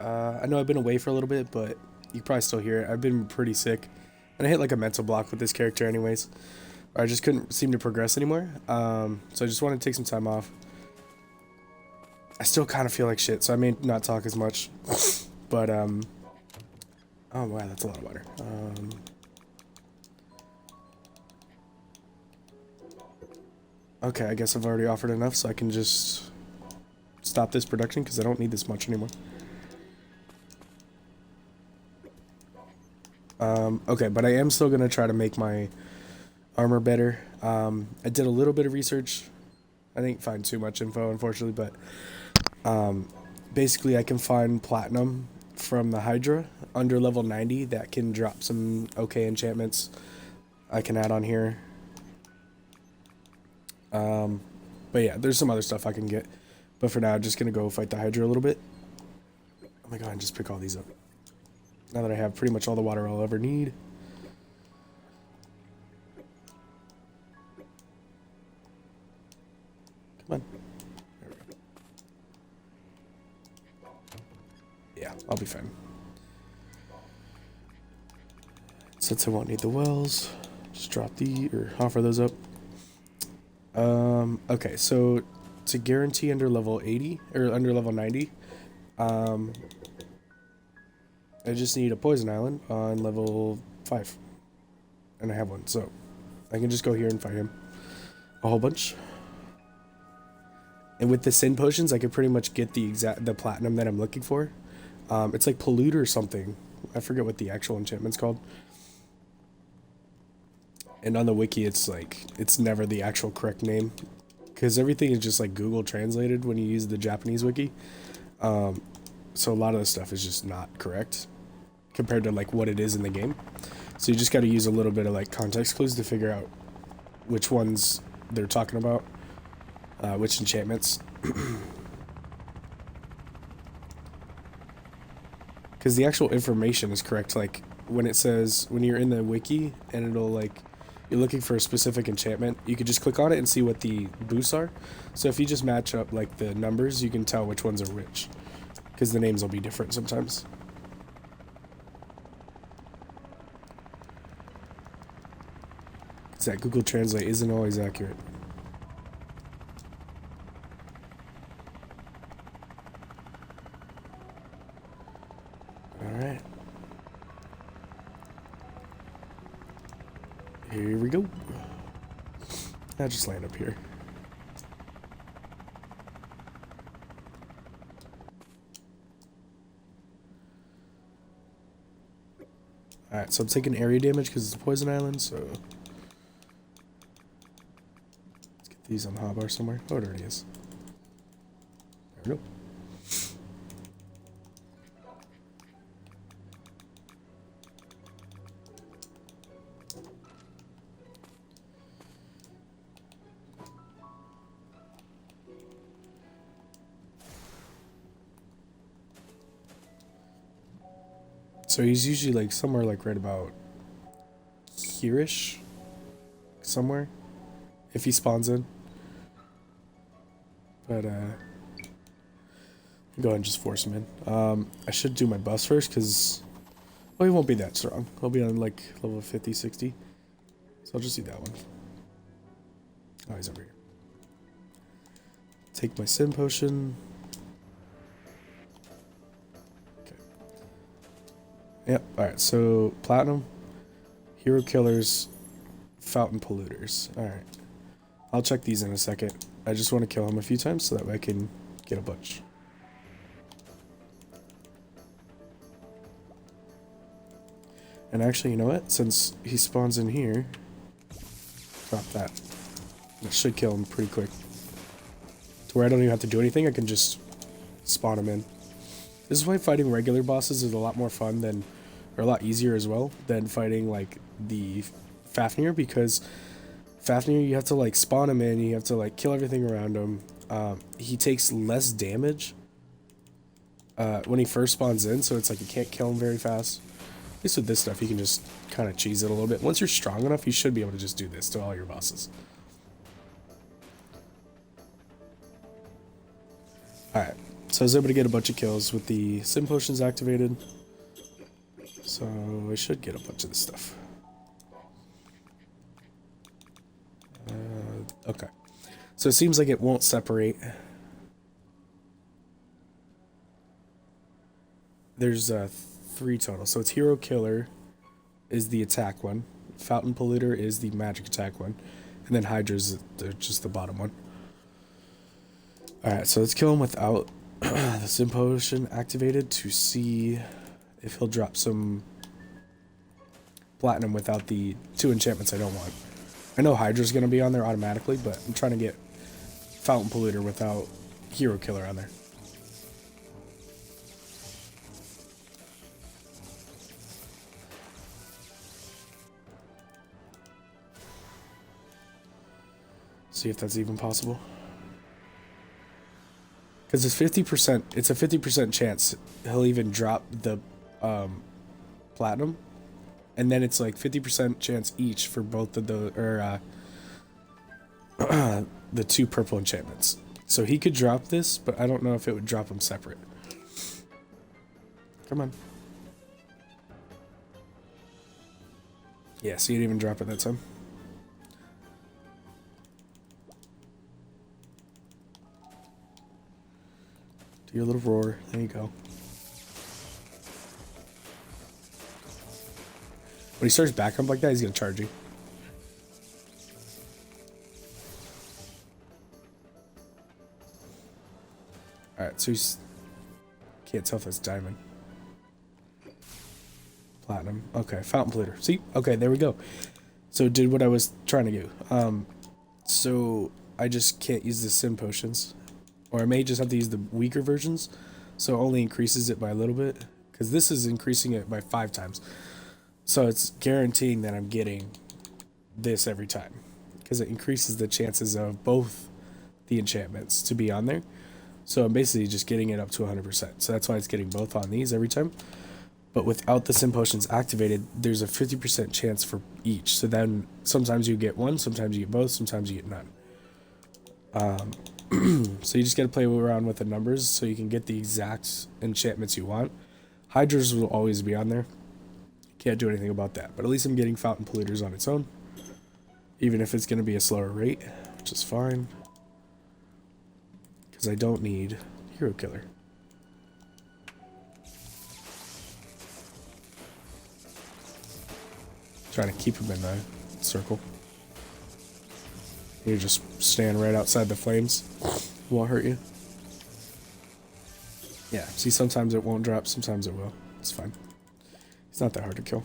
I know I've been away for a little bit, but you probably still hear it. I've been pretty sick, and I hit like a mental block with this character anyways. I just couldn't seem to progress anymore, so I just wanted to take some time off. I still kind of feel like shit, so I may not talk as much, but, oh wow, that's a lot of water. Okay, I guess I've already offered enough, so I can just stop this production, because I don't need this much anymore. Okay, but I am still going to try to make my armor better. I did a little bit of research. I didn't find too much info, unfortunately, but basically I can find platinum from the Hydra under level 90 that can drop some okay enchantments I can add on here. But yeah, there's some other stuff I can get. But for now, I'm just going to go fight the Hydra a little bit. Oh my god, and just pick all these up. Now that I have pretty much all the water I'll ever need. Come on. There we go. Yeah, I'll be fine. Since I won't need the wells, just drop or offer those up. Okay, so to guarantee under level 80 or under level 90, I just need a poison island on level 5, and I have one, so I can just go here and fight him a whole bunch. And with the sin potions, I can pretty much get the platinum that I'm looking for. It's like pollute or something. I forget what the actual enchantment's called. And on the wiki, it's like, it's never the actual correct name, because everything is just like Google translated when you use the Japanese wiki. So a lot of the stuff is just not correct compared to like what it is in the game. So you just got to use a little bit of like context clues to figure out which ones they're talking about, which enchantments. Because the actual information is correct. Like when it says, when you're in the wiki and it'll like, you're looking for a specific enchantment, you could just click on it and see what the boosts are. So if you just match up like the numbers, you can tell which ones are which, because the names will be different sometimes. Because that Google Translate isn't always accurate. Alright. Here we go. I'll just land up here. Alright, so I'm taking area damage because it's a poison island, so let's get these on the hotbar somewhere. Oh, there it is. There we go. So he's usually like somewhere like right about here-ish, somewhere, if he spawns in. But go ahead and just force him in. I should do my buffs first because, well, he won't be that strong. He'll be on like level 50, 60. So I'll just do that one. Oh, he's over here. Take my sin potion. Yep, alright, so platinum, hero killers, fountain polluters. Alright. I'll check these in a second. I just want to kill him a few times so that way I can get a bunch. And actually, you know what? Since he spawns in here, drop that. That should kill him pretty quick. To where I don't even have to do anything, I can just spawn him in. This is why fighting regular bosses is a lot more fun than, or a lot easier as well, than fighting like the Fafnir, because Fafnir you have to like spawn him in, you have to like kill everything around him. He takes less damage when he first spawns in, so it's like you can't kill him very fast. At least with this stuff, you can just kind of cheese it a little bit. Once you're strong enough, you should be able to just do this to all your bosses. Alright, So I was able to get a bunch of kills with the sim potions activated. So I should get a bunch of this stuff. Okay. So it seems like it won't separate. There's 3 total. So it's Hero Killer is the attack one. Fountain Polluter is the magic attack one. And then Hydra's just the bottom one. Alright, so let's kill him without the sim potion activated to see if he'll drop some platinum without the 2 enchantments I don't want. I know Hydra's going to be on there automatically, but I'm trying to get Fountain Polluter without Hero Killer on there. See if that's even possible. Because it's 50%, it's a 50% chance he'll even drop the platinum. And then it's like 50% chance each for both of the, the 2 purple enchantments. So he could drop this, but I don't know if it would drop them separate. Come on. Yeah, so he didn't even drop it that time. Do your little roar. There you go. When he starts back up like that, he's going to charge you. Alright, so he's... Can't tell if that's diamond. Platinum. Okay, fountain polluter. See? Okay, there we go. So it did what I was trying to do. So I just can't use the sim potions. Or I may just have to use the weaker versions. So it only increases it by a little bit. Because this is increasing it by 5 times. So it's guaranteeing that I'm getting this every time. Because it increases the chances of both the enchantments to be on there. So I'm basically just getting it up to 100%. So that's why it's getting both on these every time. But without the sim potions activated, there's a 50% chance for each. So then sometimes you get one, sometimes you get both, sometimes you get none. So you just got to play around with the numbers so you can get the exact enchantments you want. Hydras will always be on there. Can't do anything about that. But at least I'm getting Fountain Polluters on its own. Even if it's going to be a slower rate, which is fine. Because I don't need Hero Killer. Trying to keep him in the circle. You just stand right outside the flames. Won't hurt you. Yeah, see, sometimes it won't drop, sometimes it will. It's fine. It's not that hard to kill.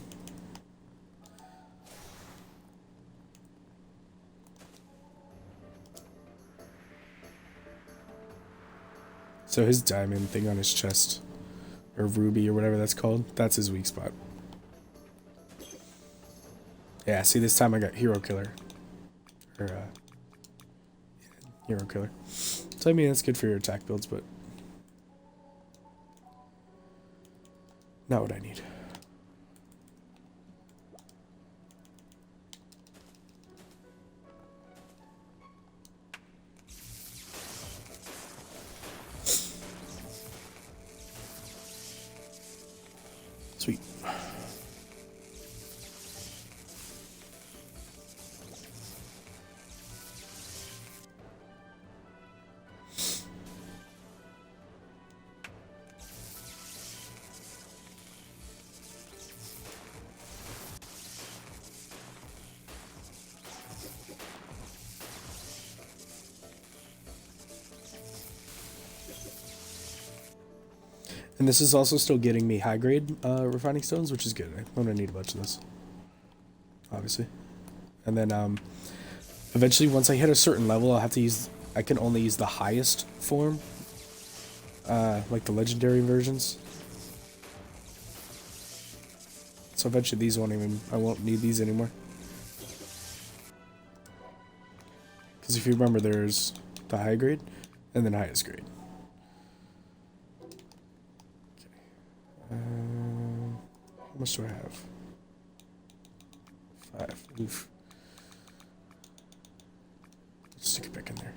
So his diamond thing on his chest, or ruby or whatever that's called, that's his weak spot. Yeah, see, this time I got Hero Killer. Or, Hero Killer. So, I mean, that's good for your attack builds, but not what I need. Sweet. And this is also still getting me high grade refining stones, which is good. I'm gonna need a bunch of this, obviously. And then eventually, once I hit a certain level, I'll have to use. I can only use the highest form, like the legendary versions. So eventually, these won't even. I won't need these anymore. Because if you remember, there's the high grade, and then highest grade. How much do I have? 5. Oof. Stick it back in there.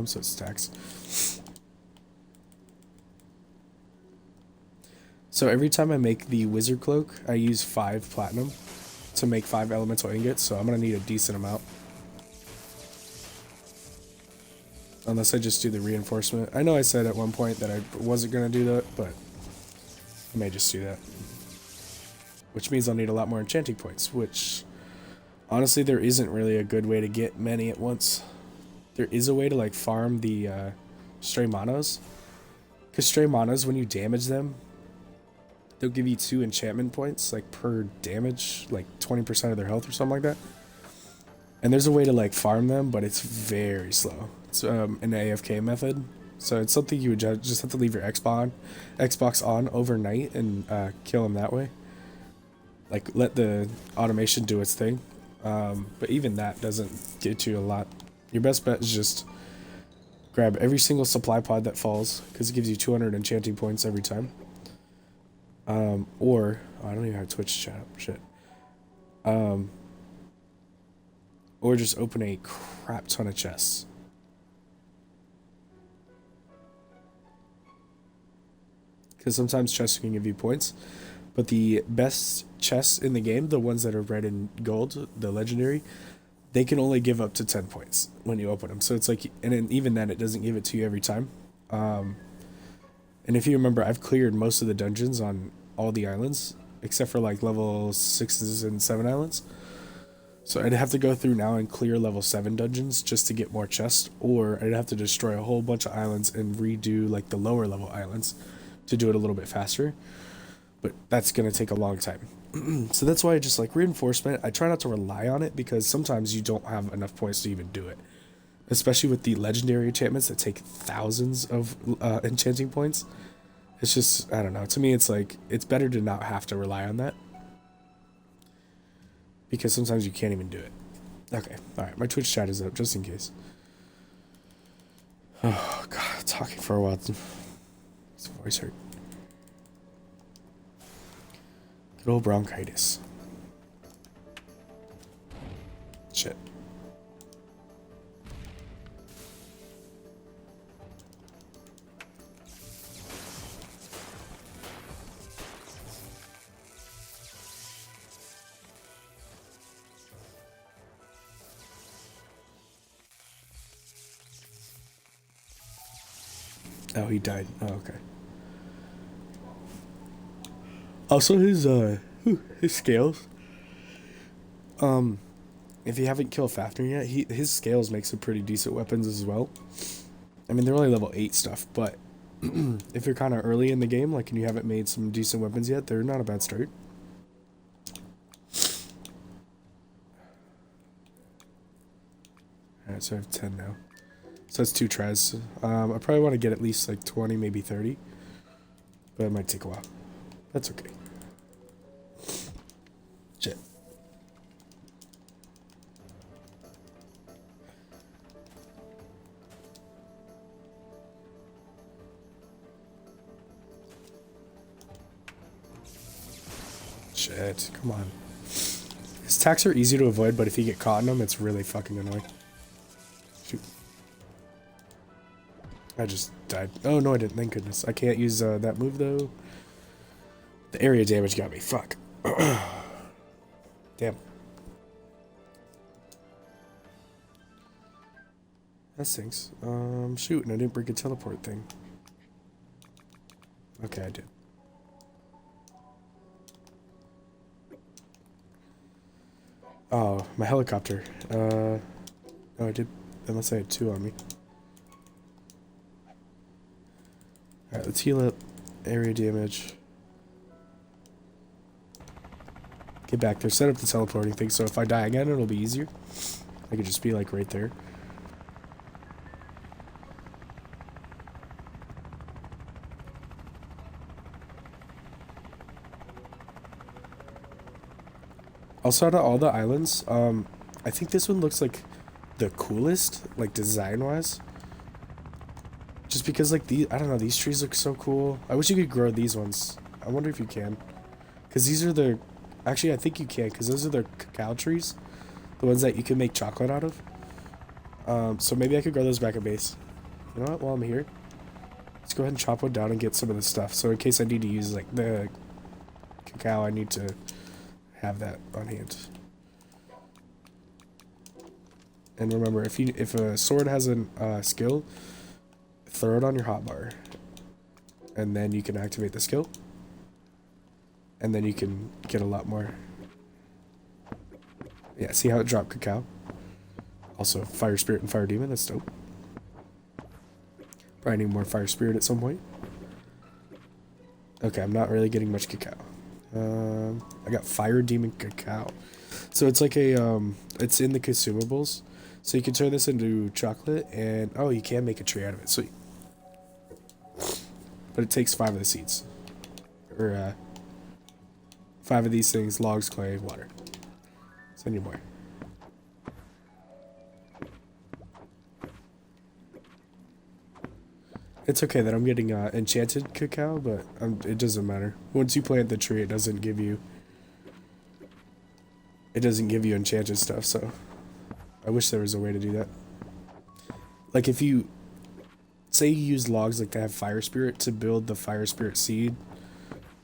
So it stacks. So every time I make the wizard cloak, I use 5 platinum to make 5 elemental ingots, so I'm gonna need a decent amount. Unless I just do the reinforcement. I know I said at one point that I wasn't gonna do that, but I may just do that. Which means I'll need a lot more enchanting points, which honestly there isn't really a good way to get many at once. There is a way to like farm the stray manas. Because stray manas, when you damage them, they'll give you 2 enchantment points like per damage, like 20% of their health or something like that. And there's a way to like farm them, but it's very slow. It's an AFK method. So it's something you would just have to leave your Xbox on overnight and kill them that way. Like let the automation do its thing. But even that doesn't get you a lot. Your best bet is just grab every single supply pod that falls, because it gives you 200 enchanting points every time. Or oh, I don't even have Twitch chat. Shit. Or just open a crap ton of chests. Because sometimes chests can give you points, but the best chests in the game, the ones that are red and gold, the legendary, they can only give up to 10 points when you open them. So it's like, and then even then, it doesn't give it to you every time. And if you remember, I've cleared most of the dungeons on all the islands, except for like level 6s and 7 islands. So I'd have to go through now and clear level 7 dungeons just to get more chests, or I'd have to destroy a whole bunch of islands and redo like the lower level islands to do it a little bit faster. But that's going to take a long time. So that's why I just like reinforcement. I try not to rely on it because sometimes you don't have enough points to even do it. Especially with the legendary enchantments that take thousands of enchanting points. It's just, I don't know. To me, it's like, it's better to not have to rely on that. Because sometimes you can't even do it. Okay, alright. My Twitch chat is up, just in case. Oh, God. Talking for a while. His voice hurt. Good old bronchitis. Shit. Oh, he died. Oh, okay. Also, his scales. If you haven't killed Fafnir yet, his scales make some pretty decent weapons as well. I mean, they're only level 8 stuff, but if you're kind of early in the game, like, and you haven't made some decent weapons yet, they're not a bad start. Alright, so I have 10 now. So that's 2 tries. I probably want to get at least like 20, maybe 30. But it might take a while. That's okay. Shit. Shit, come on. His attacks are easy to avoid, but if you get caught in them, it's really fucking annoying. Shoot. I just died. Oh, no, I didn't. Thank goodness. I can't use that move, though. The area damage got me. Fuck. Damn. That stinks. Shoot, and I didn't break a teleport thing. Okay, I did. Oh, my helicopter. Oh, I did. Unless I had 2 on me. Alright, let's heal up area damage. Get back there. Set up the teleporting thing, so if I die again, it'll be easier. I could just be, like, right there. Also, out of all the islands, I think this one looks like the coolest, like, design-wise. Just because, like, I don't know, these trees look so cool. I wish you could grow these ones. I wonder if you can. Because these are the... Actually, I think you can, because those are the cacao trees. The ones that you can make chocolate out of. So maybe I could grow those back at base. You know what, while I'm here, Let's go ahead and chop one down and get some of the stuff. So in case I need to use like the cacao, I need to have that on hand. And remember, if a sword has a skill, throw it on your hotbar, and then you can activate the skill, and then you can get a lot more. Yeah, see how it dropped cacao? Also, fire spirit and fire demon. That's dope. Probably need more fire spirit at some point. Okay, I'm not really getting much cacao. I got fire demon cacao. So it's like a it's in the consumables. So you can turn this into chocolate, and oh, you can make a tree out of it. Sweet. But it takes 5 of the seeds, or 5 of these things: logs, clay, water. So I need more. It's okay that I'm getting enchanted cacao, but it doesn't matter. Once you plant the tree, it doesn't give you enchanted stuff. So I wish there was a way to do that. Like if you say you use logs like to have fire spirit to build the fire spirit seed,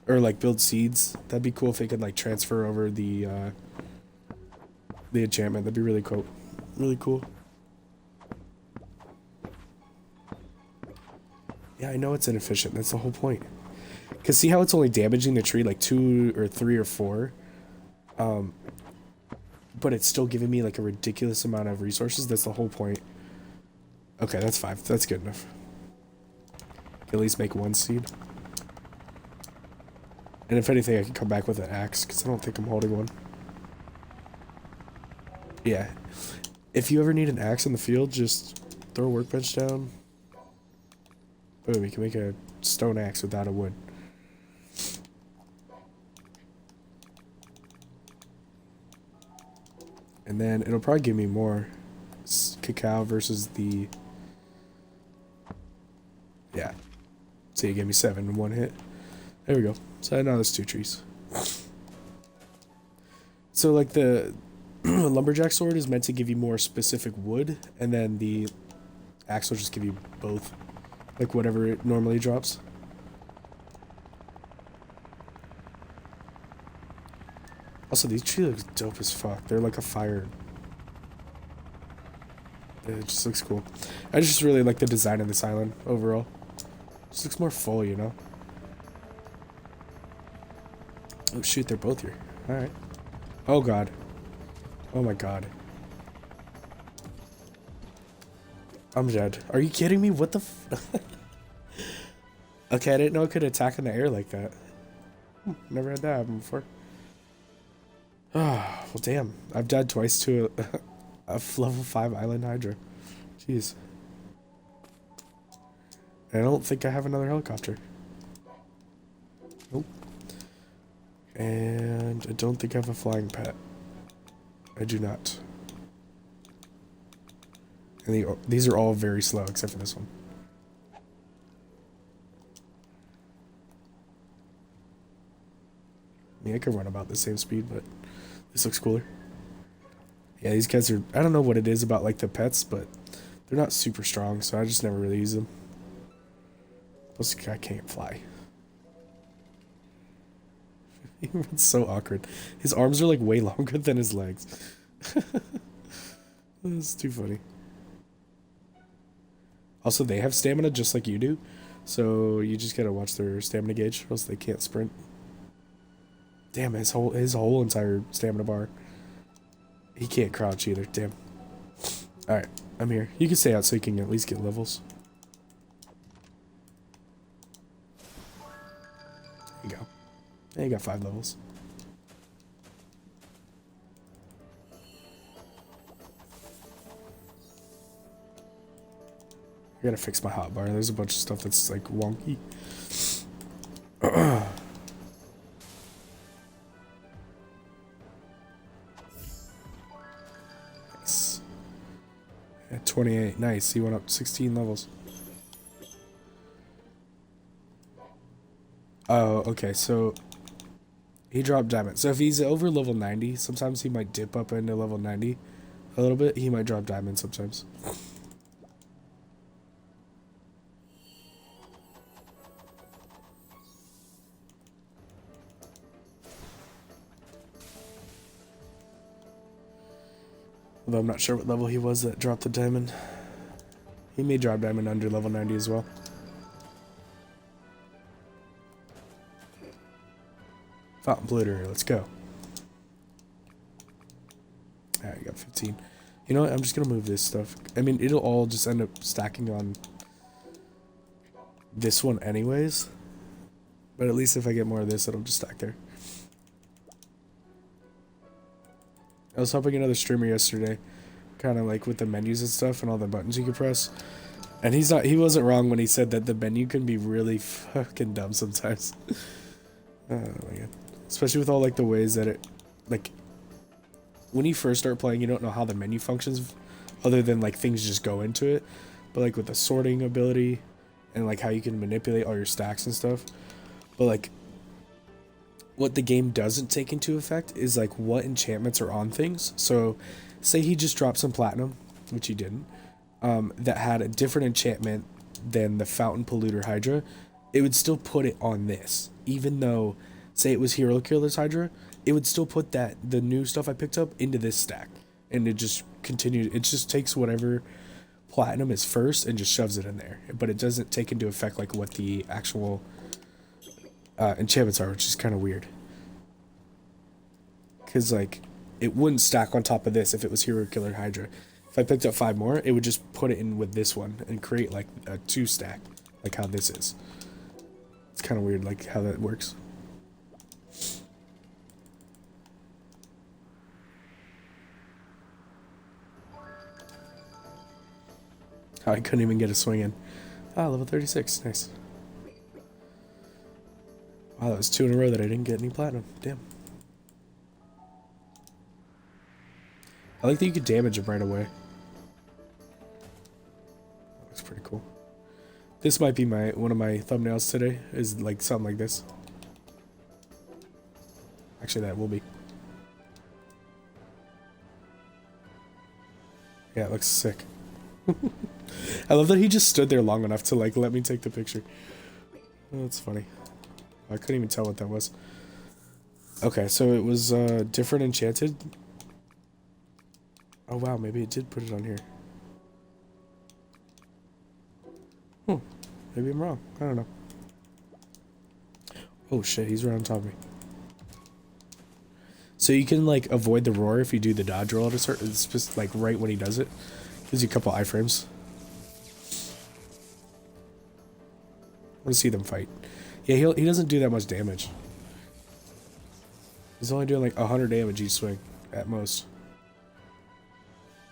or like build seeds, that'd be cool if they could like transfer over the enchantment. That'd be really cool. Really cool. Yeah, I know it's inefficient. That's the whole point. Because see how it's only damaging the tree like 2 or 3 or 4? But it's still giving me like a ridiculous amount of resources. That's the whole point. Okay, that's 5. That's good enough. At least make 1 seed. And if anything, I can come back with an axe, because I don't think I'm holding one. Yeah. If you ever need an axe in the field, just throw a workbench down. Boom, you can make a stone axe without a wood. And then it'll probably give me more cacao versus the... Yeah. So you gave me 7 in 1 hit. There we go. So now there's 2 trees. So like the lumberjack sword is meant to give you more specific wood, and then the axe will just give you both. Like whatever it normally drops. Also, these trees look dope as fuck. They're like a fire. It just looks cool. I just really like the design of this island overall. It just looks more full, you know? Oh shoot, they're both here. Alright. Oh god. Oh my god. I'm dead. Are you kidding me? What the f- Okay, I didn't know it could attack in the air like that. Never had that happen before. Ah, well damn. I've died twice to a level 5 island hydra. Jeez. And I don't think I have another helicopter. Nope. And I don't think I have a flying pet. I do not. And these are all very slow, except for this one. I mean, I could run about the same speed, but this looks cooler. Yeah, these guys are... I don't know what it is about, like, the pets, but they're not super strong, so I just never really use them. Plus, I can't fly. It's so awkward. His arms are, like, way longer than his legs. That's too funny. Also, they have stamina just like you do, so you just gotta watch their stamina gauge, or else they can't sprint. Damn, his whole entire stamina bar. He can't crouch either. Damn. All right, I'm here. You can stay out so you can at least get levels. There you go. Yeah, you got 5 levels. I gotta fix my hotbar. There's a bunch of stuff that's like wonky. Nice. Yeah, 28. Nice. He went up 16 levels. Oh, okay. So he dropped diamond. So if he's over level 90, sometimes he might dip up into level 90 a little bit. He might drop diamond sometimes. Although I'm not sure what level he was that dropped the diamond. He may drop diamond under level 90 as well. Fountain polluter, let's go. Alright, I got 15. You know what, I'm just gonna move this stuff. I mean, it'll all just end up stacking on this one anyways. But at least if I get more of this, it'll just stack there. I was helping another streamer yesterday, kind of like with the menus and stuff and all the buttons you could press. And he wasn't wrong when he said that the menu can be really fucking dumb sometimes. Oh my god. Especially with all like the ways that it, like, when you first start playing, you don't know how the menu functions other than like things just go into it. But like with the sorting ability and like how you can manipulate all your stacks and stuff. But like what the game doesn't take into effect is like what enchantments are on things. So say he just dropped some platinum, which he didn't, that had a different enchantment than the Fountain Polluter Hydra, it would still put it on this. Even though, say it was Hero Killer's Hydra, it would still put that, the new stuff I picked up, into this stack. And it just continued, it just takes whatever platinum is first and just shoves it in there. But it doesn't take into effect like what the actual enchantments are, which is kind of weird. Because like, it wouldn't stack on top of this if it was Hero Killer Hydra. If I picked up 5 more, it would just put it in with this one and create like a 2 stack, like how this is. It's kind of weird, like how that works. I couldn't even get a swing in. Ah, level 36, nice. Wow, that was 2 in a row that I didn't get any platinum. Damn. I like that you could damage him right away. Looks pretty cool. This might be one of my thumbnails today, is like something like this. Actually, that will be. Yeah, it looks sick. I love that he just stood there long enough to like let me take the picture. Oh, that's funny. I couldn't even tell what that was. Okay, so it was different enchanted. Oh wow, maybe it did put it on here. Maybe I'm wrong. I don't know. Oh shit, he's right on top of me. So you can like avoid the roar if you do the dodge roll at a certain, it's just like right when he does it. Gives you a couple iframes. I want to see them fight. Yeah, he doesn't do that much damage. He's only doing like 100 damage each swing at most.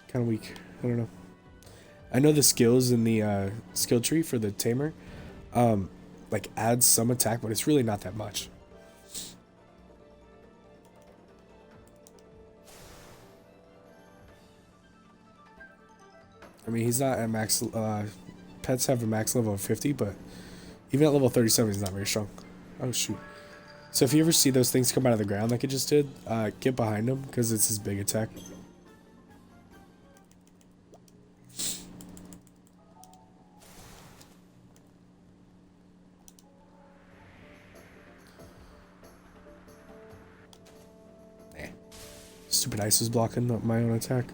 Kind of weak. I don't know. I know the skills in the skill tree for the tamer like adds some attack, but it's really not that much. I mean, he's not at max, pets have a max level of 50, but even at level 37, he's not very strong. Oh, shoot. So if you ever see those things come out of the ground like it just did, get behind him, because it's his big attack. Stupid ice is blocking my own attack.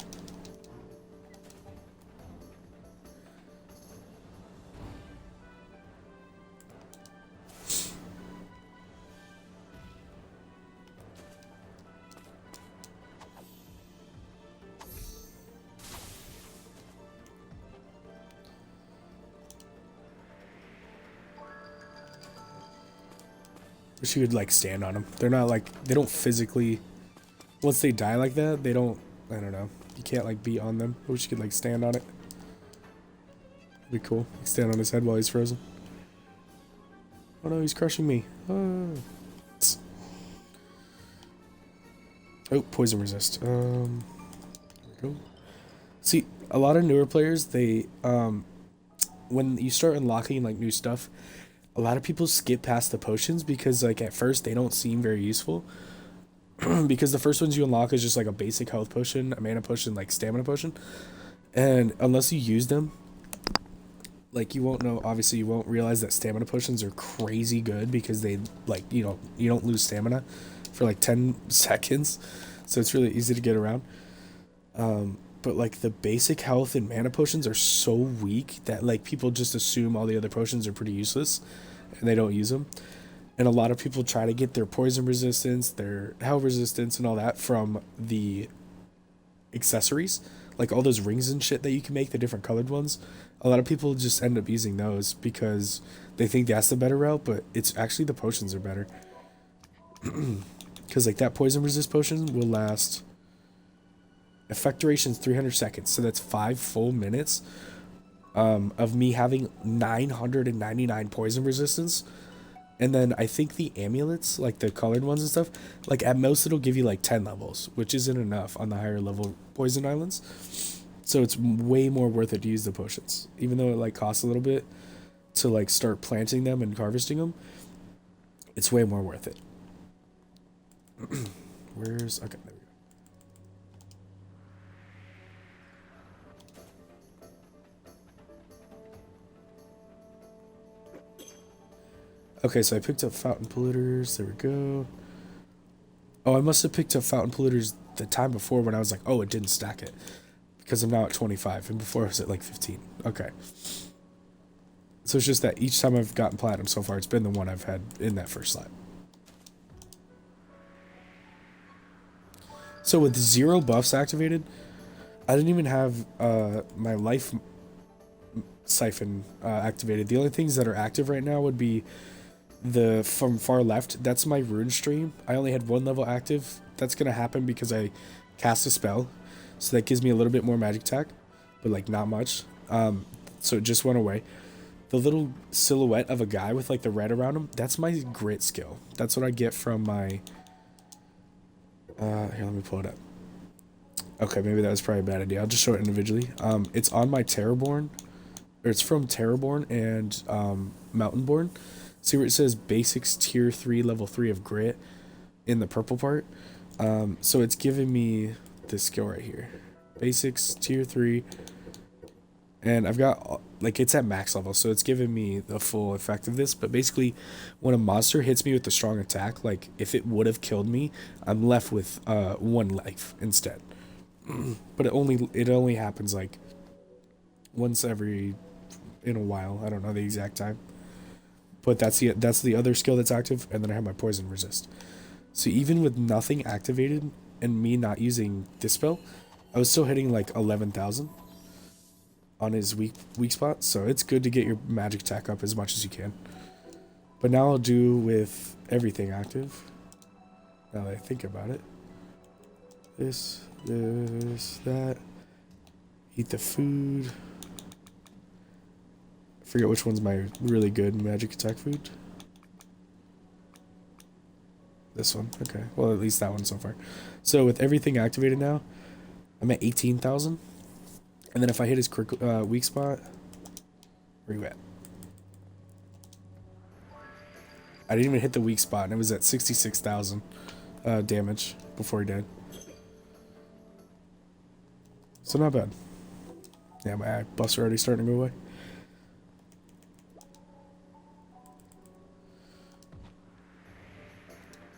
Wish you could like stand on them. They're not like, they don't physically, once they die like that, they don't, I don't know. You can't like be on them. I wish you could like stand on it. It'd be cool. Like, stand on his head while he's frozen. Oh no, he's crushing me. Oh, poison resist. There we go. See, a lot of newer players, they, when you start unlocking like new stuff, a lot of people skip past the potions because like at first they don't seem very useful. Because the first ones you unlock is just like a basic health potion, a mana potion, like stamina potion. And unless you use them, like you won't know, obviously you won't realize that stamina potions are crazy good because they like, you know, you don't lose stamina for like 10 seconds. So it's really easy to get around. but like the basic health and mana potions are so weak that like people just assume all the other potions are pretty useless and they don't use them. And a lot of people try to get their poison resistance, their hell resistance, and all that from the accessories, like all those rings and shit that you can make, the different colored ones. A lot of people just end up using those because they think that's the better route, but it's actually the potions are better. Because like that poison resist potion will last, effect duration's 300 seconds, so that's 5 full minutes of me having 999 poison resistance. And then I think the amulets, like the colored ones and stuff, like at most it'll give you like 10 levels, which isn't enough on the higher level poison islands. So it's way more worth it to use the potions, even though it like costs a little bit to like start planting them and harvesting them. It's way more worth it. Where's, okay, there we go. Okay, so I picked up fountain polluters. There we go. Oh, I must have picked up fountain polluters the time before when I was like, oh, it didn't stack it. Because I'm now at 25, and before I was at like 15. Okay. So it's just that each time I've gotten platinum so far, it's been the one I've had in that first slot. So with 0 buffs activated, I didn't even have my life siphon activated. The only things that are active right now would be the from far left. That's my rune stream. I only had 1 level active. That's gonna happen because I cast a spell, so that gives me a little bit more magic attack, but like not much. So it just went away. The little silhouette of a guy with like the red around him, that's my grit skill. That's what I get from my here, let me pull it up. Okay, maybe that was probably a bad idea. I'll just show it individually. It's on my Terraborn, or it's from Terraborn and Mountainborn. See where it says basics tier 3 level 3 of grit in the purple part? So it's giving me this skill right here. Basics tier 3. And I've got, like, it's at max level, so it's giving me the full effect of this. But basically, when a monster hits me with a strong attack, like, if it would have killed me, I'm left with 1 life instead. But it only happens, like, once every, in a while. I don't know the exact time. But that's the other skill that's active, and then I have my poison resist. So even with nothing activated, and me not using Dispel, I was still hitting, like, 11,000. On his weak spot, so it's good to get your magic attack up as much as you can. But now I'll do with everything active. Now that I think about it, this, that. Eat the food. I forget which one's my really good magic attack food. This one, okay. Well, at least that one so far. So with everything activated now, I'm at 18,000. And then if I hit his weak spot, where you at? I didn't even hit the weak spot, and it was at 66,000 damage before he died. So not bad. Yeah, my eye buffs are already starting to go away.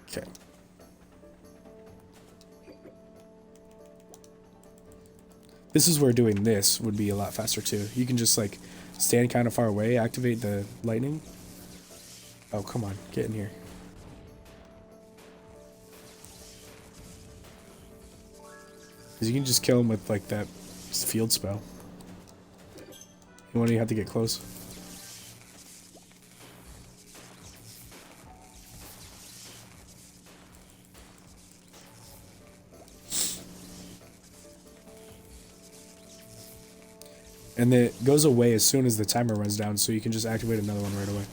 Okay. This is where doing this would be a lot faster too. You can just like stand kind of far away, activate the lightning. Oh, come on, get in here. Because you can just kill him with like that field spell. You won't even have to get close. And it goes away as soon as the timer runs down, so you can just activate another one right away.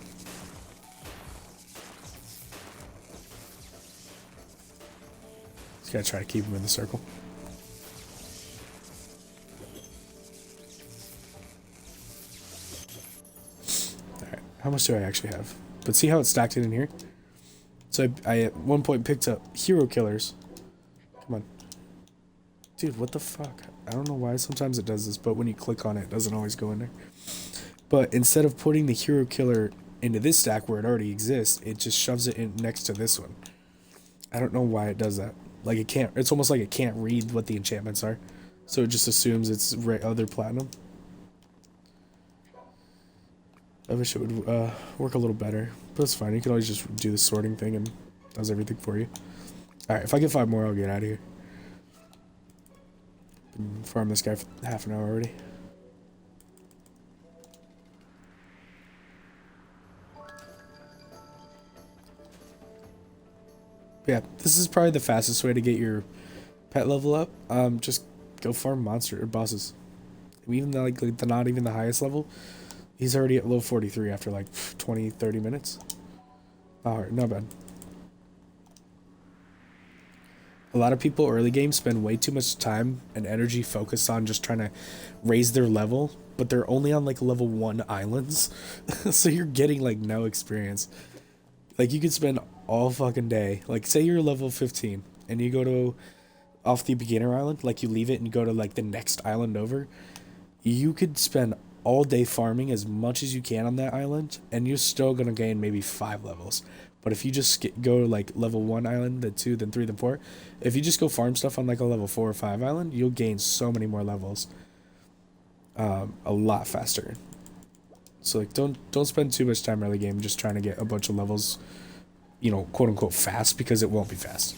Just gotta try to keep him in the circle. Alright, how much do I actually have? But see how it's stacked in here? So I at one point picked up hero killers. Come on. Dude, what the fuck? I don't know why sometimes it does this, but when you click on it, it doesn't always go in there. But instead of putting the hero killer into this stack where it already exists, it just shoves it in next to this one. I don't know why it does that. Like it can't, it's almost like it can't read what the enchantments are. So it just assumes it's other platinum. I wish it would work a little better, but it's fine. You can always just do the sorting thing and it does everything for you. Alright, if I get 5 more, I'll get out of here. Been farming this guy for half an hour already. Yeah, this is probably the fastest way to get your pet level up. Just go farm monster or bosses. Even though, like the not even the highest level, he's already at low 43 after like 20, 30 minutes. Not hard, not bad. A lot of people early game spend way too much time and energy focused on just trying to raise their level, but they're only on like level 1 islands. So you're getting like no experience. Like you could spend all fucking day, like say you're level 15 and you go to off the beginner island, like you leave it and go to like the next island over, you could spend all day farming as much as you can on that island and you're still going to gain maybe 5 levels. But if you just go to like level 1 island, then 2, then 3, then 4, if you just go farm stuff on like a level 4 or 5 island, you'll gain so many more levels a lot faster. So like don't spend too much time early game just trying to get a bunch of levels, you know, quote unquote fast, because it won't be fast.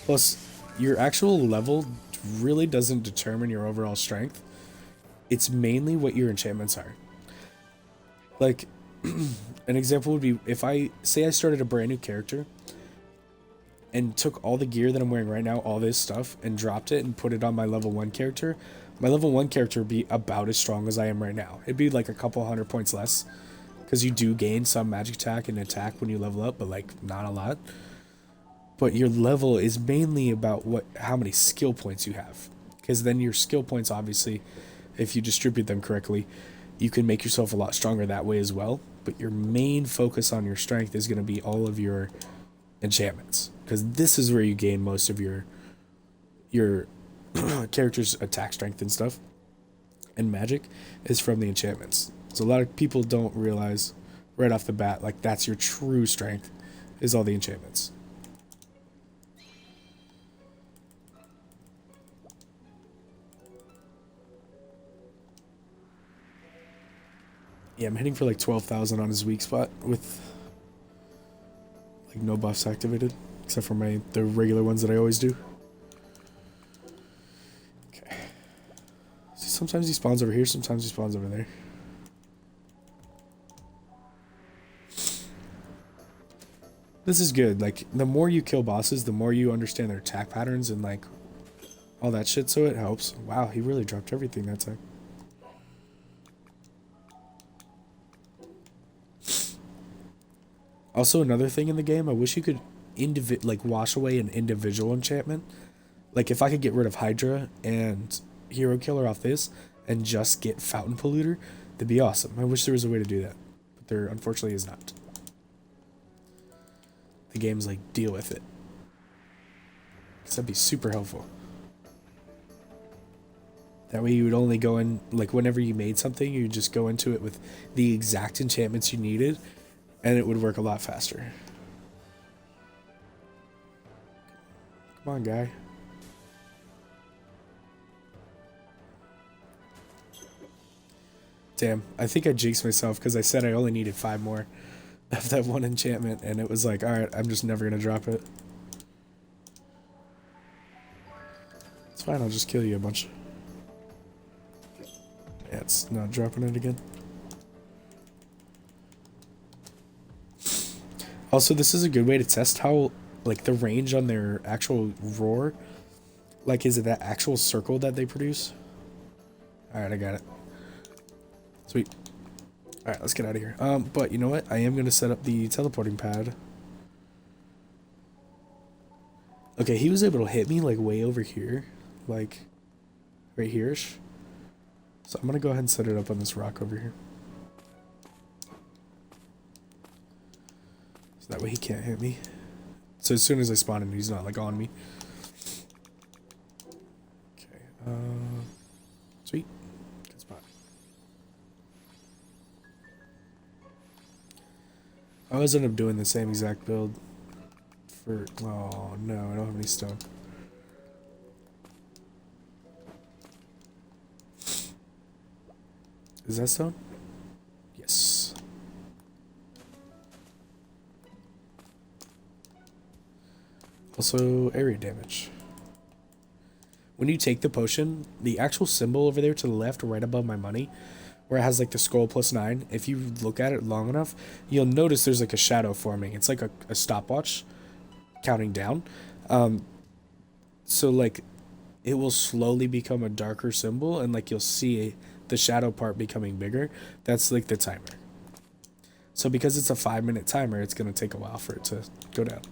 Plus, your actual level really doesn't determine your overall strength. It's mainly what your enchantments are. Like, an example would be if I started a brand new character and took all the gear that I'm wearing right now, all this stuff, and dropped it and put it on my level 1 character, my level 1 character would be about as strong as I am right now. It'd be like a couple 100 points less, because you do gain some magic attack and attack when you level up, but like not a lot. But your level is mainly about how many skill points you have, because then your skill points, obviously, if you distribute them correctly, you can make yourself a lot stronger that way as well. But your main focus on your strength is going to be all of your enchantments, because this is where you gain most of your character's attack strength and stuff. And magic is from the enchantments. So a lot of people don't realize right off the bat, like that's your true strength, is all the enchantments. Yeah, I'm hitting for like 12,000 on his weak spot with like no buffs activated, except for the regular ones that I always do. Okay. See, sometimes he spawns over here, sometimes he spawns over there. This is good. Like, the more you kill bosses, the more you understand their attack patterns and like all that shit, so it helps. Wow, he really dropped everything that time. Also, another thing in the game, I wish you could wash away an individual enchantment. Like, if I could get rid of Hydra and Hero Killer off this and just get Fountain Polluter, that'd be awesome. I wish there was a way to do that, but there unfortunately is not. The game's like, deal with it. Because that'd be super helpful. That way you would only go in, like whenever you made something, you would just go into it with the exact enchantments you needed, and it would work a lot faster. Come on, guy. Damn, I think I jinxed myself because I said I only needed 5 more of that one enchantment, and it was like, alright, I'm just never gonna drop it. It's fine, I'll just kill you a bunch. Yeah, it's not dropping it again. Also, this is a good way to test how, like, the range on their actual roar. Like, is it that actual circle that they produce? Alright, I got it. Sweet. Alright, let's get out of here. But you know what? I am going to set up the teleporting pad. Okay, he was able to hit me, like, way over here. Like, right here-ish. So I'm going to go ahead and set it up on this rock over here. So that way he can't hit me. So as soon as I spawn him, he's not, like, on me. Okay, sweet. Good spot. I always end up doing the same exact build for... Oh, no, I don't have any stone. Is that stone? Yes. Also, area damage. When you take the potion, the actual symbol over there to the left, right above my money, where it has like the scroll +9, if you look at it long enough, you'll notice there's like a shadow forming. It's like a stopwatch counting down. So like it will slowly become a darker symbol, and like you'll see the shadow part becoming bigger. That's like the timer. So because it's a 5-minute timer, it's going to take a while for it to go down.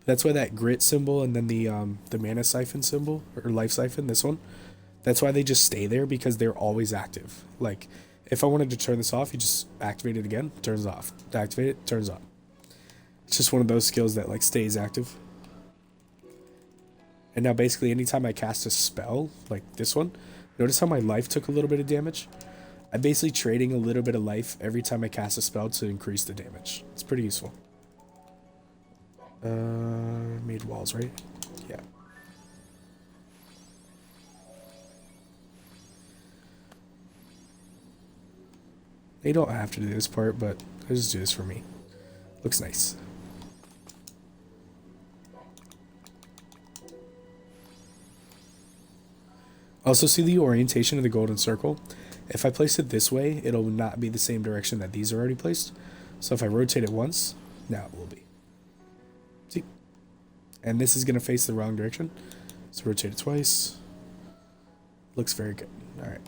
That's why that grit symbol and then the mana siphon symbol, or life siphon, this one, that's why they just stay there, because they're always active. Like, if I wanted to turn this off, you just activate it again, turns off. Activate it, turns on. It's just one of those skills that like stays active. And now basically anytime I cast a spell, like this one, notice how my life took a little bit of damage? I'm basically trading a little bit of life every time I cast a spell to increase the damage. It's pretty useful. Made walls, right? Yeah. They don't have to do this part, but I just do this for me. Looks nice. Also, see the orientation of the golden circle? If I place it this way, it'll not be the same direction that these are already placed. So if I rotate it once, now it will be. See? And this is going to face the wrong direction. So rotate it twice. Looks very good. Alright.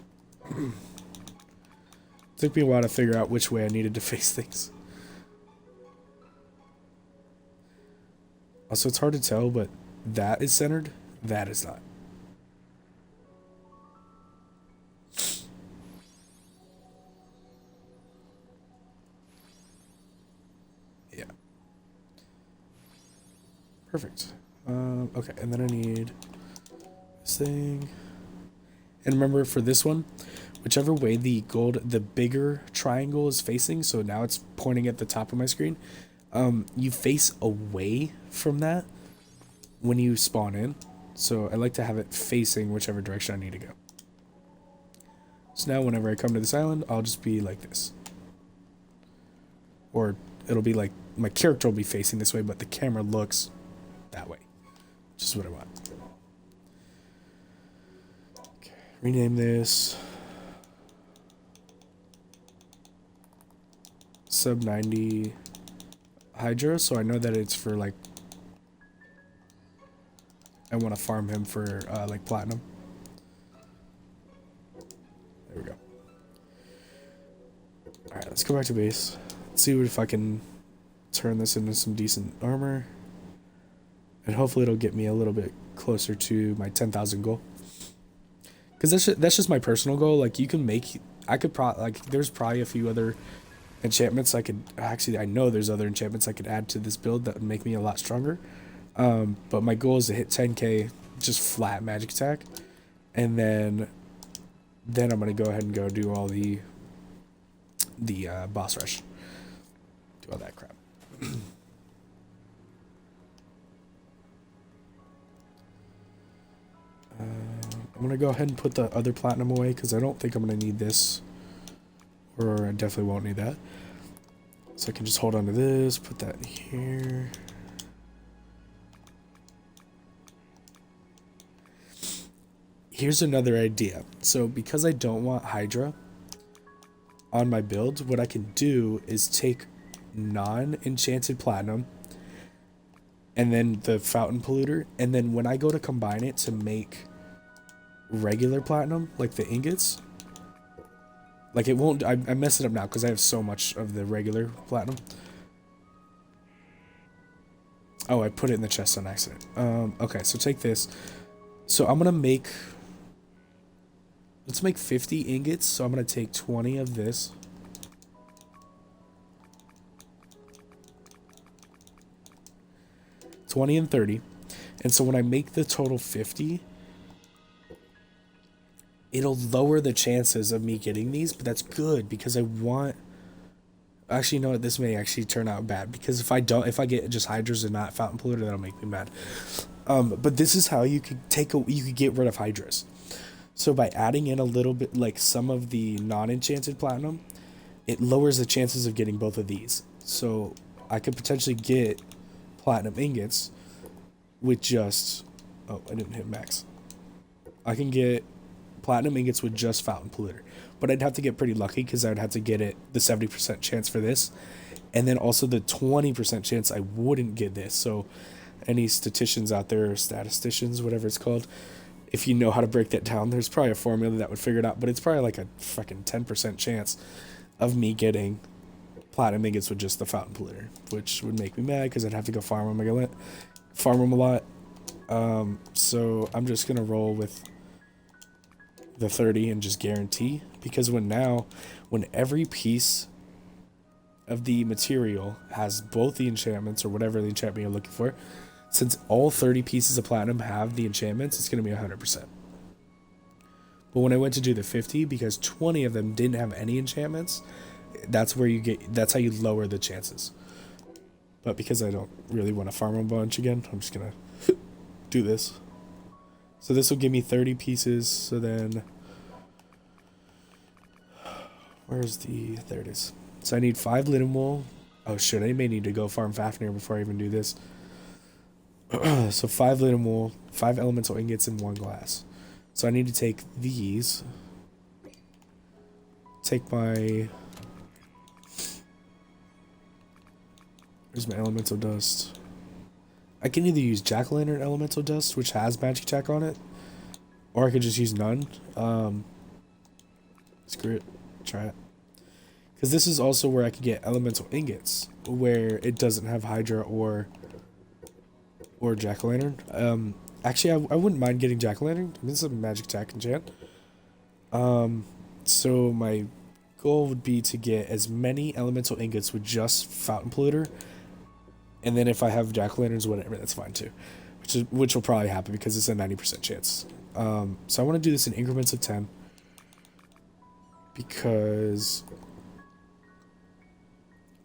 Took me a while to figure out which way I needed to face things. Also, it's hard to tell, but that is centered. That is not. Yeah. Perfect. Okay, and then I need this thing. And remember, for this one, whichever way the bigger triangle is facing, so now it's pointing at the top of my screen, you face away from that when you spawn in. So I like to have it facing whichever direction I need to go. So now whenever I come to this island, I'll just be like this. Or it'll be like, my character will be facing this way, but the camera looks that way. Which is what I want. Okay, rename this. Sub 90 Hydra, so I know that it's for like, I want to farm him for like platinum. There we go. Alright, let's go back to base. Let's see if I can turn this into some decent armor. And hopefully it'll get me a little bit closer to my 10,000 goal. Because that's just my personal goal. Like, you can make, there's probably a few other enchantments I could, actually I know there's other enchantments I could add to this build that would make me a lot stronger. But my goal is to hit 10k just flat magic attack, and then I'm gonna go ahead and go do all the boss rush, do all that crap. I'm gonna go ahead and put the other platinum away because I don't think I'm gonna need this, or I definitely won't need that. So I can just hold on to this, put that in here. Here's another idea. So because I don't want Hydra on my build, what I can do is take non-enchanted platinum and then the fountain polluter, and then when I go to combine it to make regular platinum, like the ingots, like it won't, I messed it up now because I have so much of the regular platinum. Oh, I put it in the chest on accident. Okay, so take this. So I'm gonna make, let's make 50 ingots. So I'm gonna take 20 of this. $20 and $30. And so when I make the total 50, it'll lower the chances of me getting these, but that's good because I want Actually, you know what? This may actually turn out bad because if I get just hydras and not fountain polluter, that'll make me mad. But this is how you could you could get rid of hydras. So by adding in a little bit, like some of the non-enchanted platinum, it lowers the chances of getting both of these. So I could potentially get platinum ingots with just, oh, I didn't hit max. I can get platinum ingots with just fountain polluter, but I'd have to get pretty lucky because I would have to get it the 70% chance for this, and then also the 20% chance I wouldn't get this. So any statisticians out there, or statisticians, whatever it's called, if you know how to break that down, there's probably a formula that would figure it out, but it's probably like a fucking 10% chance of me getting platinum ingots with just the fountain polluter, which would make me mad because I'd have to go farm them a lot. So I'm just gonna roll with the 30 and just guarantee, because when every piece of the material has both the enchantments or whatever the enchantment you're looking for, since all 30 pieces of platinum have the enchantments, it's gonna be 100%. But when I went to do the 50, because 20 of them didn't have any enchantments, that's how you lower the chances. But because I don't really want to farm a bunch again, I'm just gonna do this. So this will give me 30 pieces. So then, there it is. So I need 5 linen wool. Oh shit, I may need to go farm Fafnir before I even do this. So 5 linen wool, 5 elemental ingots, and 1 glass. So I need to take these. Take my... Where's my elemental dust? I can either use jack-o'-lantern elemental dust, which has magic attack on it, or I could just use none. Screw it. Try it. Because this is also where I could get elemental ingots, where it doesn't have Hydra or jack-o'-lantern. Actually, I wouldn't mind getting jack-o'-lantern. This is a magic attack enchant. So my goal would be to get as many elemental ingots with just fountain polluter, and then if I have jack-o'-lanterns, whatever, that's fine too. Which will probably happen because it's a 90% chance. So I want to do this in increments of 10. Because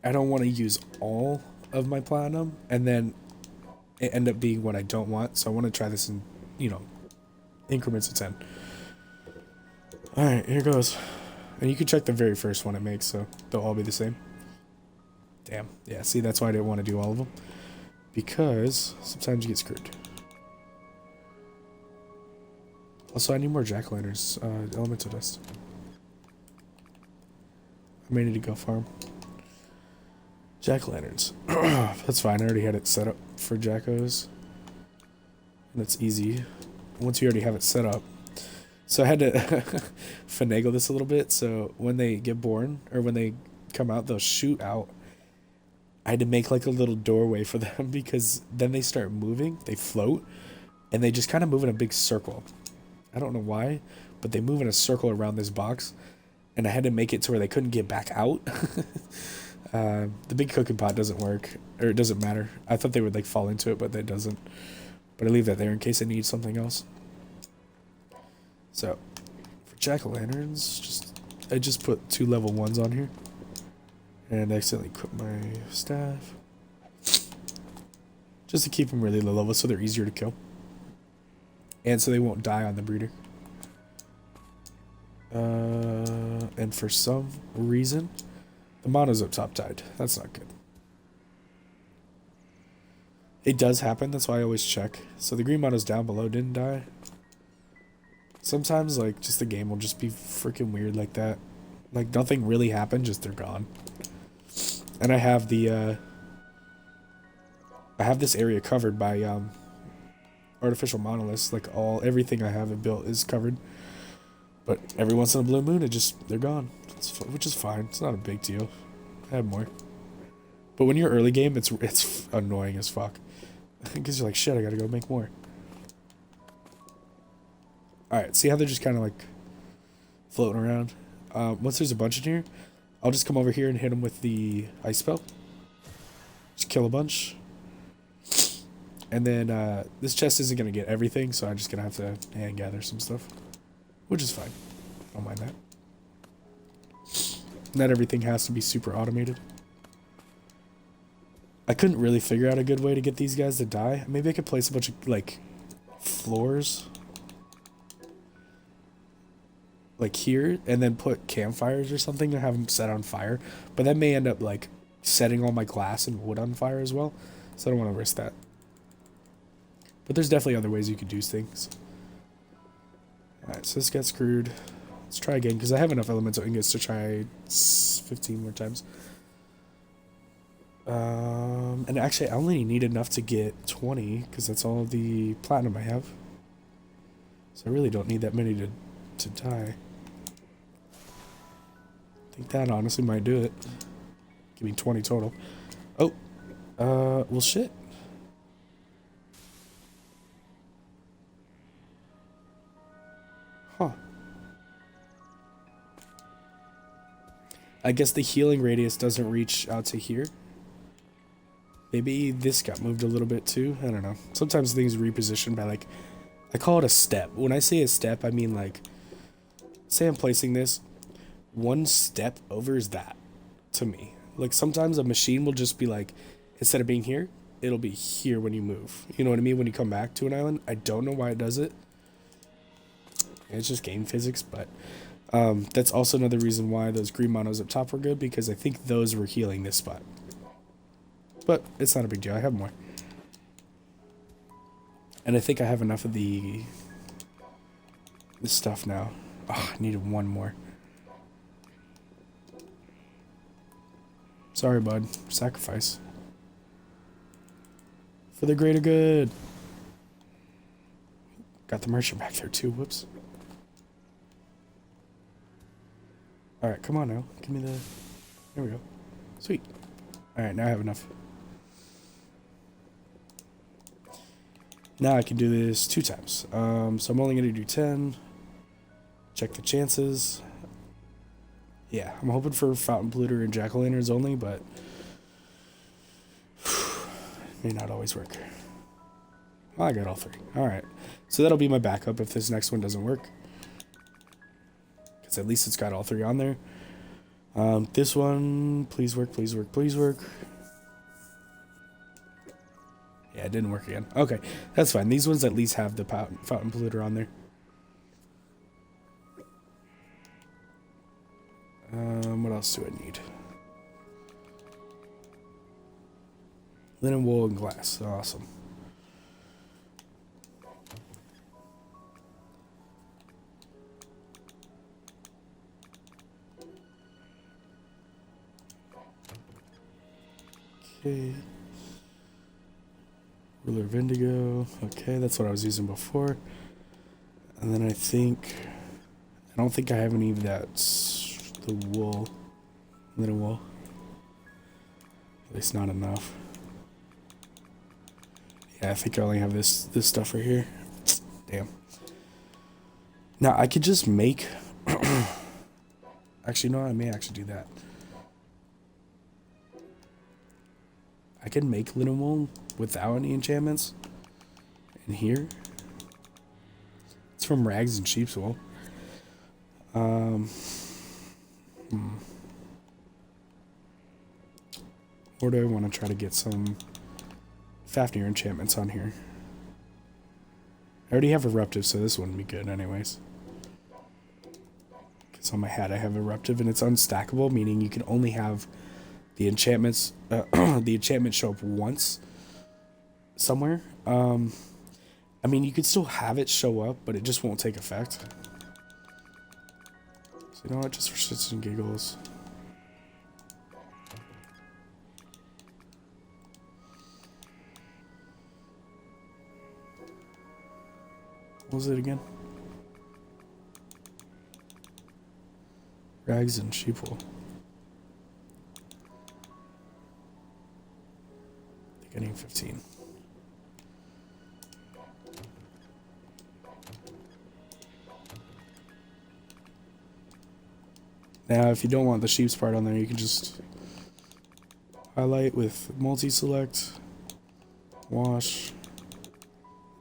I don't want to use all of my platinum and then it end up being what I don't want. So I want to try this in, increments of 10. Alright, here goes. And you can check the very first one it makes, so they'll all be the same. Damn. Yeah, see, that's why I didn't want to do all of them. Because sometimes you get screwed. Also, I need more jack-o'-lanterns, elemental dust. I may need to go farm jack-o'-lanterns. That's fine, I already had it set up for jackos. And it's easy once you already have it set up. So I had to finagle this a little bit, so when they get born, or when they come out, they'll shoot out. I had to make like a little doorway for them, because then they start moving, they float, and they just kind of move in a big circle. I don't know why, but they move in a circle around this box, and I had to make it to where they couldn't get back out. The big cooking pot doesn't work, or it doesn't matter. I thought they would like fall into it, but that doesn't. But I leave that there in case I need something else. So, for jack-o'-lanterns, I just put 2 level 1s on here. And I accidentally equipped my staff. Just to keep them really low level so they're easier to kill. And so they won't die on the breeder. And for some reason, the mono's up top died. That's not good. It does happen, that's why I always check. So the green mono's down below didn't die. Sometimes, like, just the game will just be freaking weird like that. Like, nothing really happened, just they're gone. And I have the, I have this area covered by, artificial monoliths. Like, everything I have it built is covered. But every once in a blue moon, they're gone. Which is fine. It's not a big deal. I have more. But when you're early game, it's annoying as fuck. Because you're like, shit, I gotta go make more. Alright, see how they're just kind of like floating around? Once there's a bunch in here, I'll just come over here and hit them with the ice spell. Just kill a bunch. And then this chest isn't going to get everything, so I'm just going to have to hand gather some stuff. Which is fine. I don't mind that. Not everything has to be super automated. I couldn't really figure out a good way to get these guys to die. Maybe I could place a bunch of, like, floors. Like here, and then put campfires or something to have them set on fire. But that may end up, like, setting all my glass and wood on fire as well. So I don't want to risk that. But there's definitely other ways you could do things. Alright, so this got screwed. Let's try again, because I have enough elemental ingots to try 15 more times. And actually, I only need enough to get 20, because that's all the platinum I have. So I really don't need that many to die. I think that honestly might do it. Give me 20 total. Oh, well shit. Huh. I guess the healing radius doesn't reach out to here. Maybe this got moved a little bit too. I don't know. Sometimes things reposition by, like, I call it a step. When I say a step, I mean, like, say I'm placing this, one step over is that to me. Like, sometimes a machine will just be like, instead of being here, it'll be here when you move. You know what I mean? When you come back to an island. I don't know why it does it. It's just game physics, but that's also another reason why those green monos up top were good, because I think those were healing this spot. But it's not a big deal. I have more. And I think I have enough of this stuff now. Oh, I needed one more. Sorry, bud. Sacrifice. For the greater good. Got the merchant back there too. Whoops. Alright, come on now. Give me the... There we go. Sweet. Alright, now I have enough. Now I can do this 2 times. So I'm only going to do 10. Check the chances. Yeah, I'm hoping for fountain polluter and jack-o'-lanterns only, but may not always work. Well, I got all 3. Alright. So that'll be my backup if this next one doesn't work. Because at least it's got all 3 on there. This one, please work, please work, please work. Yeah, it didn't work again. Okay, that's fine. These ones at least have the fountain polluter on there. What else do I need? Linen, wool, and glass. Awesome. Okay. Ruler of Indigo. Okay, that's what I was using before. And then I don't think I have any of that. The wool. Linen wool. At least not enough. Yeah, I think I only have this stuff right here. Damn. Now I could just make... Actually, no, I may actually do that. I can make linen wool without any enchantments. In here. It's from rags and sheep's wool. Or do I want to try to get some Fafnir enchantments on here? I already have Eruptive, so this wouldn't be good anyways. Because on my hat I have Eruptive, and it's unstackable, meaning you can only have the enchantments, the enchantment show up once somewhere. I mean, you could still have it show up, but it just won't take effect. So you know what, just for shits and giggles. What was it again? Rags and sheep wool. I think I need 15. Now, if you don't want the sheep's part on there, you can just highlight with multi-select, wash.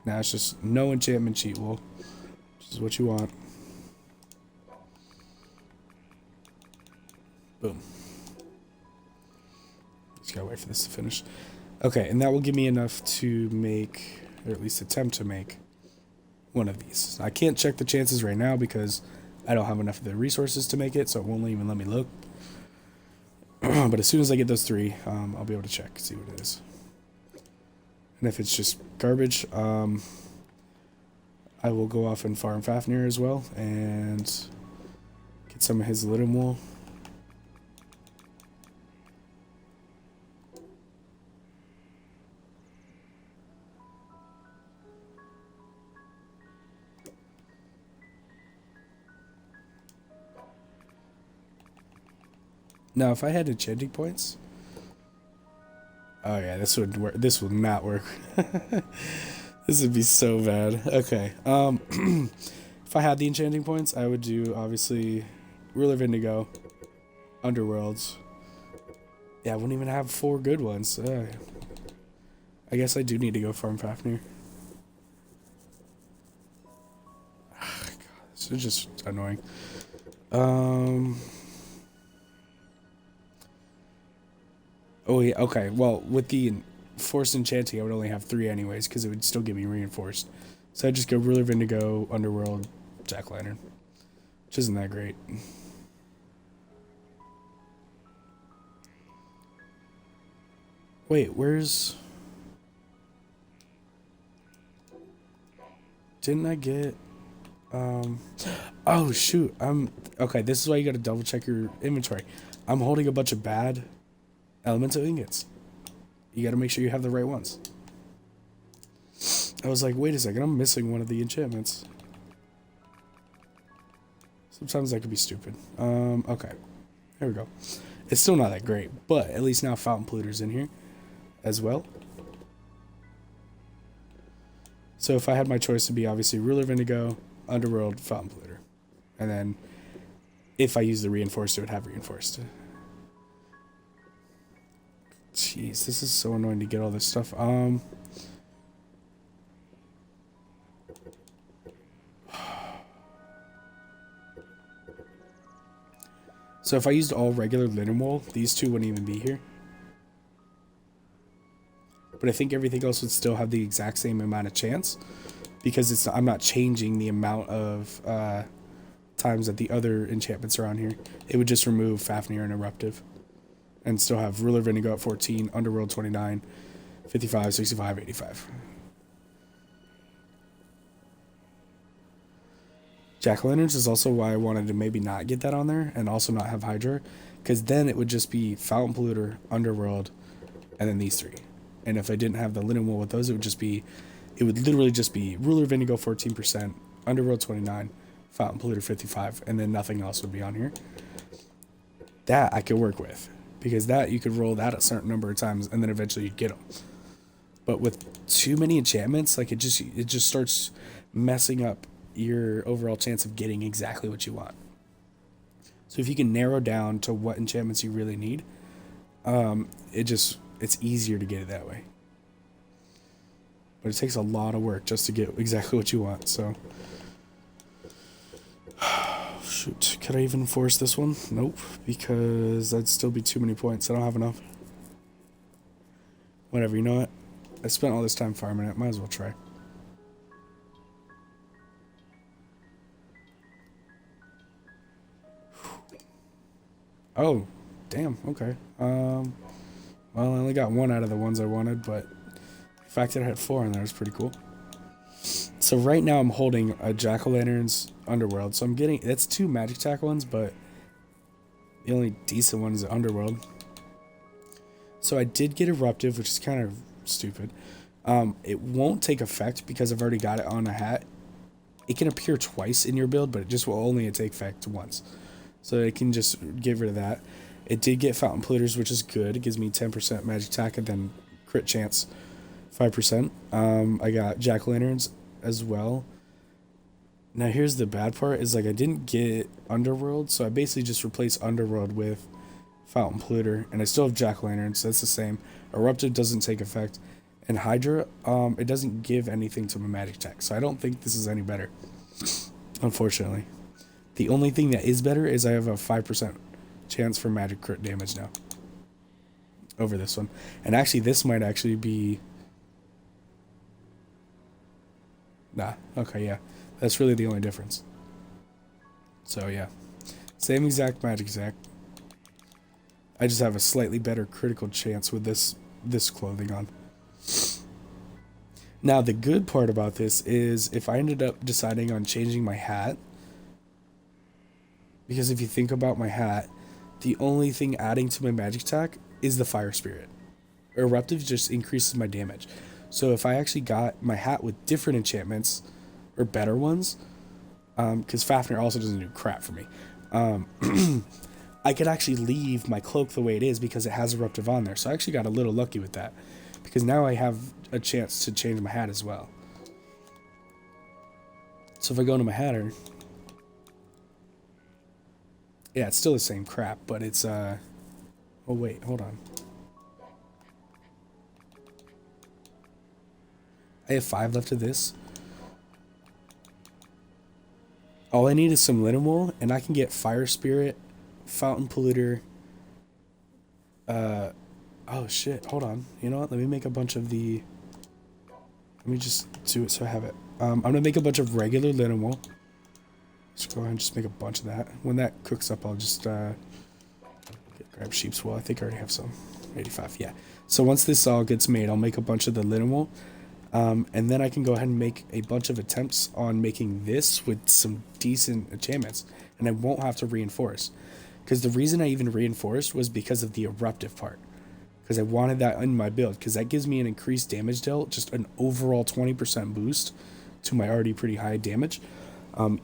Now it's just no enchantment cheat wool, which is what you want. Boom. Just gotta wait for this to finish. Okay, and that will give me enough to make, or at least attempt to make, one of these. I can't check the chances right now because I don't have enough of the resources to make it, so it won't even let me look. But as soon as I get those 3, I'll be able to check, see what it is. And if it's just garbage, I will go off and farm Fafnir as well and get some of his linen wool. Now, if I had enchanting points, oh yeah, this would work. This would not work. This would be so bad. Okay. If I had the enchanting points, I would do obviously Ruler of Indigo, Underworlds. Yeah, I wouldn't even have 4 good ones. I guess I do need to go farm Fafnir. God, this is just annoying. Oh yeah, okay. Well, with the forced enchanting, I would only have 3 anyways, because it would still give me reinforced. So I'd just go Ruler of Indigo, Underworld, Jack-o'-lantern, which isn't that great. Wait, where's... Didn't I get... Oh, shoot. Okay, this is why you gotta double check your inventory. I'm holding a bunch of bad elemental ingots. You gotta make sure you have the right ones. I was like, wait a second, I'm missing one of the enchantments. Sometimes that could be stupid. Okay. There we go. It's still not that great, but at least now Fountain Polluter's in here as well. So if I had my choice, to be obviously Ruler of Indigo, Underworld, Fountain Polluter. And then if I use the Reinforced, it would have Reinforced. Jeez, this is so annoying to get all this stuff. So if I used all regular linen wool, these 2 wouldn't even be here. But I think everything else would still have the exact same amount of chance, because I'm not changing the amount of times that the other enchantments are on here. It would just remove Fafnir and Eruptive. And still have Ruler of Indigo at 14, Underworld 29, 55, 65, 85. Jack-o'-lanterns is also why I wanted to maybe not get that on there and also not have Hydra, because then it would just be Fountain Polluter, Underworld, and then these 3. And if I didn't have the linen wool with those, it would literally just be Ruler of Indigo 14%, Underworld 29, Fountain Polluter 55, and then nothing else would be on here. That I could work with. Because that, you could roll that a certain number of times, and then eventually you'd get them. But with too many enchantments, like it just starts messing up your overall chance of getting exactly what you want. So if you can narrow down to what enchantments you really need, it's easier to get it that way. But it takes a lot of work just to get exactly what you want, so... Shoot, could I even force this one? Nope, because that'd still be too many points. I don't have enough. Whatever, you know what? I spent all this time farming it. Might as well try. Oh, damn, okay. Well, I only got 1 out of the ones I wanted, but the fact that I had 4 in there is pretty cool. So right now I'm holding a Jack-o'-lantern's Underworld, so I'm getting, that's 2 magic attack ones, but the only decent one is the Underworld. So I did get Eruptive, which is kind of stupid. It won't take effect because I've already got it on a hat. It can appear twice in your build, but it just will only take effect once. So it can just get rid of that. It did get Fountain Polluters, which is good. It gives me 10% magic attack and then crit chance 5%. I got Jack-o'-lanterns as well. Now here's the bad part, is like I didn't get Underworld, so I basically just replaced Underworld with Fountain Polluter, and I still have Jack-o'-lanterns, so that's the same. Eruptive doesn't take effect, and Hydra, it doesn't give anything to my magic attack, so I don't think this is any better, unfortunately. The only thing that is better is I have a 5% chance for magic crit damage now. over this one. And actually, this might actually be... Nah, okay, yeah. That's really the only difference. So, yeah. Same exact magic exact. I just have a slightly better critical chance with this clothing on. Now, the good part about this is if I ended up deciding on changing my hat, because if you think about my hat, the only thing adding to my magic attack is the fire spirit. Eruptive just increases my damage. So if I actually got my hat with different enchantments, or better ones, because Fafnir also doesn't do crap for me, I could actually leave my cloak the way it is because it has eruptive on there. So I actually got a little lucky with that, because now I have a chance to change my hat as well. So if I go into my hatter, yeah, it's still the same crap, but it's oh wait, hold on. I have 5 left of this. All I need is some linen wool, and I can get fire spirit, fountain polluter. Oh shit, hold on. You know what? Let me make a bunch of the... Let me just do it so I have it. I'm gonna make a bunch of regular linen wool. Let's go ahead and just make a bunch of that. When that cooks up, I'll just grab sheep's wool. I think I already have some. 85, yeah. So once this all gets made, I'll make a bunch of the linen wool. And then I can go ahead and make a bunch of attempts on making this with some decent enchantments. And I won't have to reinforce. Because the reason I even reinforced was because of the eruptive part. Because I wanted that in my build. Because that gives me an increased damage dealt. Just an overall 20% boost to my already pretty high damage.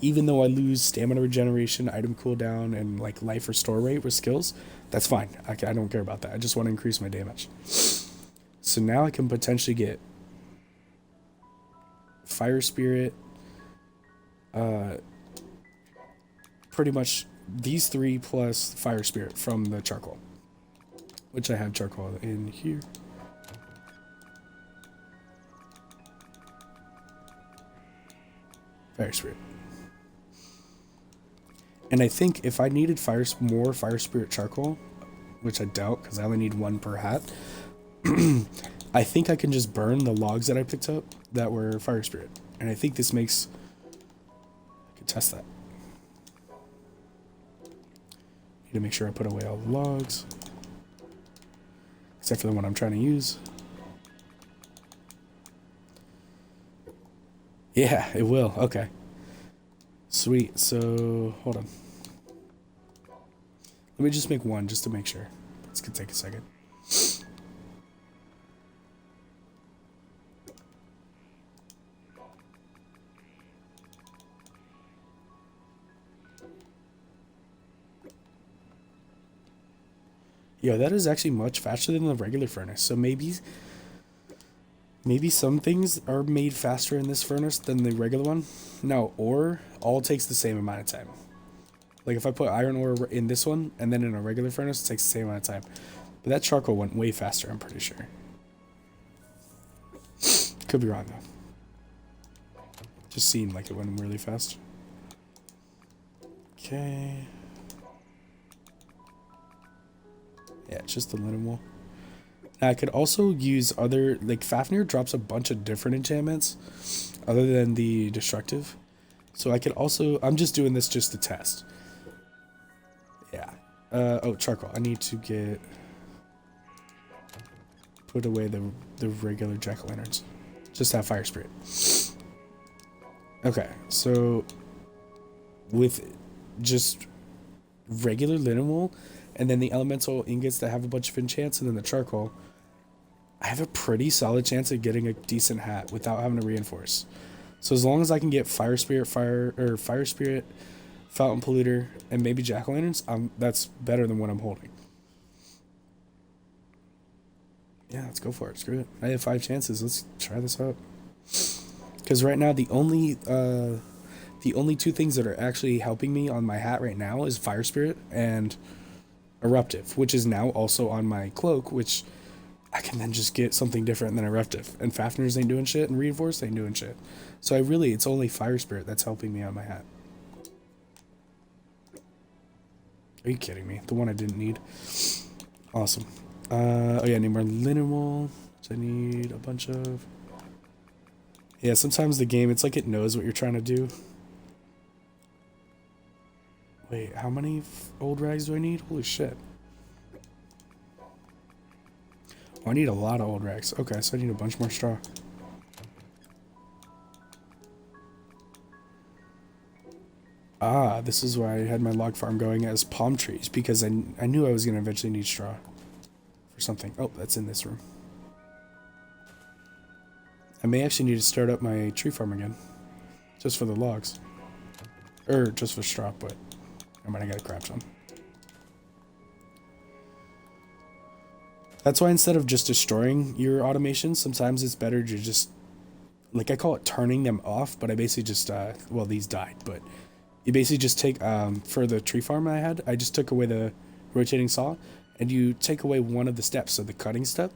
Even though I lose stamina regeneration, item cooldown, and like life restore rate with skills. That's fine. I don't care about that. I just want to increase my damage. So now I can potentially get fire spirit, pretty much these 3 plus fire spirit from the charcoal, which I have charcoal in here. Fire spirit. And I think if I needed more fire spirit charcoal, which I doubt because I only need 1 per hat, I think I can just burn the logs that I picked up that were fire spirit. And I think this makes... I can test that. Need to make sure I put away all the logs. Except for the one I'm trying to use. Yeah, it will. Okay. Sweet. So, hold on. Let me just make 1 just to make sure. This could take a second. Yo, that is actually much faster than the regular furnace. So maybe some things are made faster in this furnace than the regular one. No, ore all takes the same amount of time. Like if I put iron ore in this one and then in a regular furnace, it takes the same amount of time. But that charcoal went way faster, I'm pretty sure. Could be wrong though. Just seemed like it went really fast. Okay. Yeah, it's just the linen wool. Now I could also use other, like Fafnir drops a bunch of different enchantments other than the destructive. So I could also, I'm just doing this just to test. Yeah. Oh, charcoal. I need to put away the regular jack-o'-lanterns. Just have fire spirit. Okay, so with just regular linen wool, and then the elemental ingots that have a bunch of enchants, and then the charcoal, I have a pretty solid chance of getting a decent hat without having to reinforce. So as long as I can get fire spirit, fountain polluter, and maybe jack-o'-lanterns, that's better than what I'm holding. Yeah, let's go for it. Screw it. I have 5 chances. Let's try this out. Because right now the only 2 things that are actually helping me on my hat right now is fire spirit and eruptive, which is now also on my cloak, which I can then just get something different than eruptive. And Fafnir's ain't doing shit, and reinforced ain't doing shit. So it's only fire spirit that's helping me on my hat. Are you kidding me? The one I didn't need. Awesome. Oh yeah, I need more linen wool. So I need a bunch of... Yeah, sometimes the game, it's like it knows what you're trying to do. Wait, how many old rags do I need? Holy shit. Oh, I need a lot of old rags. Okay, so I need a bunch more straw. Ah, this is why I had my log farm going as palm trees, because I knew I was going to eventually need straw for something. Oh, that's in this room. I may actually need to start up my tree farm again, just for the logs. Or just for straw, but I might have got a crap ton. That's why instead of just destroying your automations, sometimes it's better to just, like I call it turning them off, but I basically just, well, these died, but you basically just take, for the tree farm I had, I just took away the rotating saw, and you take away one of the steps, so the cutting step,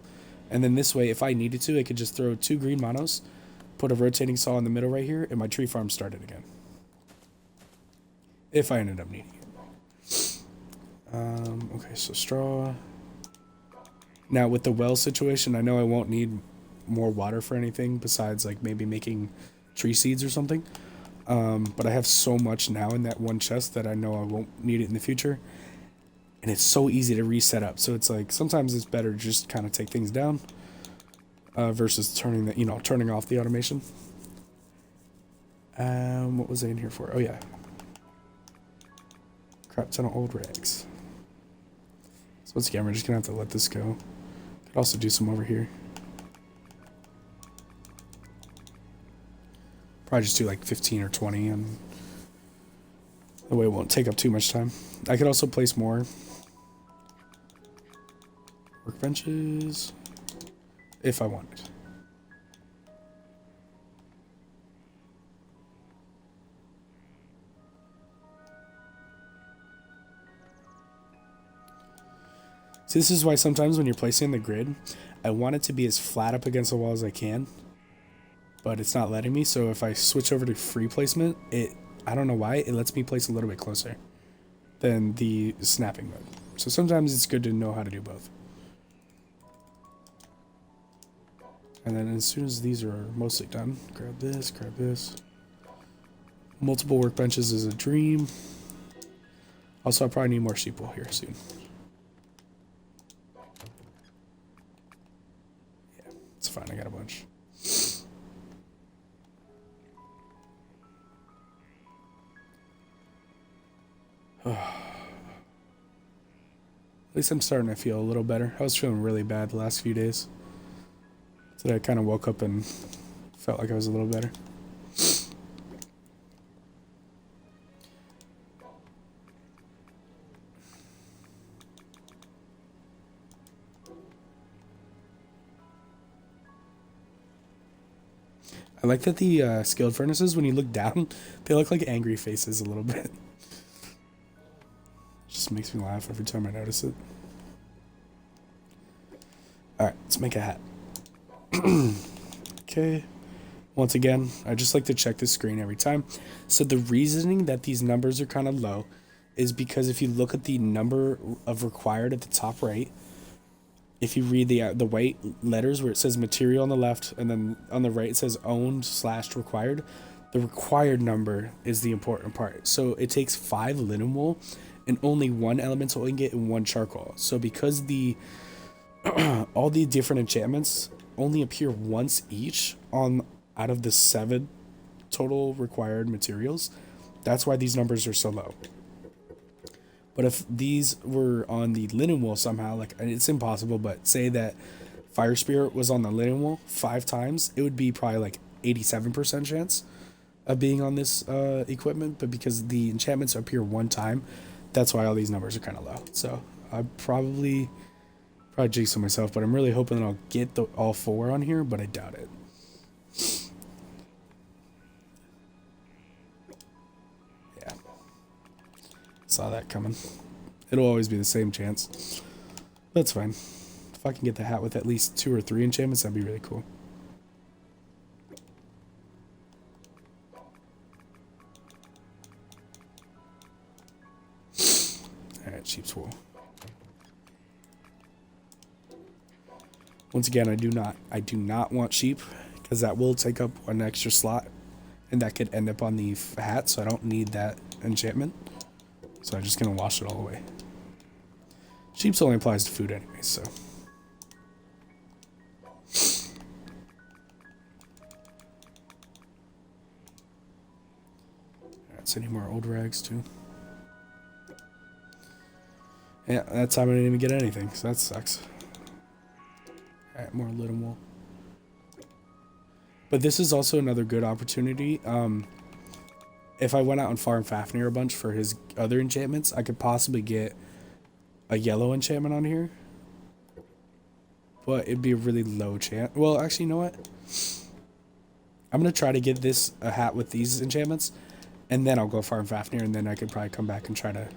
and then this way, if I needed to, I could just throw 2 green monos, put a rotating saw in the middle right here, and my tree farm started again. If I ended up needing it. Okay, so straw. Now, with the well situation, I know I won't need more water for anything besides, like, maybe making tree seeds or something. But I have so much now in that one chest that I know I won't need it in the future. And it's so easy to reset up. So it's like, sometimes it's better to just kind of take things down versus turning off the automation. What was I in here for? Oh, yeah. Crap ton of old rags. So once again, we're just going to have to let this go. Could also do some over here. Probably just do like 15 or 20, and that way it won't take up too much time. I could also place more workbenches if I wanted. So this is why sometimes when you're placing the grid, I want it to be as flat up against the wall as I can, but it's not letting me. So if I switch over to free placement, I don't know why, it lets me place a little bit closer than the snapping mode. So sometimes it's good to know how to do both. And then as soon as these are mostly done, grab this, grab this. Multiple workbenches is a dream. Also, I probably need more sheeple here soon. Yeah, it's fine, I got a bunch. At least I'm starting to feel a little better. I was feeling really bad the last few days. Today I kind of woke up and felt like I was a little better. I like that the skilled furnaces, when you look down, they look like angry faces a little bit. Just makes me laugh every time I notice it. Alright, let's make a hat. Okay. Once again, I just like to check the screen every time. So the reasoning that these numbers are kind of low is because if you look at the number of required at the top right, if you read the white letters where it says material on the left and then on the right it says owned / required, the required number is the important part. So it takes 5 linen wool and only 1 elemental ingot and 1 charcoal. So because the all the different enchantments only appear once each out of the 7 total required materials, that's why these numbers are so low. But if these were on the linen wool somehow, like, it's impossible, but say that Fire Spirit was on the linen wool 5 times, it would be probably like 87% chance of being on this equipment. But because the enchantments appear 1 time, that's why all these numbers are kind of low. So I probably jinxed myself, but I'm really hoping that I'll get all 4 on here, but I doubt it. Yeah. Saw that coming. It'll always be the same chance. That's fine. If I can get the hat with at least 2 or 3 enchantments, that'd be really cool. Alright, sheep's wool. Once again, I do not want sheep, because that will take up one extra slot, and that could end up on the hat, so I don't need that enchantment. So I'm just gonna wash it all away. Sheep's only applies to food anyway, so. Alright, so I need more old rags too. Yeah, that time I didn't even get anything, so that sucks. Alright, more linen wool. But this is also another good opportunity. If I went out and farmed Fafnir a bunch for his other enchantments, I could possibly get a yellow enchantment on here. But it'd be a really low chance. Well, actually, you know what? I'm going to try to get this a hat with these enchantments, and then I'll go farm Fafnir, and then I could probably come back and try to...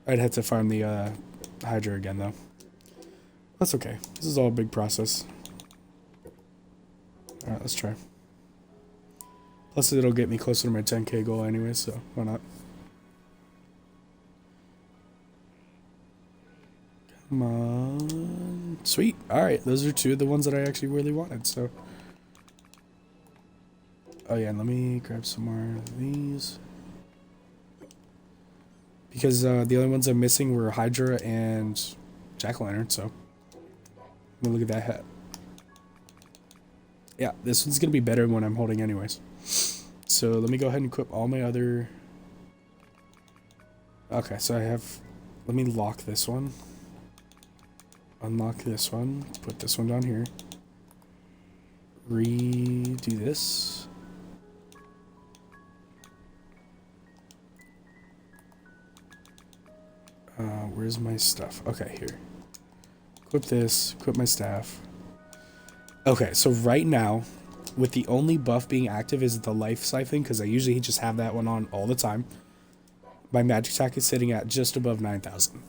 I'd have to farm the Hydra again, though. That's okay. This is all a big process. Alright, let's try. Plus, it'll get me closer to my 10k goal anyway, so why not? Come on. Sweet. Alright, those are two of the ones that I actually really wanted, so... Oh yeah, and let me grab some more of these. Because the only ones I'm missing were Hydra and Jack-o'-lantern, so... Let me look at that hat. Yeah, this one's going to be better than what I'm holding anyways. So let me go ahead and equip all my other... Okay, so I have... Let me lock this one. Unlock this one. Put this one down here. Redo this. Where's my stuff? Okay, here. Equip this. Equip my staff. Okay, so right now, with the only buff being active is the life siphon, because I usually just have that one on all the time. My magic attack is sitting at just above 9,000.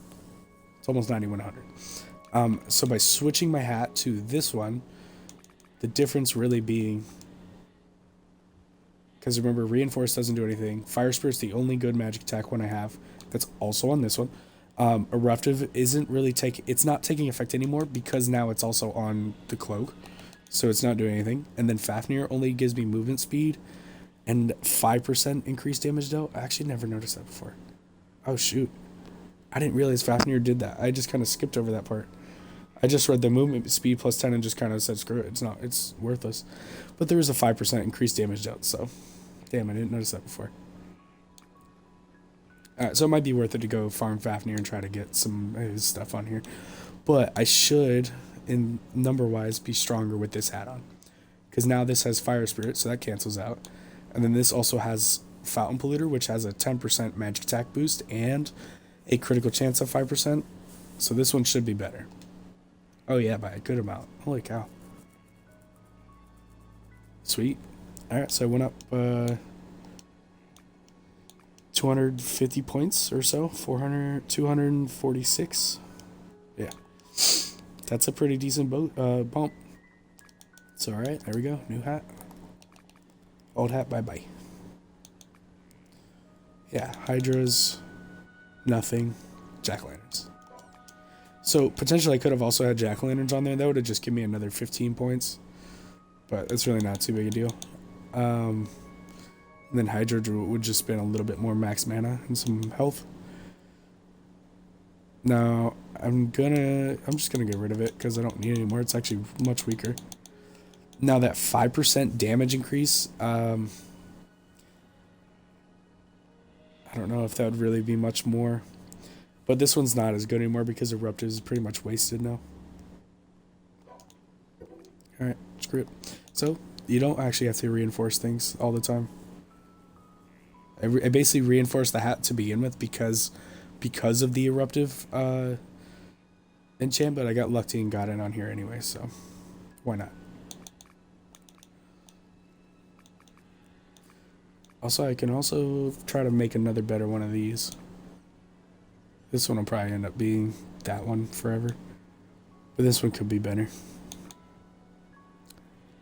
It's almost 9,100. So by switching my hat to this one, the difference really being... Because remember, Reinforce doesn't do anything. Fire Spirit's the only good magic attack one I have. That's also on this one. Eruptive isn't really it's not taking effect anymore because now it's also on the cloak. So it's not doing anything. And then Fafnir only gives me movement speed and 5% increased damage dealt. I actually never noticed that before. Oh shoot. I didn't realize Fafnir did that. I just kind of skipped over that part. I just read the movement speed plus 10 and just kind of said screw it. It's worthless. But there was a 5% increased damage dealt, so damn, I didn't notice that before. Alright, so it might be worth it to go farm Fafnir and try to get some of his stuff on here. But I should, in number-wise, be stronger with this hat on. Because now this has Fire Spirit, so that cancels out. And then this also has Fountain Polluter, which has a 10% magic attack boost and a critical chance of 5%. So this one should be better. Oh yeah, by a good amount. Holy cow. Sweet. Alright, so I went up 250 points or so. 246. Yeah. That's a pretty decent bump. It's alright. There we go. New hat. Old hat, bye-bye. Yeah, Hydras, nothing. Jack-o'-lanterns. So, potentially I could have also had Jack-o'-lanterns on there. That would have just given me another 15 points. But it's really not too big a deal. And then Hydra would just spend a little bit more max mana and some health. Now, I'm just gonna get rid of it because I don't need it anymore. It's actually much weaker. Now that 5% damage increase, I don't know if that would really be much more. But this one's not as good anymore because Eruptive is pretty much wasted now. Alright, screw it. So, you don't actually have to reinforce things all the time. I basically reinforced the hat to begin with because of the Eruptive enchant, but I got lucky and got it on here anyway, so why not? Also, I can also try to make another better one of these. This one will probably end up being that one forever. But this one could be better.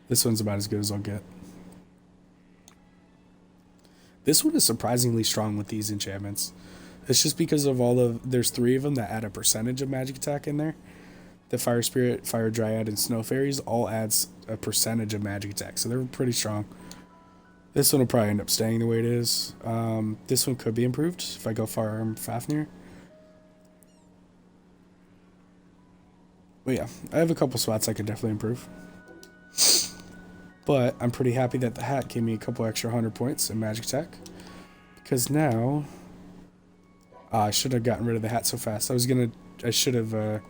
This one's about as good as I'll get. This one is surprisingly strong with these enchantments. It's just because of there's 3 of them that add a percentage of magic attack in there. the Fire Spirit, Fire Dryad, and Snow Fairies all adds a percentage of magic attack, so they're pretty strong. This one will probably end up staying the way it is. This one could be improved if I go Farm Fafnir. But yeah, I have a couple spots I could definitely improve. But I'm pretty happy that the hat gave me a couple extra 100 points in magic attack. Because now... I should have gotten rid of the hat so fast. I should have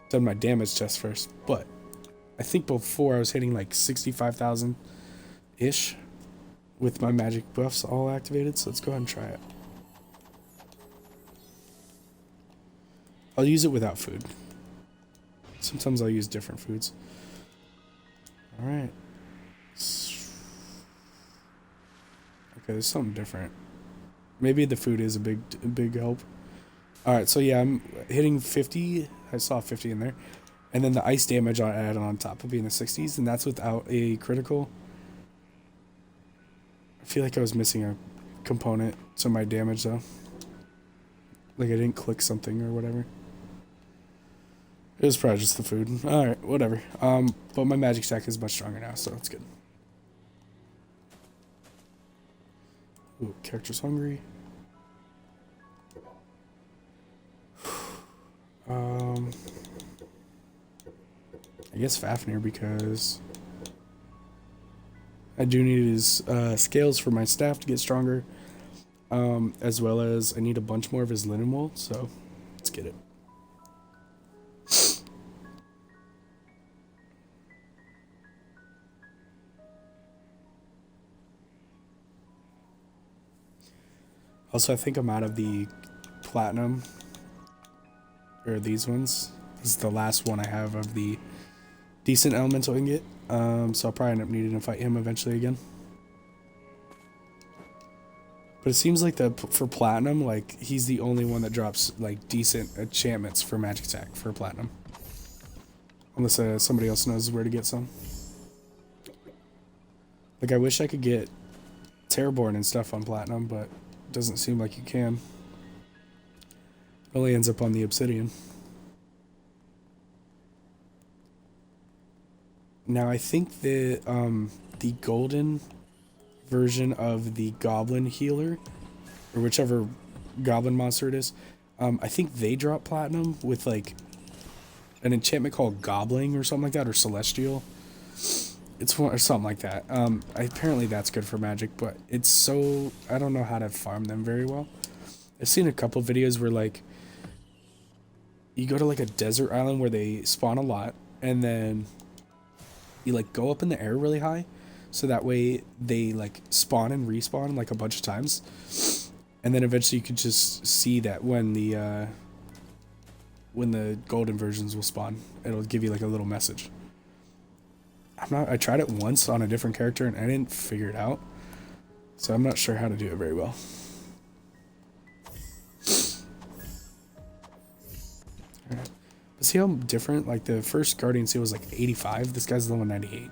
done my damage test first. But I think before I was hitting like 65,000-ish with my magic buffs all activated. So let's go ahead and try it. I'll use it without food. Sometimes I'll use different foods. Alright. Okay, there's something different. Maybe the food is a big help. Alright, so yeah, I'm hitting 50. I saw 50 in there. And then the ice damage I add on top will be in the 60s, and that's without a critical. I feel like I was missing a component to my damage, though. Like I didn't click something or whatever. It was probably just the food. Alright, whatever. But my magic stack is much stronger now, so that's good. Ooh, character's hungry. I guess Fafnir, because I do need his scales for my staff to get stronger, as well as I need a bunch more of his linen wool, so let's get it. Also, I think I'm out of the platinum, or these ones. This is the last one I have of the decent elemental ingot, so I'll probably end up needing to fight him eventually again. But it seems like for platinum, like he's the only one that drops like decent enchantments for magic attack for platinum, unless somebody else knows where to get some. Like I wish I could get Terraborn and stuff on platinum, but it doesn't seem like you can. It only ends up on the obsidian. Now I think the golden version of the goblin healer, or whichever goblin monster it is, I think they drop platinum with like an enchantment called gobbling or something like that, or celestial. It's or something like that. Apparently that's good for magic, but it's so I don't know how to farm them very well. I've seen a couple videos where like you go to like a desert island where they spawn a lot, and then you like go up in the air really high, so that way they like spawn and respawn like a bunch of times, and then eventually you can just see that when the golden versions will spawn, it'll give you like a little message. I tried it once on a different character and I didn't figure it out, so I'm not sure how to do it very well. Alright. But see how different, like the first Guardian Seal was like 85, this guy's level 98.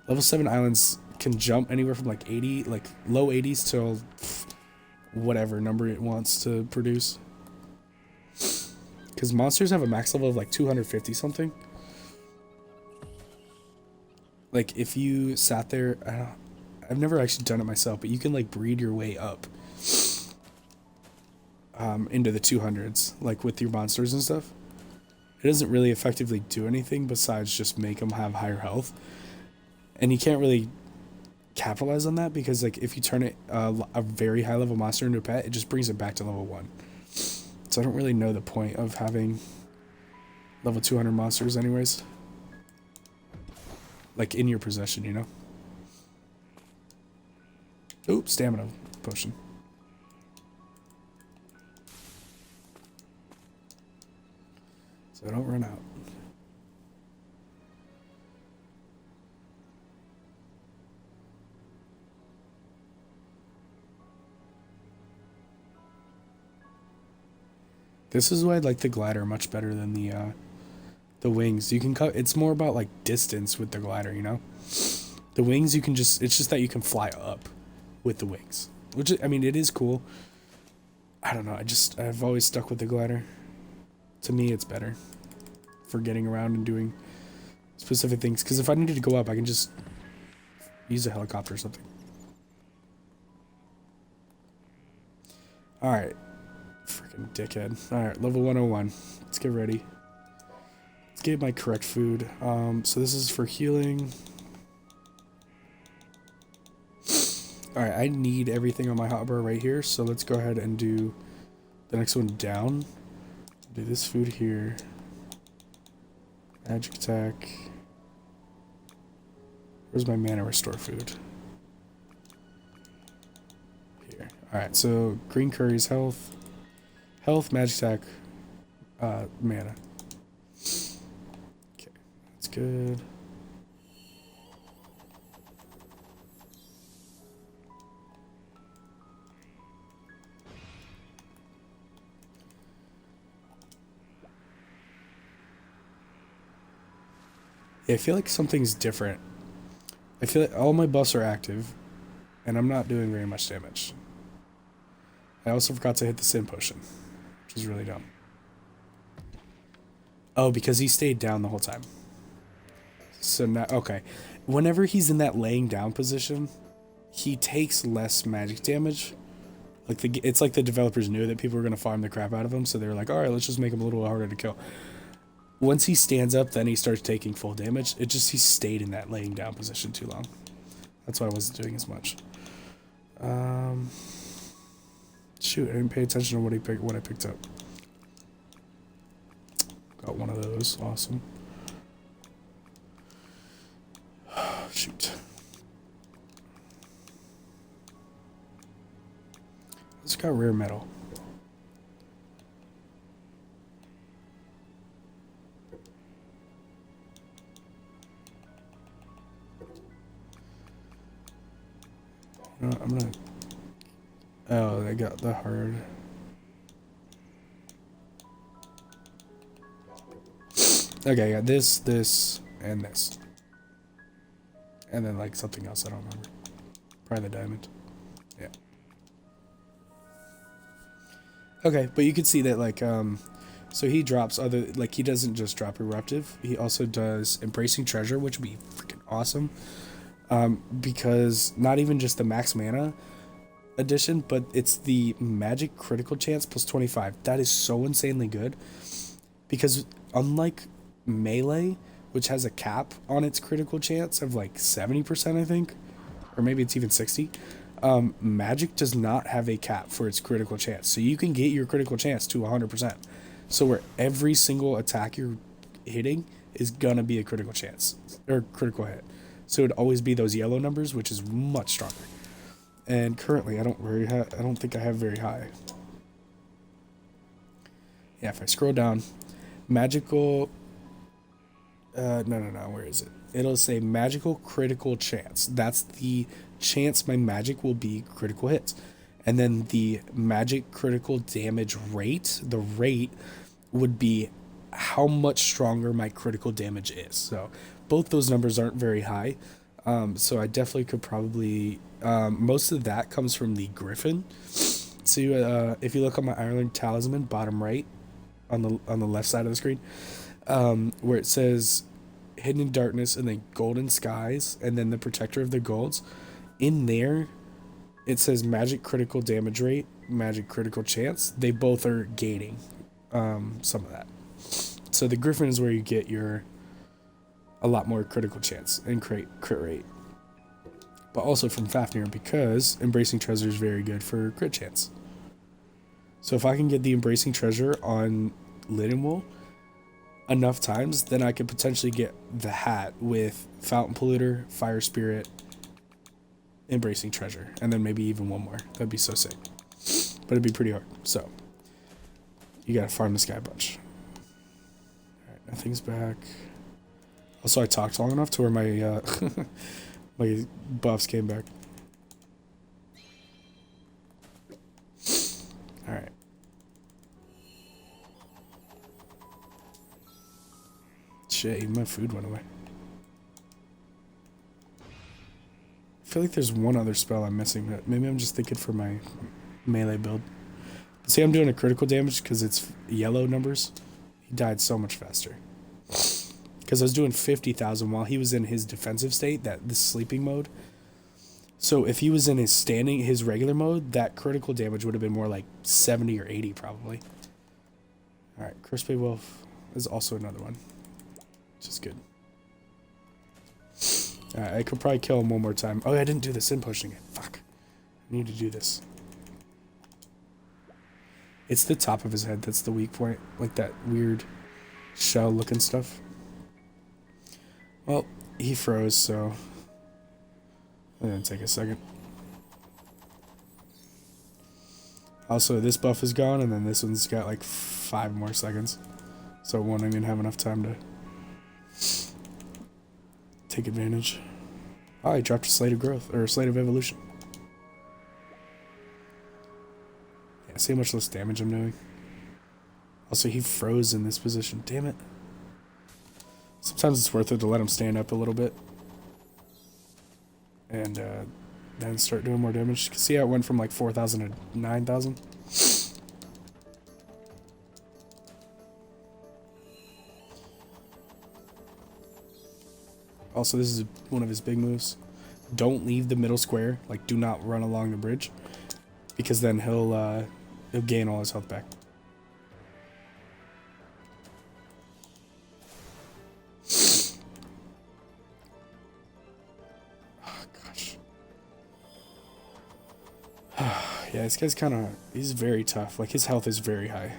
Level 7 islands can jump anywhere from like 80, like low 80s till whatever number it wants to produce. Because monsters have a max level of like 250 something. Like if you sat there, I've never actually done it myself, but you can like breed your way up into the 200s, like with your monsters and stuff. It doesn't really effectively do anything besides just make them have higher health. And you can't really capitalize on that because like if you turn it a very high level monster into a pet, it just brings it back to level 1. So I don't really know the point of having level 200 monsters anyways. Like in your possession, you know? Oops, stamina potion. So don't run out. This is why I like the glider much better than the wings. You can cut. It's more about like distance with the glider, you know. The wings you can just. It's just that you can fly up with the wings, which I mean it is cool. I don't know. I've always stuck with the glider. To me, it's better. for getting around and doing specific things. Because if I needed to go up, I can just use a helicopter or something. Alright. Freaking dickhead. Alright, level 101. Let's get ready. Let's get my correct food. So this is for healing. Alright, I need everything on my hotbar right here, so let's go ahead and do the next one down. Do this food here. Magic attack. Where's my mana restore food? Here. Alright, so green curry's health. Health, magic attack, mana. Okay, that's good. Yeah, I feel like something's different. I feel like all my buffs are active, and I'm not doing very much damage. I also forgot to hit the sin potion, which is really dumb. Oh, because he stayed down the whole time. So now, okay. Whenever he's in that laying down position, he takes less magic damage. Like it's like the developers knew that people were going to farm the crap out of him, so they were like, alright, let's just make him a little harder to kill. Once he stands up, then he starts taking full damage. He stayed in that laying down position too long. That's why I wasn't doing as much. Shoot, I didn't pay attention to what I picked up. Got one of those. Awesome. Shoot. It's got rare metal. I'm gonna... Oh, they got the hard... Okay, I got this, and this. And then, like, something else I don't remember. Probably the diamond. Yeah. Okay, but you can see that, like, so he drops other... Like, he doesn't just drop Eruptive. He also does Embracing Treasure, which would be freaking awesome. Because not even just the max mana addition, but it's the magic critical chance plus 25. That is so insanely good. Because unlike melee, which has a cap on its critical chance of like 70%, I think, or maybe it's even 60, magic does not have a cap for its critical chance. So you can get your critical chance to 100%. So where every single attack you're hitting is gonna be a critical chance or critical hit. So it'd always be those yellow numbers, which is much stronger. And currently, I don't think I have very high. Yeah, if I scroll down, magical. No, where is it? It'll say magical critical chance. That's the chance my magic will be critical hits. And then the magic critical damage rate, the rate would be how much stronger my critical damage is. So both those numbers aren't very high. So I definitely could probably... most of that comes from the Griffin. So if you look on my Ireland Talisman, bottom right, on the left side of the screen, where it says Hidden in Darkness and then Golden Skies and then the Protector of the Golds, in there it says magic critical damage rate, magic critical chance. They both are gaining some of that. So the Griffin is where you get your a lot more critical chance and crit rate. But also from Fafnir, because Embracing Treasure is very good for crit chance. So if I can get the Embracing Treasure on Lindenwool enough times, then I could potentially get the hat with Fountain Polluter, Fire Spirit, Embracing Treasure, and then maybe even one more. That'd be so sick. But it'd be pretty hard. So you gotta farm this guy a bunch. Alright, nothing's back. Also, I talked long enough to where my my buffs came back. Alright. Shit, even my food went away. I feel like there's one other spell I'm missing, but maybe I'm just thinking for my melee build. See, I'm doing a critical damage because it's yellow numbers. He died so much faster. because I was doing 50,000 while he was in his defensive state, the sleeping mode. So if he was in his regular mode, that critical damage would have been more like 70 or 80 probably. All right, Crispy Wolf is also another one, which is good. All right, I could probably kill him one more time. Oh, I didn't do the sin pushing it. Fuck. I need to do this. It's the top of his head that's the weak point, like that weird shell looking stuff. Well, he froze, so it's gonna take a second. Also, this buff is gone, and then this one's got like 5 more seconds, so it won't even have enough time to take advantage. Oh, I dropped a Slate of Growth, or a Slate of Evolution. Yeah, see how much less damage I'm doing? Also, he froze in this position. Damn it. Sometimes it's worth it to let him stand up a little bit. And then start doing more damage. You can see how it went from like 4,000 to 9,000. Also, this is one of his big moves. Don't leave the middle square. Like, do not run along the bridge, because then he'll gain all his health back. Oh gosh. Yeah, this guy's he's very tough. Like, his health is very high.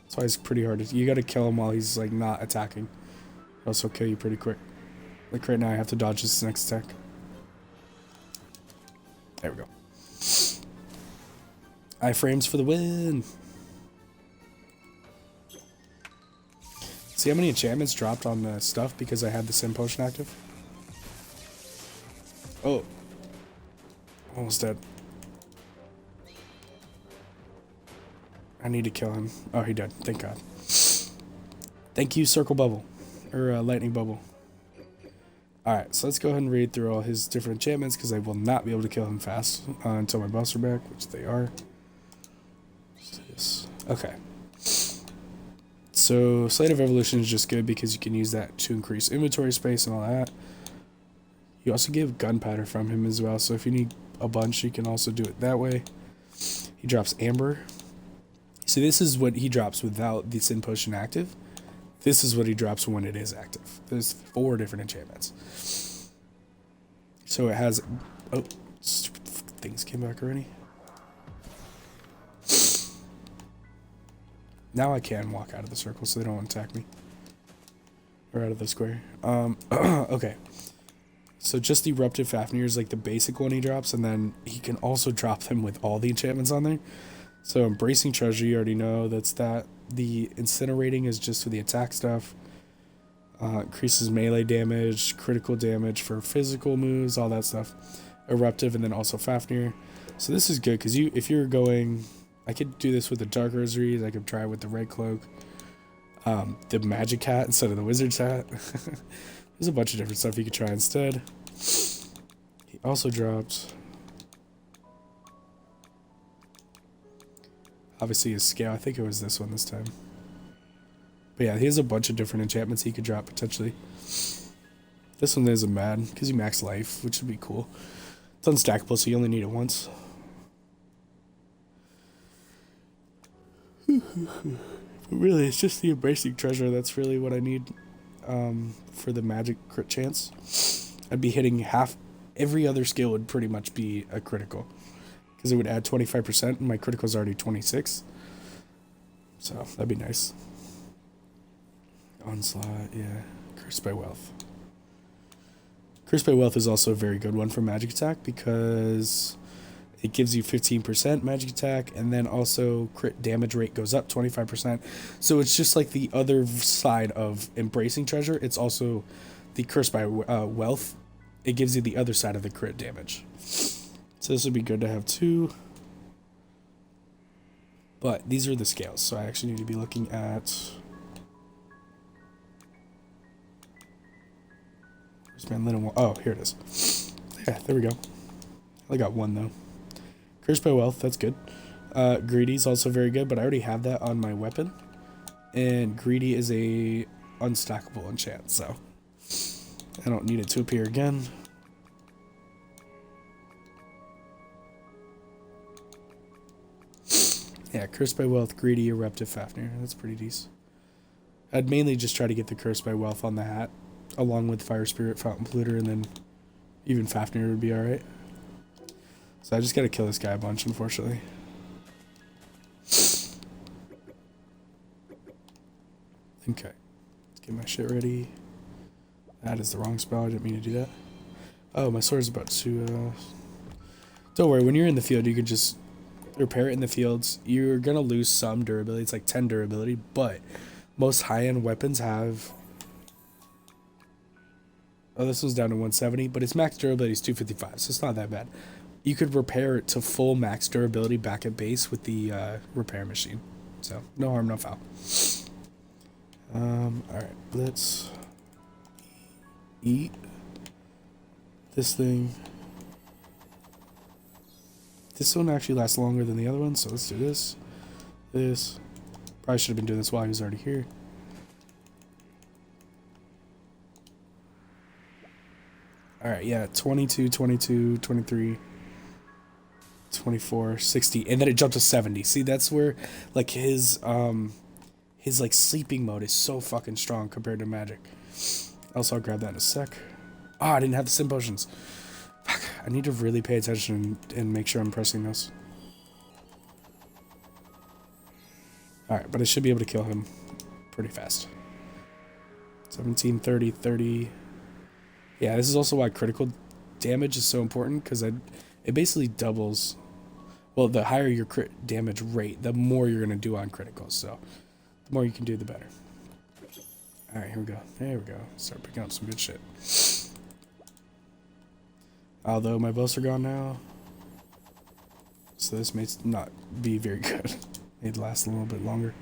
That's why it's pretty hard. You gotta kill him while he's like not attacking. Also kill you pretty quick. Like right now I have to dodge this next attack. There we go. Iframes for the win! See how many enchantments dropped on the stuff because I had the Sim Potion active? Oh. Almost dead. I need to kill him. Oh, he died. Thank God. Thank you, Circle Bubble. Or Lightning Bubble. Alright, so let's go ahead and read through all his different enchantments, because I will not be able to kill him fast until my buffs are back, which they are. Okay. So, Slate of Evolution is just good because you can use that to increase inventory space and all that. You also get gunpowder from him as well, so if you need a bunch, you can also do it that way. He drops Amber. So this is what he drops without the Sin Potion active. This is what he drops when it is active. There's 4 different enchantments. So it has... Oh, stupid things came back already. Now I can walk out of the circle so they don't attack me. Or out of the square. Okay. So just Eruptive Fafnir is like the basic one he drops, and then he can also drop them with all the enchantments on there. So Embracing Treasure, you already know, that's that. The Incinerating is just for the attack stuff. Increases melee damage, critical damage for physical moves, all that stuff. Eruptive, and then also Fafnir. So this is good, because if you're going... I could do this with the Dark Rosaries, I could try with the Red Cloak. The Magic Hat instead of the Wizard's Hat. There's a bunch of different stuff you could try instead. He also drops... Obviously his scale, I think it was this one this time. But yeah, he has a bunch of different enchantments he could drop potentially. This one isn't bad, because you max life, which would be cool. It's unstackable, so you only need it once. But really, it's just the Embracing Treasure that's really what I need for the magic crit chance. I'd be hitting every other skill would pretty much be a critical. Because it would add 25%, and my critical is already 26. So, that'd be nice. Onslaught, yeah. Cursed by Wealth. Cursed by Wealth is also a very good one for magic attack, because it gives you 15% magic attack, and then also crit damage rate goes up 25%. So it's just like the other side of Embracing Treasure. It's also the Cursed by Wealth. It gives you the other side of the crit damage. So this would be good to have 2. But these are the scales, so I actually need to be looking at... Where's my linen one? Oh, here it is. Yeah, there we go. I got 1 though. Cursed by Wealth, that's good. Greedy is also very good, but I already have that on my weapon. And Greedy is a unstackable enchant, so I don't need it to appear again. Yeah, Cursed by Wealth, Greedy, Eruptive, Fafnir. That's pretty decent. I'd mainly just try to get the Cursed by Wealth on the hat, along with Fire Spirit, Fountain Polluter, and then even Fafnir would be alright. So I just gotta kill this guy a bunch, unfortunately. Okay. Let's get my shit ready. That is the wrong spell. I didn't mean to do that. Oh, my sword's about to... Don't worry, when you're in the field, you can just repair it in the fields. You're gonna lose some durability. It's like 10 durability, but most high-end weapons have... Oh, this one's down to 170, but its max durability is 255, so it's not that bad. You could repair it to full max durability back at base with the repair machine. So, no harm, no foul. Alright, let's eat this thing. This one actually lasts longer than the other one, so let's do this. This. Probably should have been doing this while he was already here. Alright, yeah, 22, 22, 23, 24, 60, and then it jumped to 70. See, that's where, like, his like, sleeping mode is so fucking strong compared to magic. Also, I'll grab that in a sec. Oh, I didn't have the sim potions. Fuck, I need to really pay attention and make sure I'm pressing those. Alright, but I should be able to kill him pretty fast. 17, 30, 30... Yeah, this is also why critical damage is so important, because it basically doubles... Well, the higher your crit damage rate, the more you're going to do on criticals, so the more you can do, the better. Alright, here we go. There we go. Start picking up some good shit. Although my bows are gone now, so this may not be very good. It'd last a little bit longer.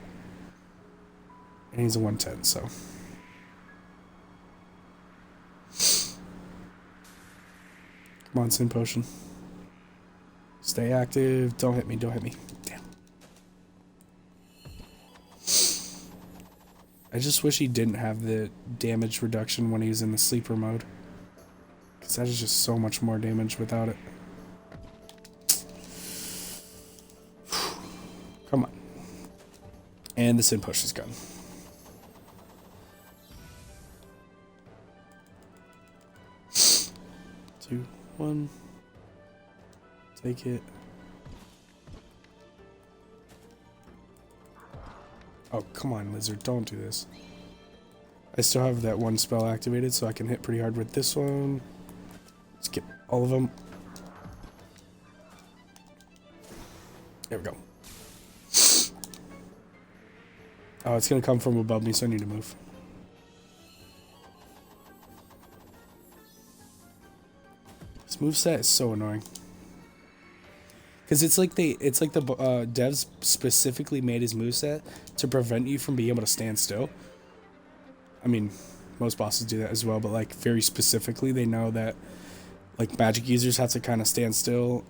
And he's a 110, so... Come on, Sin Potion. Stay active. Don't hit me, don't hit me. Damn. I just wish he didn't have the damage reduction when he's in the sleeper mode. Because that is just so much more damage without it. Come on. And the Sin Potion's gone. Two. One. Take it. Oh, come on, lizard. Don't do this. I still have that one spell activated, so I can hit pretty hard with this one. Skip all of them. There we go. Oh, it's going to come from above me, so I need to move. This moveset is so annoying. Because it's like the devs specifically made his moveset to prevent you from being able to stand still. I mean, most bosses do that as well, but like very specifically they know that like magic users have to kind of stand still.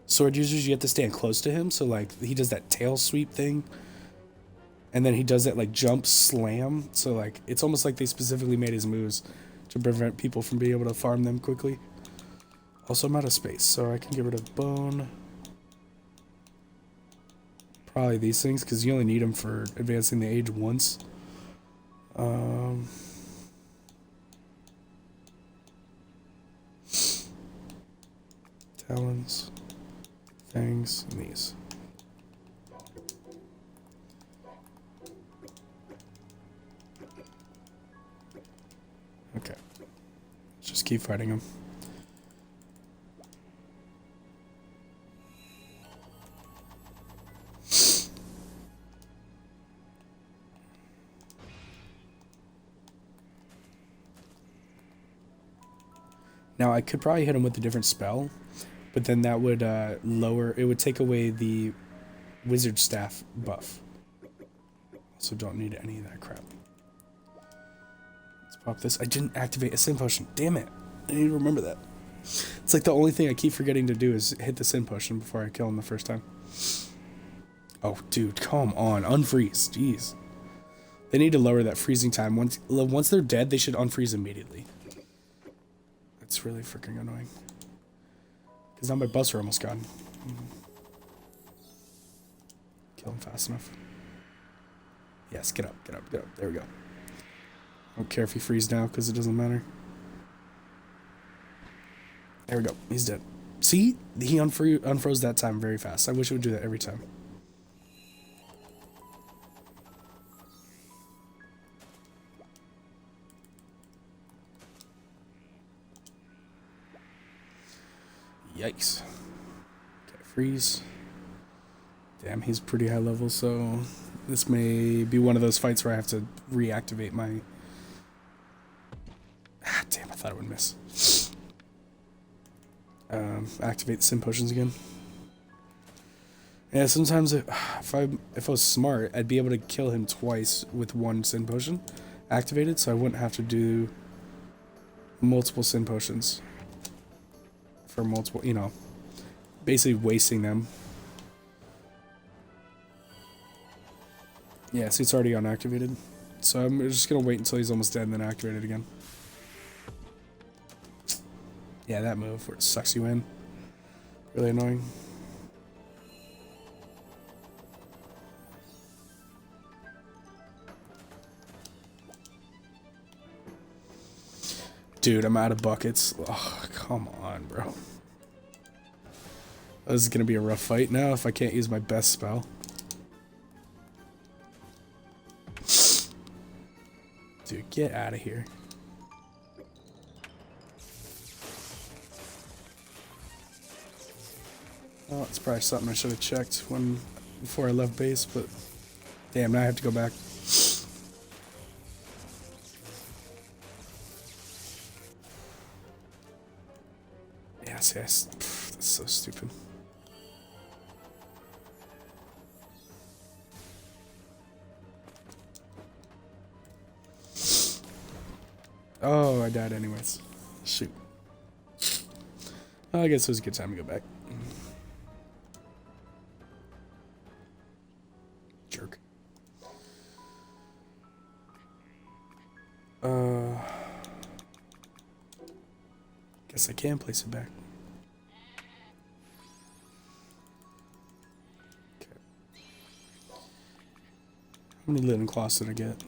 Sword users, you have to stand close to him, so like he does that tail sweep thing. And then he does that like jump slam, so like it's almost like they specifically made his moves to prevent people from being able to farm them quickly. Also, I'm out of space, so I can get rid of bone. Probably these things, because you only need them for advancing the age once. Talons, fangs, and these. Okay. Let's just keep fighting them. Now, I could probably hit him with a different spell, but then that would it would take away the wizard staff buff. Also, don't need any of that crap. Let's pop this. I didn't activate a Sin Potion. Damn it. I need to remember that. It's like the only thing I keep forgetting to do is hit the Sin Potion before I kill him the first time. Oh, dude, come on. Unfreeze. Jeez. They need to lower that freezing time. Once they're dead, they should unfreeze immediately. That's really freaking annoying. Because now my buffs are almost gone. Kill him fast enough. Yes, get up, get up, get up. There we go. I don't care if he freezes now because it doesn't matter. There we go. He's dead. See? He unfroze that time very fast. I wish it would do that every time. Yikes. Okay, freeze. Damn, he's pretty high level, so this may be one of those fights where I have to reactivate my... Ah, damn, I thought it would miss. Activate the sim potions again. Yeah, sometimes if I was smart, I'd be able to kill him twice with one sin potion activated, so I wouldn't have to do multiple sin potions for multiple, you know, basically wasting them. Yeah, see, it's already unactivated, so I'm just gonna wait until he's almost dead and then activate it again. Yeah, that move where it sucks you in. Really annoying. Dude, I'm out of buckets. Oh, come on, bro. This is gonna be a rough fight now if I can't use my best spell. Dude, get out of here. Oh, it's probably something I should have checked before I left base, but damn, now I have to go back. Yes, yes. Pff, that's so stupid. Oh, I died anyways. Shoot. Well, I guess it was a good time to go back. Jerk. Guess I can place it back. Okay. How many linen cloths did I get?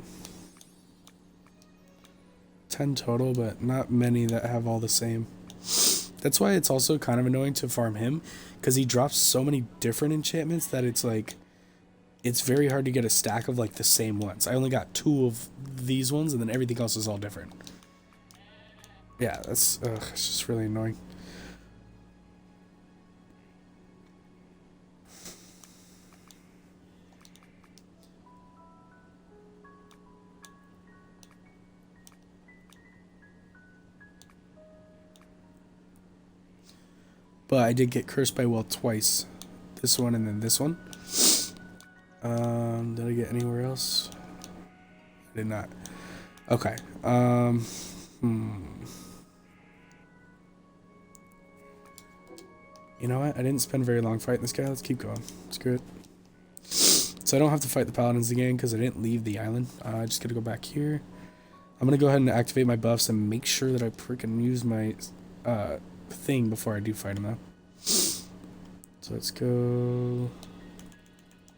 10 total, but not many that have all the same. That's why it's also kind of annoying to farm him, because he drops so many different enchantments that it's like, it's very hard to get a stack of like the same ones. I only got 2 of these ones, and then everything else is all different. Yeah, that's it's just really annoying. But I did get cursed by will twice. This one and then this one. Did I get anywhere else? I did not. Okay. You know what? I didn't spend very long fighting this guy. Let's keep going. Screw it. So I don't have to fight the paladins again because I didn't leave the island. I just gotta go back here. I'm gonna go ahead and activate my buffs and make sure that I freaking use my thing before I do fight him though. So let's go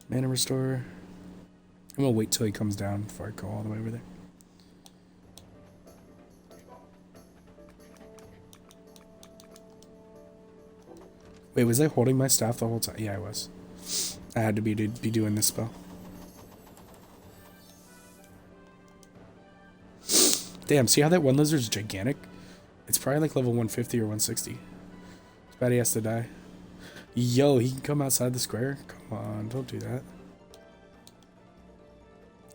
mana restore. I'm gonna wait till he comes down before I go all the way over there. Wait, was I holding my staff the whole time? Yeah, I was. I had to be doing this spell. Damn, see how that one lizard's gigantic? It's probably like level 150 or 160. It's bad he has to die. Yo, he can come outside the square? Come on, don't do that.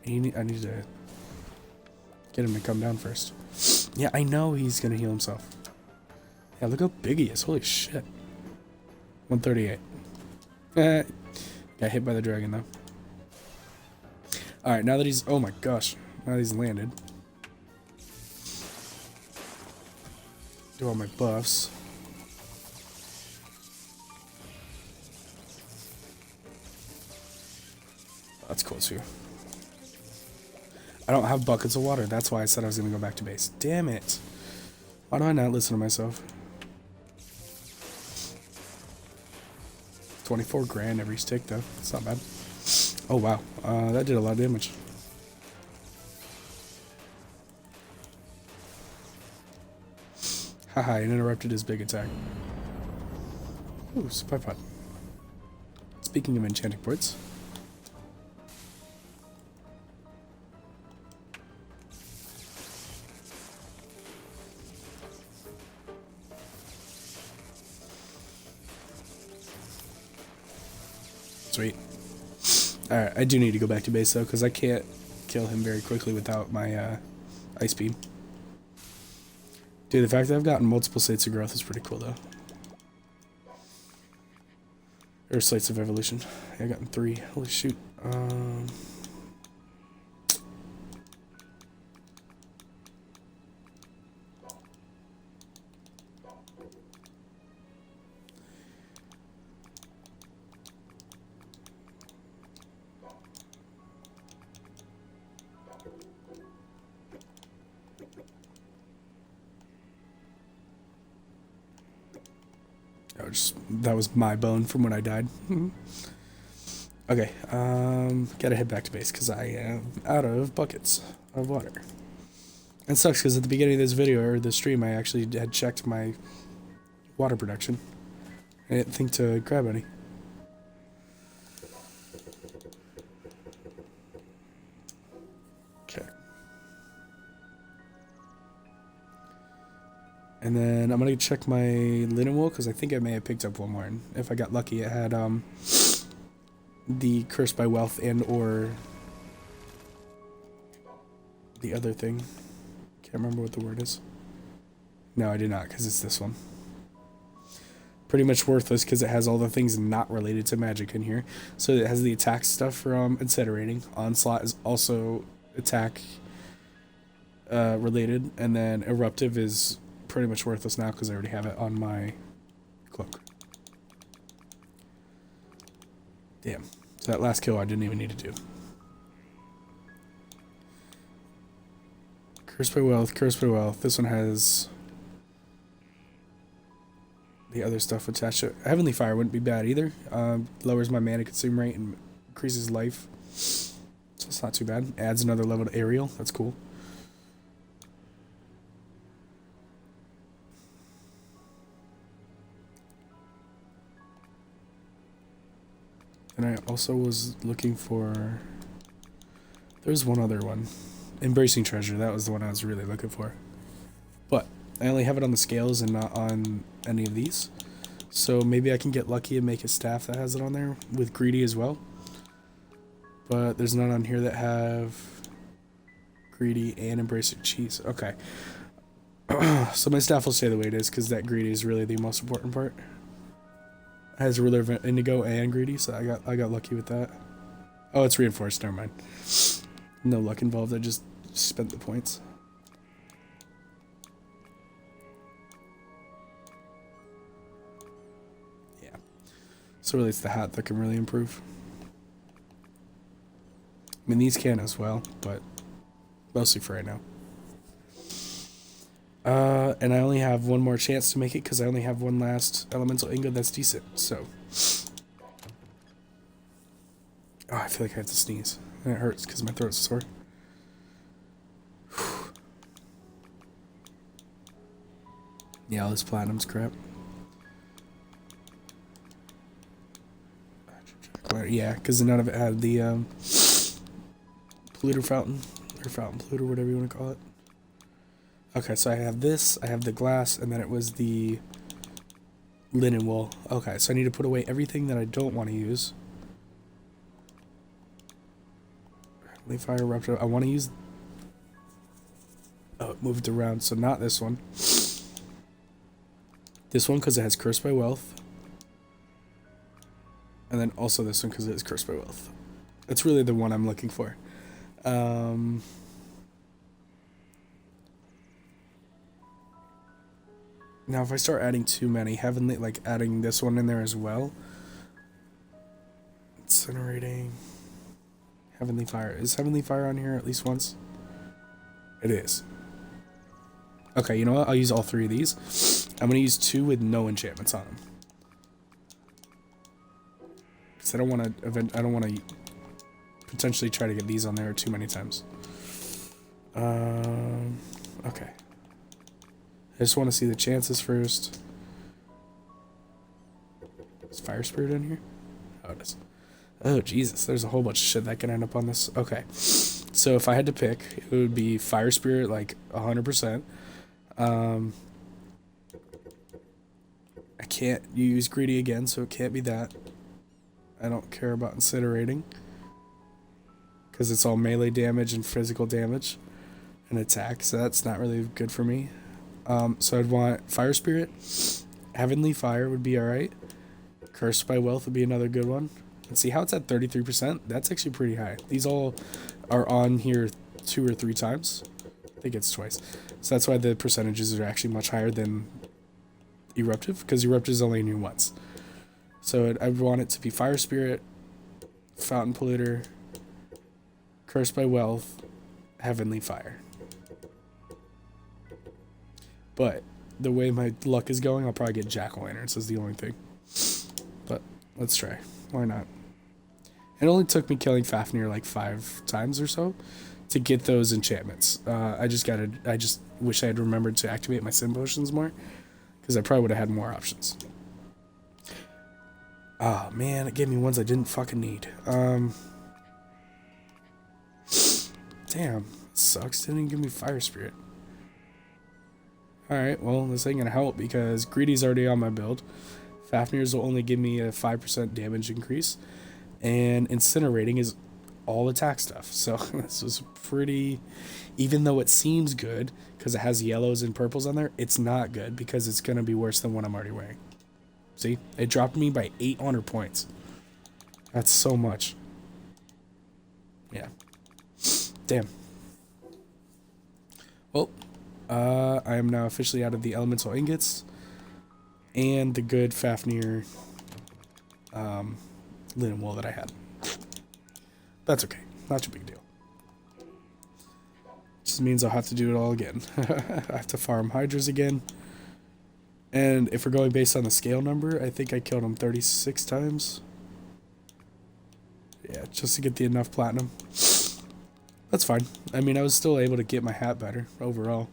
I need to get him to come down first. Yeah, I know he's gonna heal himself. Yeah, look how big he is. Holy shit. 138. Got hit by the dragon though. Alright, now that he's... Oh my gosh. Now that he's landed. Do all my buffs. That's cool too. I don't have buckets of water. That's why I said I was going to go back to base. Damn it. Why do I not listen to myself? 24 grand every stick, though. It's not bad. Oh, wow. That did a lot of damage. Haha, it interrupted his big attack. Ooh, supply pod. Speaking of enchanting points. Sweet. Alright, I do need to go back to base though, because I can't kill him very quickly without my ice beam. Dude, the fact that I've gotten multiple slates of growth is pretty cool though. Or slates of evolution. Yeah, I've gotten 3. Holy shoot. That was my bone from when I died. Okay, gotta head back to base because I am out of buckets of water. It sucks because at the beginning of this video, or the stream, I actually had checked my water production. I didn't think to grab any. Okay. And then I'm gonna check my linen wool because I think I may have picked up one more. And if I got lucky, it had the Cursed by Wealth and or the other thing. Can't remember what the word is. No, I did not because it's this one. Pretty much worthless because it has all the things not related to magic in here. So it has the attack stuff from incinerating. Onslaught is also attack related, and then eruptive is pretty much worthless now because I already have it on my cloak. Damn. So that last kill I didn't even need to do. Cursed by Wealth, Cursed by Wealth. This one has the other stuff attached to it. Heavenly Fire wouldn't be bad either. Lowers my mana consume rate and increases life. So it's not too bad. Adds another level to Aerial. That's cool. And I also was looking for... There's one other one. Embracing Treasure. That was the one I was really looking for. But I only have it on the scales and not on any of these. So maybe I can get lucky and make a staff that has it on there with Greedy as well. But there's none on here that have Greedy and Embracing Cheese. Okay. So my staff will stay the way it is because that Greedy is really the most important part. It has Ruler of Indigo and Greedy, so I got lucky with that. Oh, it's reinforced. Never mind. No luck involved. I just spent the points. Yeah. So really, it's the hat that can really improve. I mean, these can as well, but mostly for right now. And I only have one more chance to make it because I only have one last elemental ingot that's decent, so. Oh, I feel like I have to sneeze. And it hurts because my throat's sore. Yeah, all this platinum's crap. Yeah, because none of it had the polluter fountain, or fountain polluter, whatever you want to call it. Okay, so I have this, I have the glass, and then it was the linen wool. Okay, so I need to put away everything that I don't want to use. Heavenly Fire Eruptive. I want to use... Oh, it moved around, so not this one. This one because it has Cursed by Wealth. And then also this one because it is Cursed by Wealth. That's really the one I'm looking for. Now, if I start adding too many, Heavenly, like adding this one in there as well. Incinerating. Heavenly Fire. Is Heavenly Fire on here at least once? It is. Okay, you know what? I'll use all 3 of these. I'm gonna use 2 with no enchantments on them. Because I don't want to potentially try to get these on there too many times. Okay. I just want to see the chances first. Is Fire Spirit in here? Oh, it is. Oh, Jesus. There's a whole bunch of shit that can end up on this. Okay. So if I had to pick, it would be Fire Spirit, like, 100%. I can't use Greedy again, so it can't be that. I don't care about Incinerating. Because it's all melee damage and physical damage. And attack, so that's not really good for me. So I'd want Fire Spirit. Heavenly Fire would be alright. Cursed by Wealth would be another good one. And see how it's at 33%? That's actually pretty high. These all are on here 2 or 3 times. I think it's twice. So that's why the percentages are actually much higher than Eruptive, because Eruptive is only new once. So I'd want it to be Fire Spirit, Fountain Polluter, Cursed by Wealth, Heavenly Fire. But the way my luck is going, I'll probably get Jack-o'-lanterns as the only thing. But let's try. Why not? It only took me killing Fafnir like 5 times or so to get those enchantments. I just wish I had remembered to activate my sim potions more, because I probably would have had more options. Oh man, it gave me ones I didn't fucking need. Damn, sucks. Didn't even give me Fire Spirit. Alright, well, this ain't gonna help because Greedy's already on my build. Fafnir's will only give me a 5% damage increase. And Incinerating is all attack stuff. So this was pretty... Even though it seems good, because it has yellows and purples on there, it's not good because it's gonna be worse than what I'm already wearing. See? It dropped me by 800 points. That's so much. Yeah. Damn. Well... I am now officially out of the elemental ingots and the good Fafnir linen wool that I had. That's okay. Not a big deal. Just means I'll have to do it all again. I have to farm Hydras again. And if we're going based on the scale number, I think I killed him 36 times. Yeah, just to get the enough platinum. That's fine. I mean, I was still able to get my hat better overall.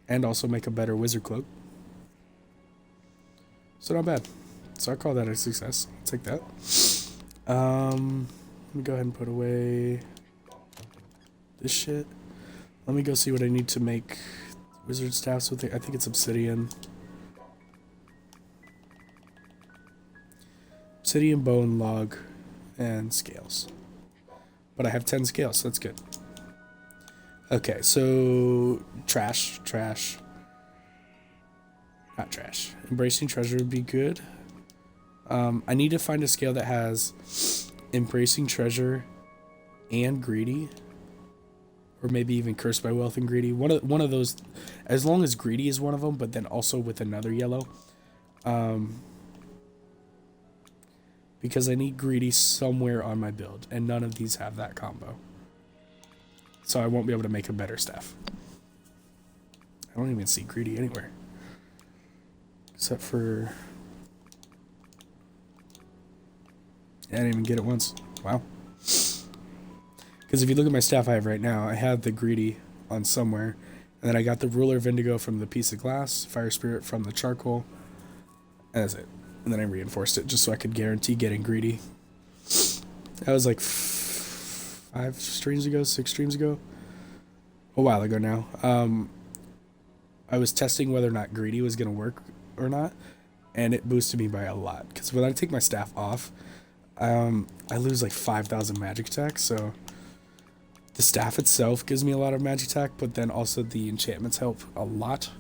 And also make a better wizard cloak. So not bad. So I call that a success. I'll take that. Let me go ahead and put away this shit. Let me go see what I need to make wizard staffs with it. I think it's obsidian. Obsidian, bone, log, and scales. But I have 10 scales, so that's good. Okay, so trash. Not trash. Embracing treasure would be good. I need to find a scale that has embracing treasure and greedy, or maybe even cursed by wealth and greedy. One of those, as long as greedy is one of them, but then also with another yellow. Because I need greedy somewhere on my build, and none of these have that combo. So I won't be able to make a better staff. I don't even see greedy anywhere. Except for... I didn't even get it once. Wow. Because if you look at my staff I have right now, I have the greedy on somewhere. And then I got the ruler of indigo from the piece of glass, fire spirit from the charcoal. And that's it. And then I reinforced it just so I could guarantee getting greedy. That was like 5 streams ago, 6 streams ago. A while ago now. I was testing whether or not greedy was going to work or not. And it boosted me by a lot. Because when I take my staff off, I lose like 5,000 magic attack. So the staff itself gives me a lot of magic attack. But then also the enchantments help a lot.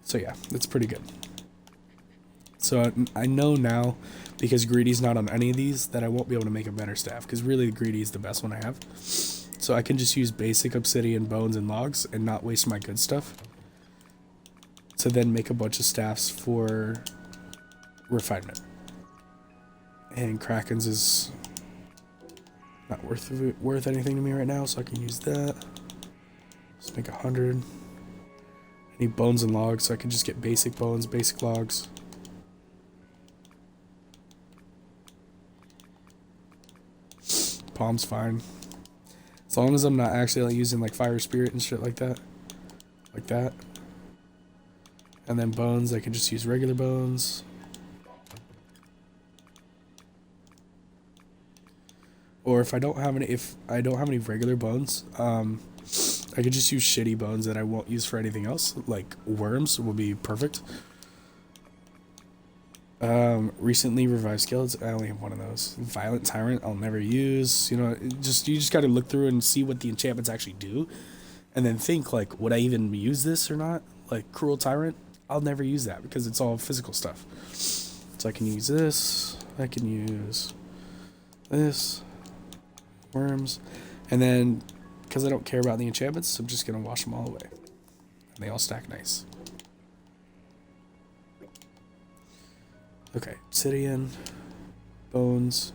So yeah, it's pretty good. So I know now, because Greedy's not on any of these, that I won't be able to make a better staff. Because really, Greedy is the best one I have. So I can just use basic obsidian, bones, and logs and not waste my good stuff. To then make a bunch of staffs for refinement. And Kraken's is Not worth anything to me right now, so I can use that. Let's make 100. I need bones and logs, so I can just get basic bones, basic logs. Palm's fine. As long as I'm not actually using like fire spirit and shit like that. Like that. And then bones, I can just use regular bones. Or if I don't have any regular bones, I could just use shitty bones that I won't use for anything else. Like worms will be perfect. Recently revived skeletons. I only have one of those. Violent Tyrant, I'll never use. You know, you just got to look through and see what the enchantments actually do, and then think like, would I even use this or not? Like Cruel Tyrant, I'll never use that because it's all physical stuff. So I can use this. I can use this. Worms, and then because I don't care about the enchantments, I'm just gonna wash them all away, and they all stack nice. Okay, obsidian, bones.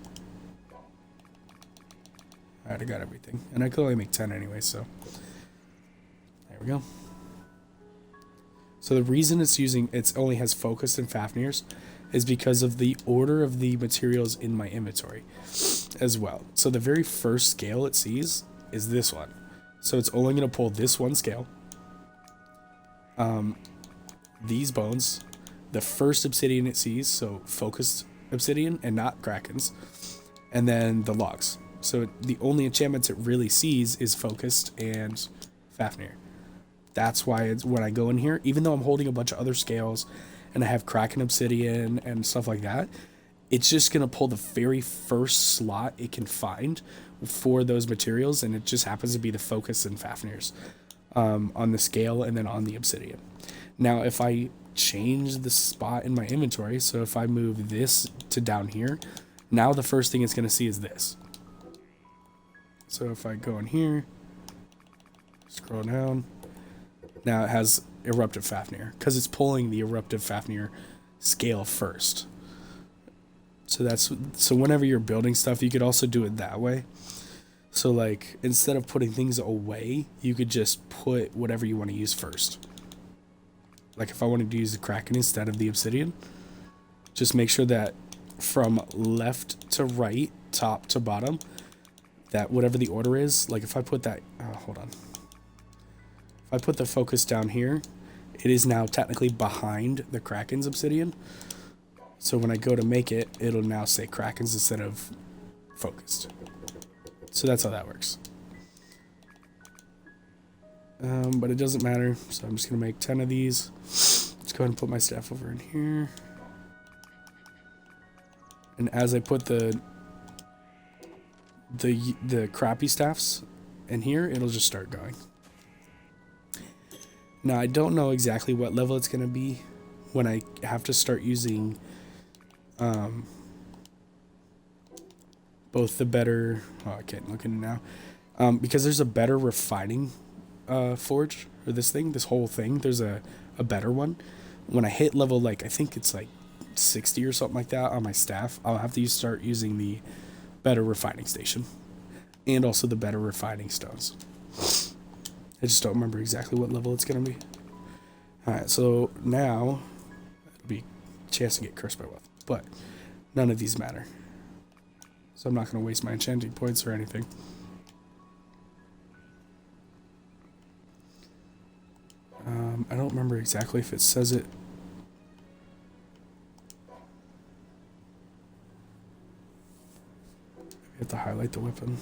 Alright, I got everything. And I could only make 10 anyway, so. There we go. So the reason it only has focused and Fafnir's is because of the order of the materials in my inventory as well. So the very first scale it sees is this one. So it's only going to pull this one scale. These bones. The first obsidian it sees, so focused obsidian and not krakens, and then the logs. So the only enchantments it really sees is focused and Fafnir. That's why it's, when I go in here, even though I'm holding a bunch of other scales and I have kraken obsidian and stuff like that, it's just going to pull the very first slot it can find for those materials, and it just happens to be the focus and Fafnir's on the scale and then on the obsidian. Now, if I change the spot in my inventory, so if I move this to down here, now the first thing it's going to see is this. So if I go in here, scroll down, now it has eruptive Fafnir because it's pulling the eruptive Fafnir scale first. So whenever you're building stuff, you could also do it that way. So like instead of putting things away, you could just put whatever you want to use first. Like if I wanted to use the kraken instead of the obsidian, just make sure that from left to right, top to bottom, that whatever the order is, like if I put that, hold on. If I put the focus down here, it is now technically behind the kraken's obsidian. So when I go to make it, it'll now say krakens instead of focused. So that's how that works. But it doesn't matter, so I'm just going to make 10 of these. Let's go ahead and put my staff over in here. And as I put the crappy staffs in here, it'll just start going. Now, I don't know exactly what level it's going to be when I have to start using both the better... Oh, I can't look at it now. Because there's a better refining forge, or this whole thing, there's a better one. When I hit level, like, I think it's like 60 or something like that on my staff, I'll have to start using the better refining station. And also the better refining stones. I just don't remember exactly what level it's going to be. Alright, so now, it'll be a chance to get cursed by wealth. But none of these matter. So I'm not going to waste my enchanting points or anything. I don't remember exactly if it says it. We have to highlight the weapon.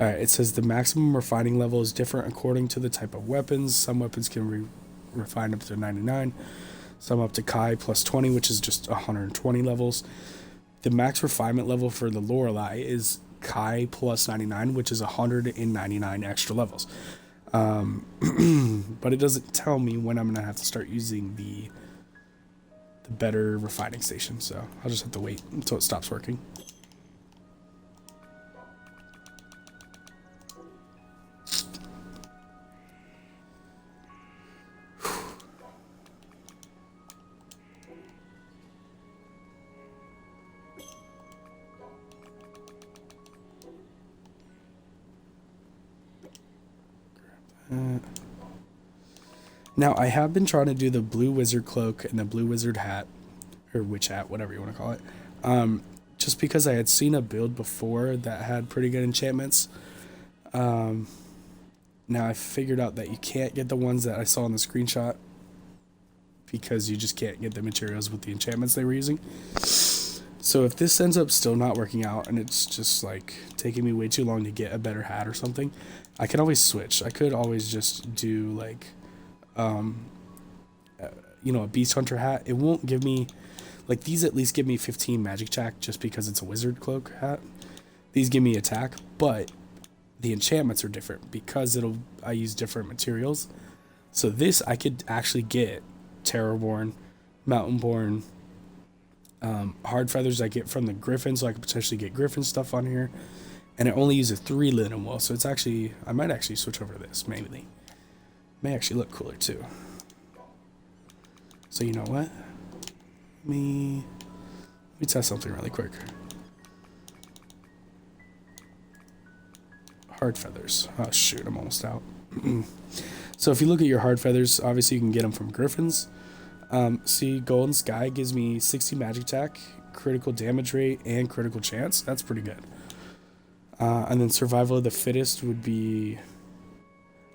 Alright, it says the maximum refining level is different according to the type of weapons. Some weapons can refine up to 99. Some up to Kai plus 20, which is just 120 levels. The max refinement level for the Lorelei is Kai plus 99, which is 199 extra levels. But it doesn't tell me when I'm going to have to start using the better refining station, so I'll just have to wait until it stops working. Now, I have been trying to do the blue wizard cloak and the blue wizard hat, or witch hat, whatever you want to call it. Just because I had seen a build before that had pretty good enchantments. Now I figured out that you can't get the ones that I saw in the screenshot because you just can't get the materials with the enchantments they were using. So if this ends up still not working out and it's just like taking me way too long to get a better hat or something, I can always switch. I could always just do like, you know, a beast hunter hat. It won't give me, like these at least give me 15 magic attack just because it's a wizard cloak hat. These give me attack, but the enchantments are different because I use different materials. So this I could actually get Terrorborn, Mountainborn, hard feathers I get from the Griffin, so I could potentially get Griffin stuff on here. And it only uses 3 linen wool, so it's actually, I might actually switch over to this, maybe. May actually look cooler too. So you know what? Let me test something really quick. Hard feathers. Oh shoot, I'm almost out. So if you look at your hard feathers, obviously you can get them from Griffins. See, Golden Sky gives me 60 magic attack, critical damage rate, and critical chance. That's pretty good. And then Survival of the Fittest would be...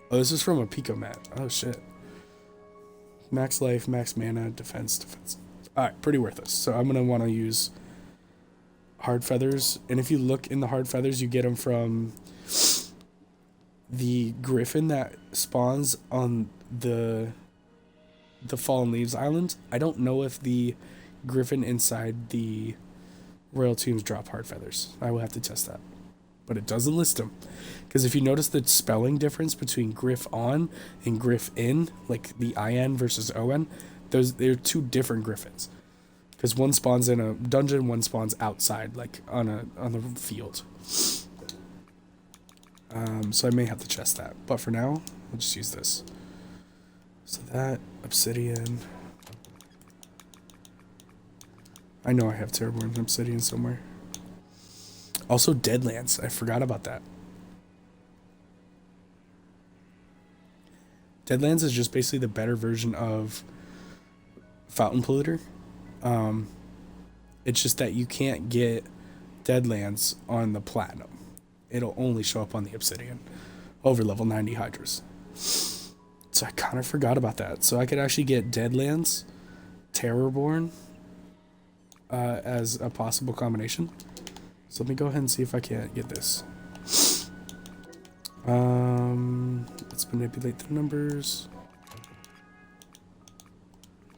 Oh, this is from a Pico mat. Oh shit. Max life, max mana, defense. Alright, pretty worthless. So I'm going to want to use hard feathers. And if you look in the hard feathers, you get them from the Griffin that spawns on the Fallen Leaves Island. I don't know if the Griffin inside the Royal Tombs drop hard feathers. I will have to test that. But it doesn't list them. Because if you notice the spelling difference between Griff on and Griff in, like the IN versus ON, they're 2 different Griffins. Because one spawns in a dungeon, one spawns outside, like on the field. So I may have to test that. But for now, I'll just use this. So that, obsidian. I know I have Terrorborn obsidian somewhere. Also Deadlands, I forgot about that. Deadlands is just basically the better version of Fountain Polluter. It's just that you can't get Deadlands on the Platinum. It'll only show up on the Obsidian over level 90 Hydras. So I kind of forgot about that. So I could actually get Deadlands, Terrorborn as a possible combination. So let me go ahead and see if I can't get this. Let's manipulate the numbers.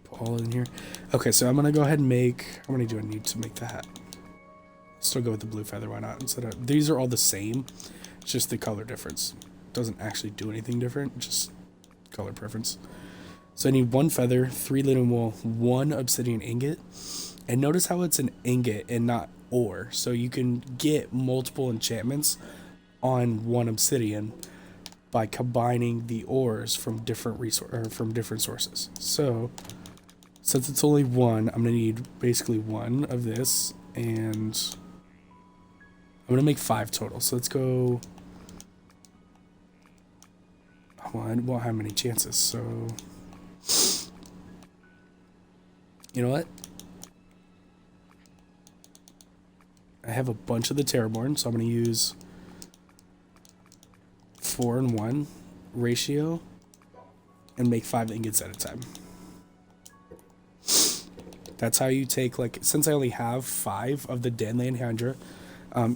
Put all in here. Okay, so I'm gonna go ahead and make. How many do I need to make the hat? Still go with the blue feather. Why not? Instead of these are all the same. It's just the color difference. Doesn't actually do anything different. Just color preference. So I need 1 feather, 3 linen wool, 1 obsidian ingot, and notice how it's an ingot and not ore. So you can get multiple enchantments on 1 obsidian by combining the ores from different sources. So since it's only 1, I'm gonna need basically 1 of this, and I'm gonna make 5 total. So let's go. Well, I won't have many chances, so you know what? I have a bunch of the Terrorborn, so I'm going to use 4 and 1 ratio and make 5 ingots at a time. That's how you take, like, since I only have 5 of the Deadland Hydra,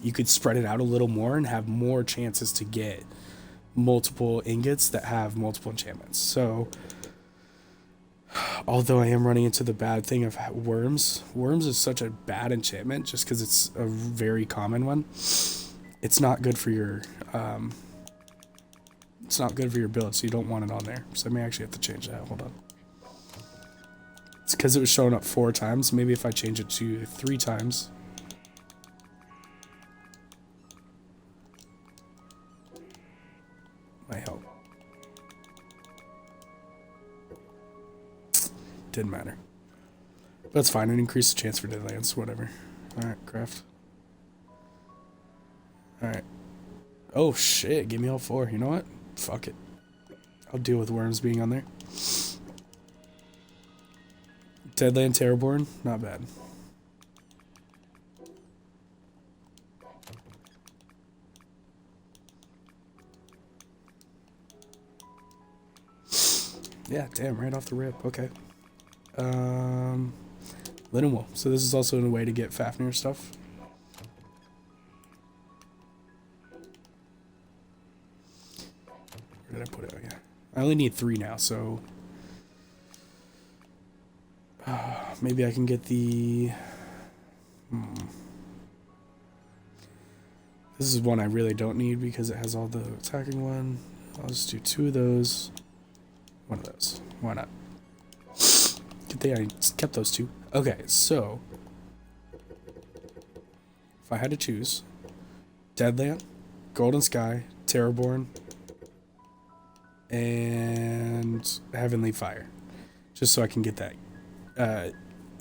you could spread it out a little more and have more chances to get multiple ingots that have multiple enchantments. So although I am running into the bad thing of worms is such a bad enchantment just because it's a very common one. It's not good for your build, so you don't want it on there. So I may actually have to change that. Hold on. It's because it was showing up 4 times. Maybe if I change it to 3 times. Might help. Didn't matter. That's fine. It increased the chance for Deadlands. Whatever. Alright, craft. Alright. Oh shit, give me all 4. You know what? Fuck it. I'll deal with worms being on there. Deadland Terraborn, not bad. Yeah, damn, right off the rip. Okay. Linen wool. So this is also a way to get Fafnir stuff. Where did I put it? Oh, yeah. I only need 3 now, so maybe I can get the. This is one I really don't need because it has all the attacking one. I'll just do 2 of those. 1 of those. Why not? Good thing I kept those 2. Okay, so if I had to choose Deadland, Golden Sky, Terraborn, and Heavenly Fire, just so I can get that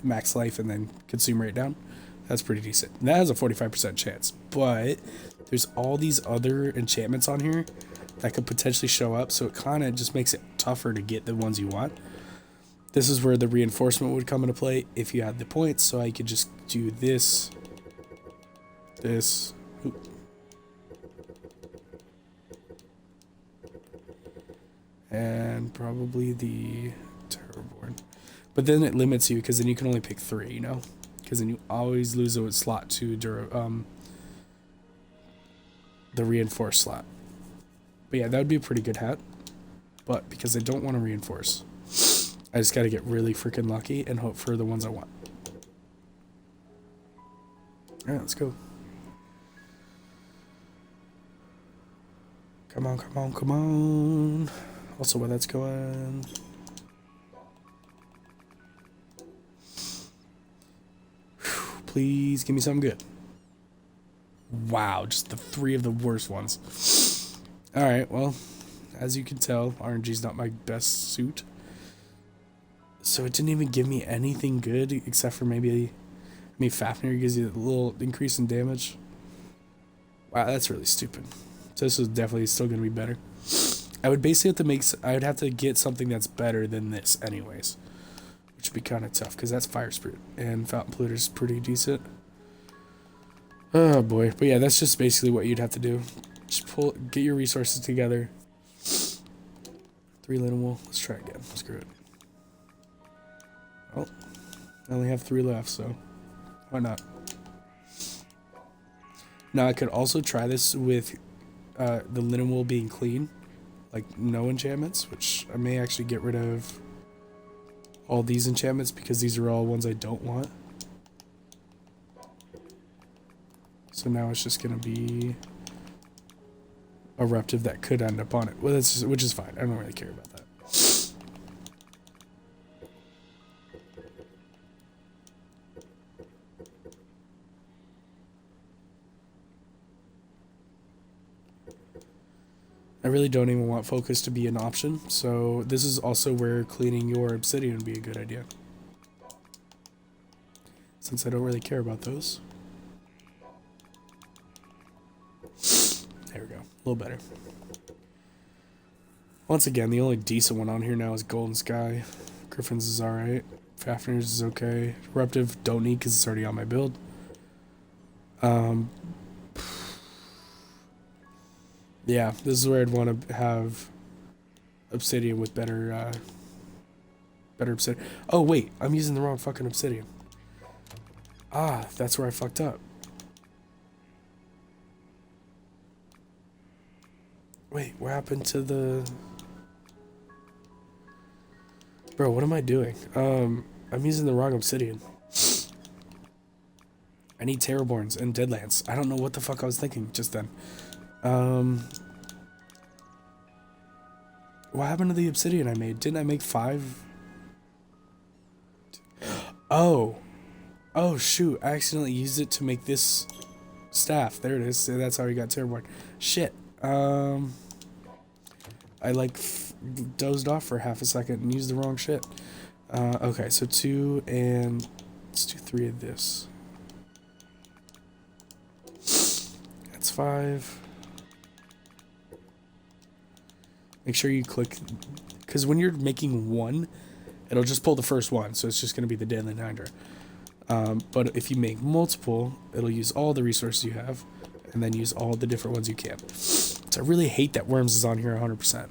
max life and then consume rate down, that's pretty decent. And that has a 45% chance, but there's all these other enchantments on here that could potentially show up, so it kind of just makes it tougher to get the ones you want. This is where the reinforcement would come into play if you had the points, so I could just do this, and probably the Terraborn. But then it limits you, because then you can only pick 3, you know? Because then you always lose a slot to the reinforced slot. But yeah, that would be a pretty good hat. But because I don't want to reinforce, I just got to get really freaking lucky and hope for the ones I want. Alright, let's go. Come on, come on, come on. Also, where that's going. Whew, please give me something good. Wow, just the 3 of the worst ones. Alright, well, as you can tell, RNG's not my best suit. So it didn't even give me anything good except for maybe Fafnir gives you a little increase in damage. Wow, that's really stupid. So this is definitely still going to be better. I would basically have to I would have to get something that's better than this anyways. Which would be kind of tough because that's Fire Spirit. And Fountain Polluter's pretty decent. Oh boy. But yeah, that's just basically what you'd have to do. Just get your resources together. 3 linen wool. Let's try again. Screw it. Oh, I only have 3 left, so why not? Now I could also try this with the linen wool being clean, like no enchantments, which I may actually get rid of all these enchantments because these are all ones I don't want. So now it's just gonna be eruptive that could end up on it. Well, which is fine. I don't really care about that. I really don't even want focus to be an option, so this is also where cleaning your obsidian would be a good idea. Since I don't really care about those. There we go, a little better. Once again, the only decent one on here now is Golden Sky. Griffin's is alright. Fafnir's is okay. Eruptive, don't need because it's already on my build. Yeah, this is where I'd want to have obsidian with better obsidian. Oh, wait, I'm using the wrong fucking obsidian. Ah, that's where I fucked up. Wait, what happened to the... Bro, what am I doing? I'm using the wrong obsidian. I need Terraborns and Deadlands. I don't know what the fuck I was thinking just then. What happened to the obsidian I made? Didn't I make 5? Oh. Oh, shoot. I accidentally used it to make this staff. There it is. So that's how we got Terraborn. Shit. I, like, dozed off for half a second and used the wrong shit. Okay, so 2 and... Let's do 3 of this. That's 5. Make sure you click, because when you're making one, it'll just pull the first one, so it's just going to be the Deadly Hydra. But if you make multiple, it'll use all the resources you have, and then use all the different ones you can. So I really hate that Worms is on here 100%.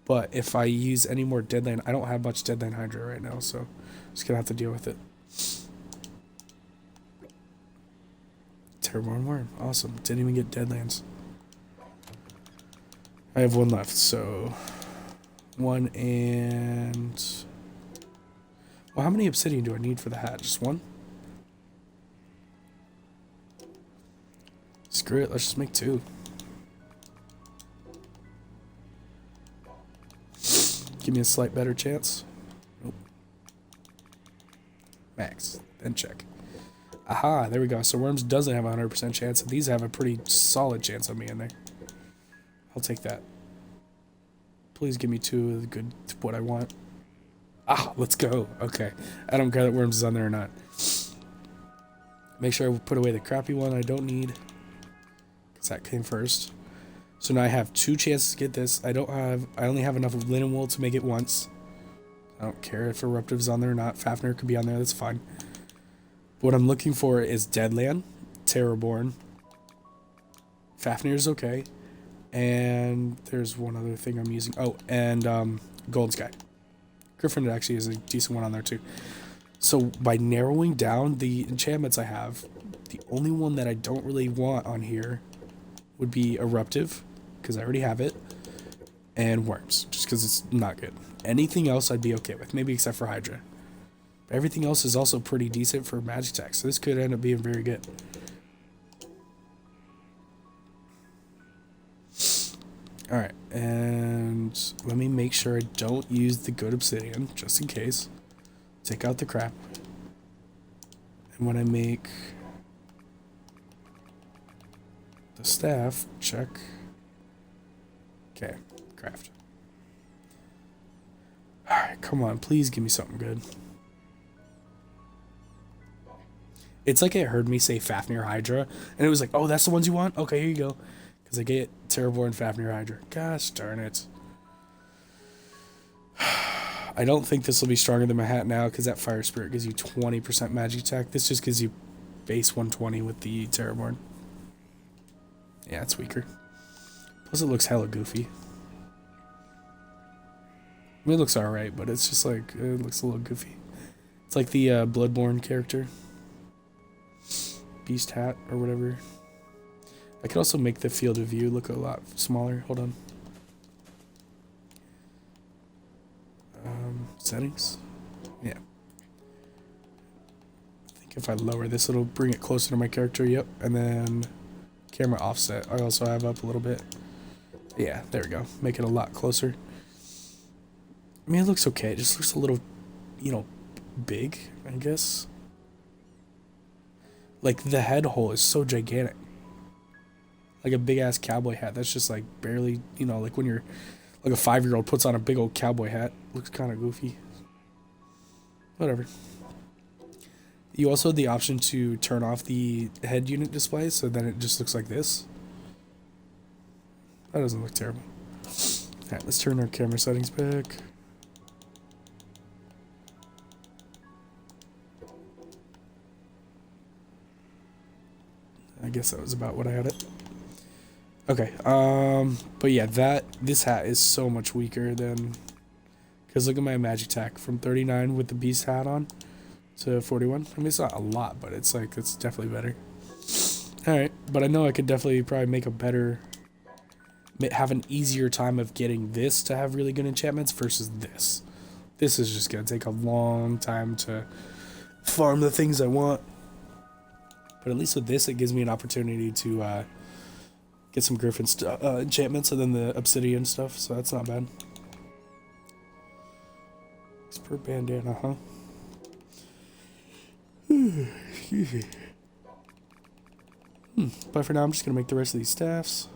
But if I use any more Deadland, I don't have much Deadland Hydra right now, so I'm just going to have to deal with it. Terraborn Worm. Awesome. Didn't even get Deadlands. I have one left, so... 1 and... Well, how many obsidian do I need for the hat? Just one? Screw it, let's just make 2. Give me a slight better chance. Nope. Max, then check. Aha, there we go. So Worms doesn't have a 100% chance, and these have a pretty solid chance of me in there. I'll take that. Please give me 2 of the good, what I want. Ah, let's go. Okay. I don't care that Worms is on there or not. Make sure I put away the crappy one I don't need, because that came first. So now I have 2 chances to get this. I only have enough of linen wool to make it once. I don't care if Eruptive's on there or not. Fafnir could be on there, that's fine. What I'm looking for is Deadland, Terraborn. Fafnir's okay. And there's one other thing I'm using. Oh, and Golden Sky. Griffin actually is a decent one on there too. So by narrowing down the enchantments I have, the only one that I don't really want on here would be Eruptive, because I already have it, and Worms, just because it's not good. Anything else I'd be okay with, maybe except for Hydra. But everything else is also pretty decent for magic attack, so this could end up being very good. Alright, and let me make sure I don't use the good obsidian, just in case. Take out the crap. And when I make the staff, check. Okay, craft. Alright, come on, please give me something good. It's like it heard me say Fafnir Hydra, and it was like, oh, that's the ones you want? Okay, here you go. Because I get Terraborn Fafnir Hydra. Gosh darn it. I don't think this will be stronger than my hat now, because that Fire Spirit gives you 20% magic attack. This just gives you base 120 with the Terraborn. Yeah, it's weaker. Plus it looks hella goofy. I mean, it looks alright, but it's just like, it looks a little goofy. It's like the Bloodborne character. Beast hat, or whatever. I could also make the field of view look a lot smaller. Hold on. Settings? Yeah. I think if I lower this, it'll bring it closer to my character. Yep. And then camera offset. I also have up a little bit. Yeah, there we go. Make it a lot closer. I mean, it looks okay. It just looks a little, you know, big, I guess. Like, the head hole is so gigantic. Like a big-ass cowboy hat. That's just, like, barely, you know, like when you're, like a 5-year-old puts on a big old cowboy hat. Looks kind of goofy. Whatever. You also have the option to turn off the head unit display, so then it just looks like this. That doesn't look terrible. Alright, let's turn our camera settings back. I guess that was about what I had it. Okay, but yeah, this hat is so much weaker than, because look at my magic attack from 39 with the beast hat on to 41. I mean, it's not a lot, but it's like, it's definitely better. Alright, but I know I could definitely probably make a better, have an easier time of getting this to have really good enchantments versus this. This is just going to take a long time to farm the things I want. But at least with this, it gives me an opportunity to get some Griffin enchantments and then the obsidian stuff, so that's not bad. Expert bandana, huh? Excuse me. But for now, I'm just going to make the rest of these staffs.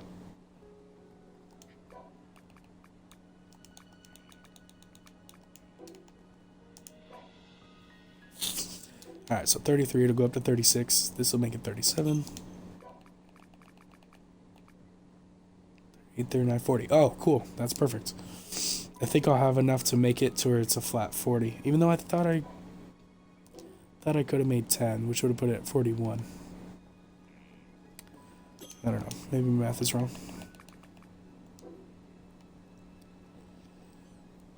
Alright, so 33, it'll go up to 36. This will make it 37. 839, 40. Oh, cool. That's perfect. I think I'll have enough to make it to where it's a flat 40. Even though I thought I could have made 10, which would have put it at 41. I don't know. Maybe my math is wrong.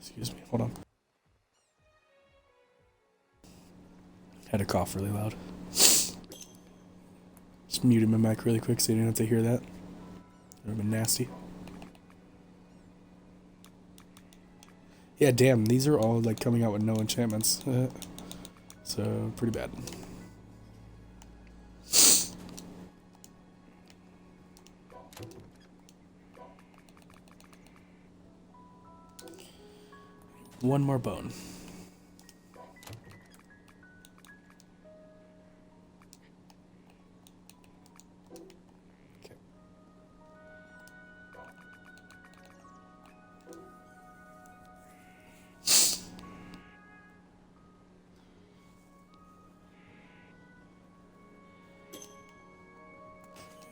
Excuse me. Hold on. Had to cough really loud. Just muted my mic really quick so you didn't have to hear that. It would have been nasty. Yeah, damn. These are all like coming out with no enchantments. So, pretty bad. One more bone. Okay.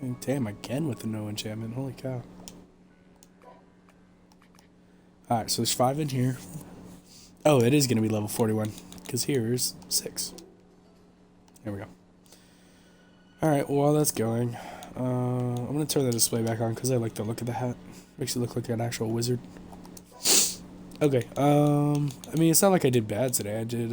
And damn, again with the no enchantment. Holy cow. Alright, so there's 5 in here. Oh, it is going to be level 41, because here's 6. There we go. Alright, well, while that's going, I'm going to turn the display back on, because I like the look of the hat. Makes it look like an actual wizard. Okay, I mean, it's not like I did bad today. I did,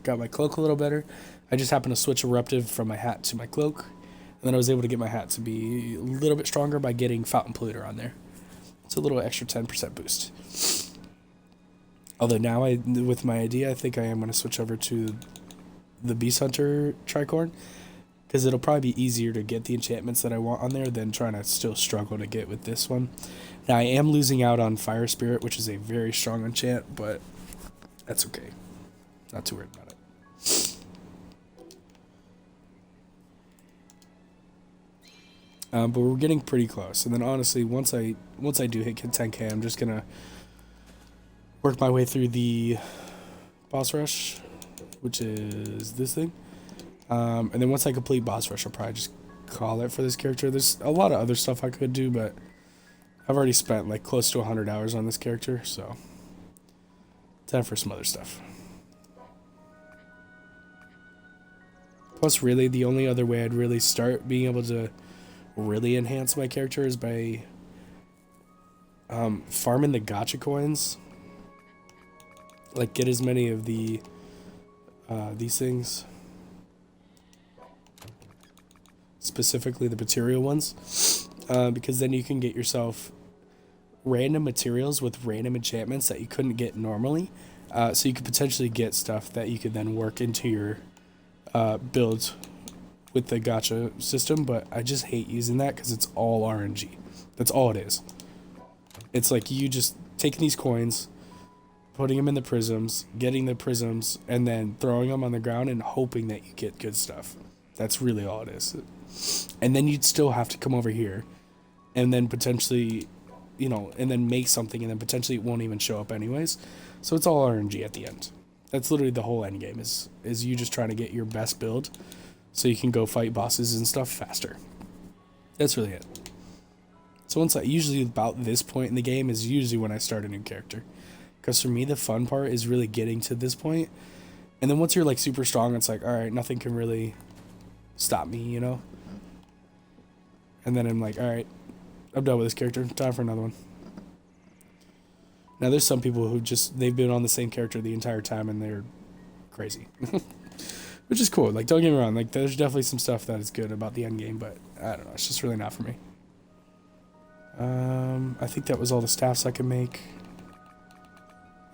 got my cloak a little better. I just happened to switch eruptive from my hat to my cloak, and then I was able to get my hat to be a little bit stronger by getting Fountain Polluter on there. It's a little extra 10% boost. Although now, with my idea, I think I am going to switch over to the Beast Hunter Tricorn, because it'll probably be easier to get the enchantments that I want on there than trying to still struggle to get with this one. Now, I am losing out on Fire Spirit, which is a very strong enchant, but that's okay. Not too worried about it. But we're getting pretty close, and then honestly, once I do hit 10k, I'm just gonna work my way through the boss rush, which is this thing. And then once I complete boss rush, I'll probably just call it for this character. There's a lot of other stuff I could do, but I've already spent like close to 100 hours on this character, so time for some other stuff. Plus, really, the only other way I'd really start being able to really enhance my character is by farming the gacha coins. Like, get as many of the these things, specifically the material ones, because then you can get yourself random materials with random enchantments that you couldn't get normally. So you could potentially get stuff that you could then work into your build with the gacha system, but I just hate using that because it's all RNG. That's all it is. It's like you just taking these coins, putting them in the prisms, getting the prisms, and then throwing them on the ground and hoping that you get good stuff. That's really all it is. And then you'd still have to come over here and then potentially, you know, and then make something, and then potentially it won't even show up anyways. So it's all RNG at the end. That's literally the whole end game, is you just trying to get your best build so you can go fight bosses and stuff faster. That's really it. So once usually about this point in the game is usually when I start a new character. Because for me, the fun part is really getting to this point. And then once you're like super strong, it's like, all right, nothing can really stop me, you know? And then I'm like, all right, I'm done with this character. Time for another one. Now, there's some people who they've been on the same character the entire time and they're crazy. Which is cool. Like, don't get me wrong. Like, there's definitely some stuff that is good about the end game, but I don't know. It's just really not for me. I think that was all the staffs I could make.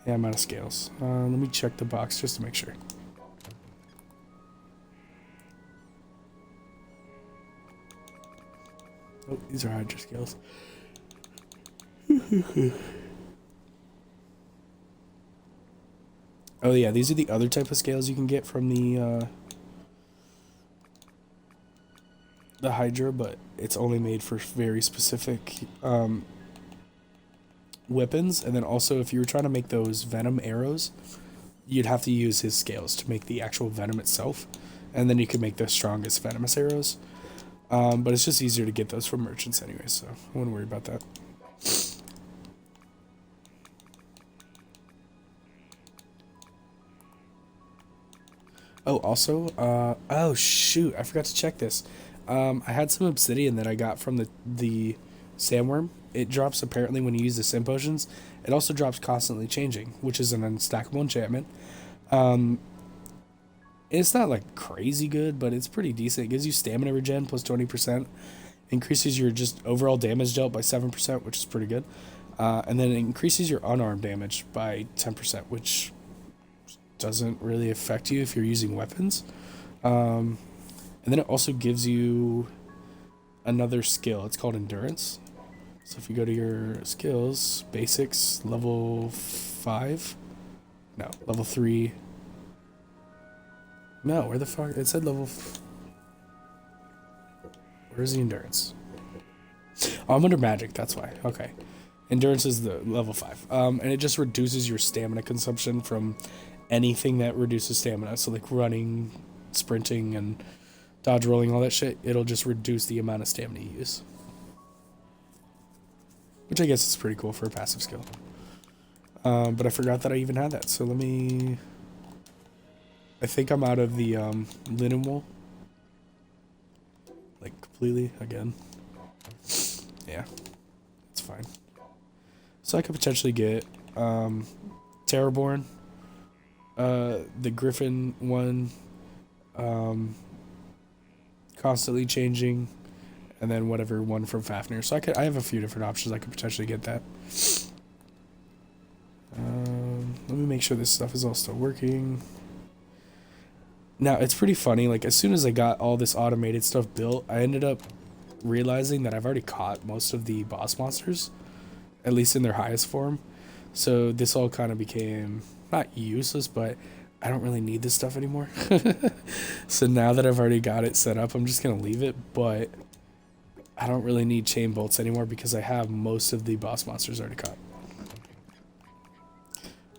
Yeah, I'm out of scales. Let me check the box just to make sure. Oh, these are Hydra scales. Oh yeah, these are the other type of scales you can get from the Hydra, but it's only made for very specific weapons. And then also, if you were trying to make those venom arrows, you'd have to use his scales to make the actual venom itself, and then you could make the strongest venomous arrows. But it's just easier to get those from merchants anyway, so I wouldn't worry about that. Oh, also, oh shoot, I forgot to check this. I had some obsidian that I got from the sandworm. It drops apparently when you use the sim potions. It also drops constantly changing, which is an unstackable enchantment. Um, it's not like crazy good, but it's pretty decent. It gives you stamina regen plus 20%. Increases your just overall damage dealt by 7%, which is pretty good. And then it increases your unarmed damage by 10%, which doesn't really affect you if you're using weapons. And then it also gives you another skill. It's called Endurance. So if you go to your skills, basics, level 5. No, level 3. No, where the fuck? It said level... Where's the Endurance? Oh, I'm under Magic, that's why. Okay. Endurance is the level 5. And it just reduces your stamina consumption from anything that reduces stamina. So like running, sprinting, and dodge rolling, all that shit. It'll just reduce the amount of stamina you use. Which I guess is pretty cool for a passive skill. But I forgot that I even had that. So let me... I think I'm out of the linen wool. Like completely again. Yeah. It's fine. So I could potentially get Terraborn. The Griffin one. Constantly changing. And then whatever one from Fafnir. So I have a few different options. I could potentially get that. Let me make sure this stuff is all still working. Now, it's pretty funny. Like, as soon as I got all this automated stuff built, I ended up realizing that I've already caught most of the boss monsters. At least in their highest form. So this all kind of became, not useless, but I don't really need this stuff anymore. So now that I've already got it set up, I'm just going to leave it. But I don't really need chain bolts anymore because I have most of the boss monsters already caught.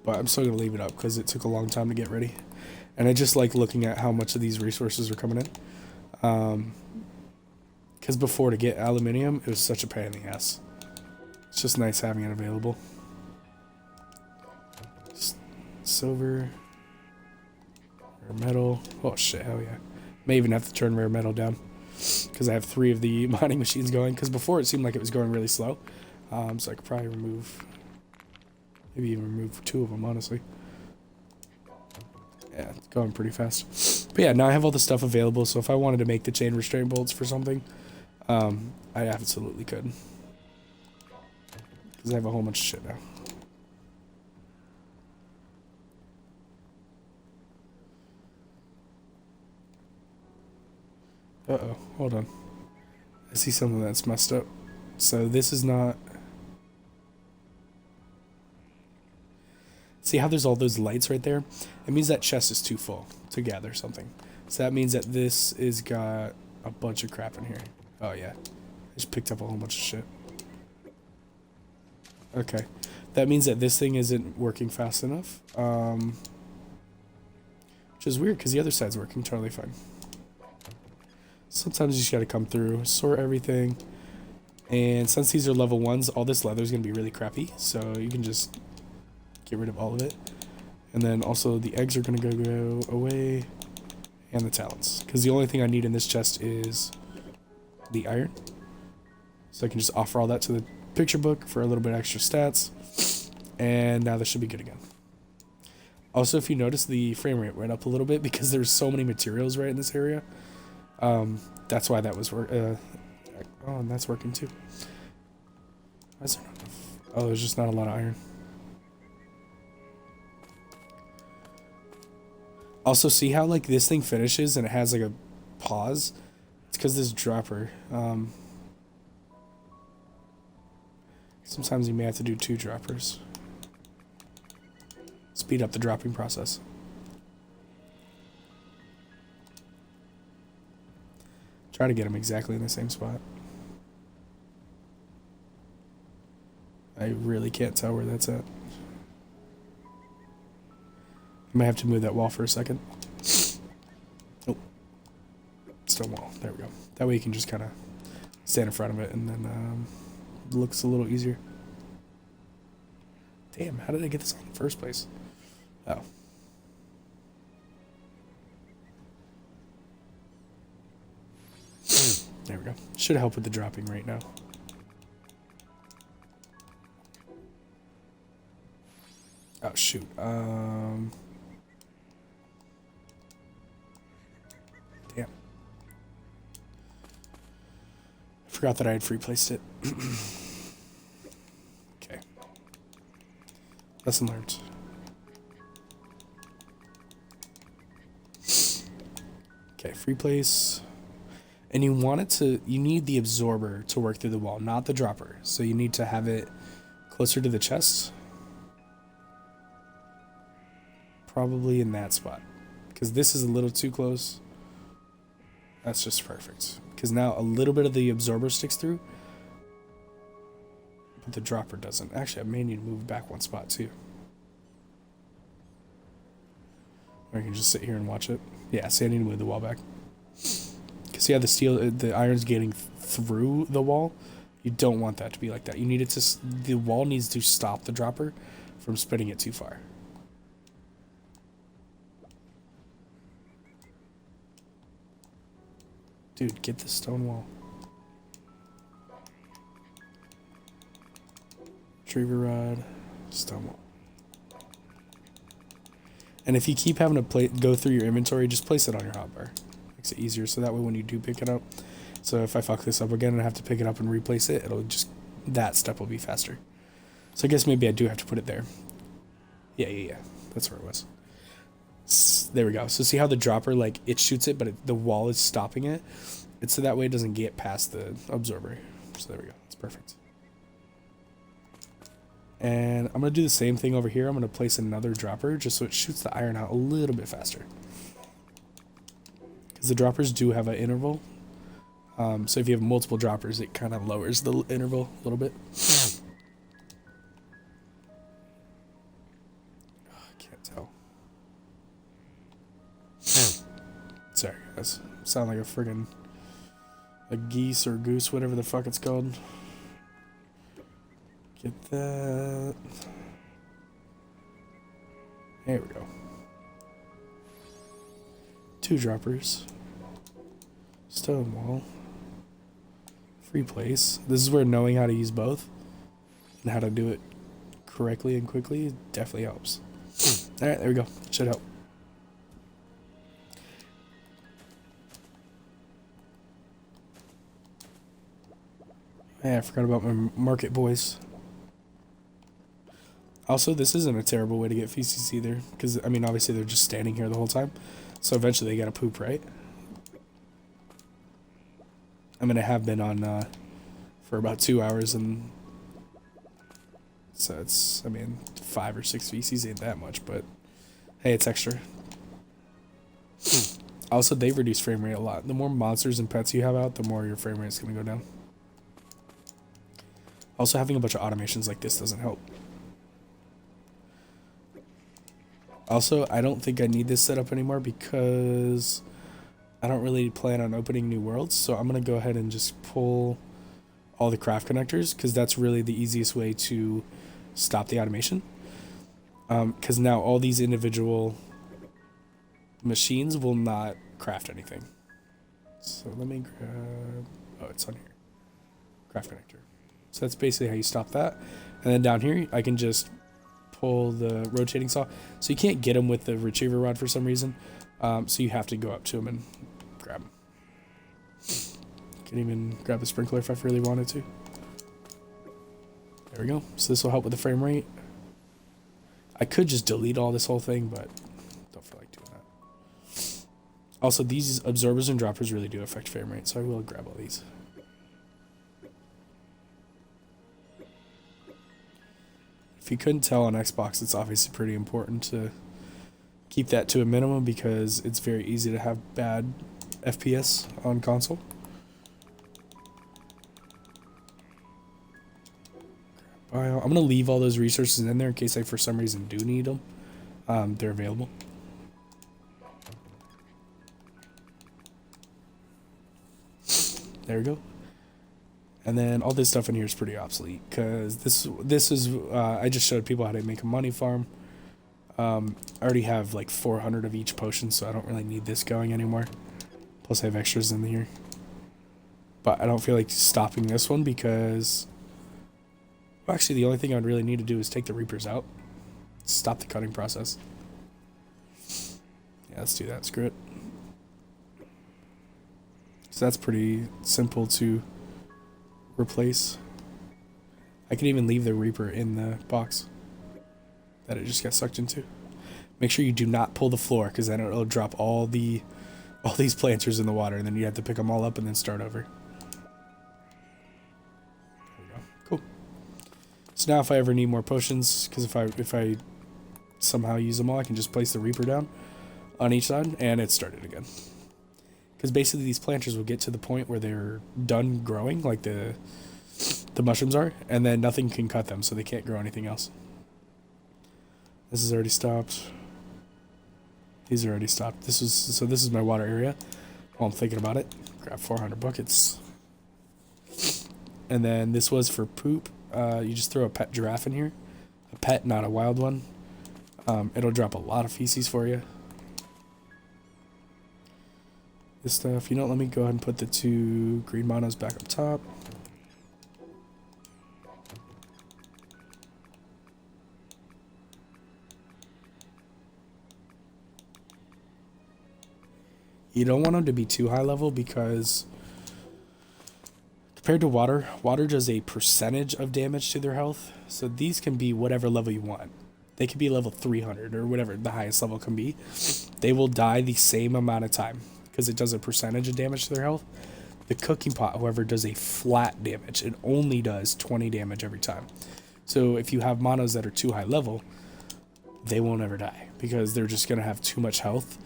But I'm still going to leave it up because it took a long time to get ready. And I just like looking at how much of these resources are coming in. Because before, to get aluminium, it was such a pain in the ass. It's just nice having it available. Silver. Rare metal. Oh shit, hell yeah. May even have to turn rare metal down. Because I have 3 of the mining machines going. Because before it seemed like it was going really slow. So I could probably remove... Maybe even remove 2 of them, honestly. Yeah, it's going pretty fast. But yeah, now I have all the stuff available, so if I wanted to make the chain restraint bolts for something, I absolutely could. Because I have a whole bunch of shit now. Uh-oh, hold on. I see something that's messed up. So this is not... See how there's all those lights right there? It means that chest is too full to gather something. So that means that this is got a bunch of crap in here. Oh yeah. I just picked up a whole bunch of shit. Okay. That means that this thing isn't working fast enough. Which is weird because the other side's working totally fine. Sometimes you just gotta come through, sort everything. And since these are level 1s, all this leather is gonna be really crappy. So you can just get rid of all of it. And then also the eggs are gonna go away. And the talents. Because the only thing I need in this chest is the iron. So I can just offer all that to the picture book for a little bit extra stats. And now this should be good again. Also, if you notice, the frame rate went up a little bit because there's so many materials right in this area. That's why that was oh, and that's working too. Why is there not enough? Oh, there's just not a lot of iron. Also, see how like this thing finishes and it has like a pause? It's because this dropper. Sometimes you may have to do 2 droppers. Speed up the dropping process. Try to get them exactly in the same spot. I really can't tell where that's at. I might have to move that wall for a second. Oh. Stone wall. There we go. That way you can just kind of stand in front of it and then it looks a little easier. Damn, how did I get this on in the first place? Oh. There we go. Should help with the dropping right now. Oh, shoot. Damn. I forgot that I had free placed it. Okay. Lesson learned. Okay, free place. And you want it to, you need the absorber to work through the wall, not the dropper. So you need to have it closer to the chest. Probably in that spot. Because this is a little too close. That's just perfect. Because now a little bit of the absorber sticks through. But the dropper doesn't. Actually, I may need to move back one spot too. Or I can just sit here and watch it. Yeah, see, I need to move the wall back. Because yeah, the iron's getting through the wall. You don't want that to be like that. You need it to, the wall needs to stop the dropper from spinning it too far. Dude, get the stone wall. Retriever rod, stone wall. And if you keep having to go through your inventory, just place it on your hotbar. Makes it easier, so that way when you do pick it up, so if I fuck this up again and I have to pick it up and replace it, it'll just, that step will be faster. So I guess maybe I do have to put it there. Yeah. That's where it was. There we go. So see how the dropper, like, it shoots it, but the wall is stopping it? It's so that way it doesn't get past the absorber. So there we go. It's perfect. And I'm going to do the same thing over here. I'm going to place another dropper just so it shoots the iron out a little bit faster. Because the droppers do have an interval. So if you have multiple droppers, it kind of lowers the interval a little bit. I can't tell. Sorry, guys. Sound like a friggin' a geese or goose, whatever the fuck it's called. Get that. There we go. 2 droppers. Stone wall. Free place. This is where knowing how to use both and how to do it correctly and quickly definitely helps. Alright, there we go. Should help. Yeah, I forgot about my market boys. Also, this isn't a terrible way to get feces either, because, I mean, obviously they're just standing here the whole time, so eventually they gotta poop, right? I mean, I have been on, for about 2 hours, and so it's, I mean, 5 or 6 feces ain't that much, but hey, it's extra. Also, they've reduced frame rate a lot. The more monsters and pets you have out, the more your frame rate is gonna go down. Also, having a bunch of automations like this doesn't help. Also, I don't think I need this setup anymore because I don't really plan on opening new worlds. So I'm going to go ahead and just pull all the craft connectors because that's really the easiest way to stop the automation. Because now all these individual machines will not craft anything. So let me grab... Oh, it's on here. Craft connector. So that's basically how you stop that. And then down here, I can just pull the rotating saw. So you can't get them with the retriever rod for some reason. So you have to go up to them and grab them. Can even grab the sprinkler if I really wanted to. There we go. So this will help with the frame rate. I could just delete all this whole thing, but don't feel like doing that. Also, these absorbers and droppers really do affect frame rate, so I will grab all these. If you couldn't tell on Xbox, it's obviously pretty important to keep that to a minimum because it's very easy to have bad FPS on console. I'm going to leave all those resources in there in case I for some reason do need them. They're available. There we go. And then all this stuff in here is pretty obsolete because this is I just showed people how to make a money farm. I already have like 400 of each potion, so I don't really need this going anymore. Plus I have extras in here. But I don't feel like stopping this one because... Well, actually, the only thing I'd really need to do is take the Reapers out. Stop the cutting process. Yeah, let's do that. Screw it. So that's pretty simple to replace. I can even leave the Reaper in the box that it just got sucked into. Make sure you do not pull the floor, because then it'll drop all these planters in the water, and then you have to pick them all up and then start over. There we go. Cool. So now if I ever need more potions, because if I somehow use them all, I can just place the Reaper down on each side, and it started again. Because basically these planters will get to the point where they're done growing, like the mushrooms are, and then nothing can cut them, so they can't grow anything else. This is already stopped. These are already stopped. This is my water area. While I'm thinking about it, grab 400 buckets. And then this was for poop. You just throw a pet giraffe in here. A pet, not a wild one. It'll drop a lot of feces for you. This stuff. You know, let me go ahead and put the 2 green monos back up top. You don't want them to be too high level because compared to water, water does a percentage of damage to their health. So these can be whatever level you want. They could be level 300 or whatever the highest level can be. They will die the same amount of time because it does a percentage of damage to their health. The cooking pot, however, does a flat damage. It only does 20 damage every time. So if you have monos that are too high level, they won't ever die because they're just going to have too much health.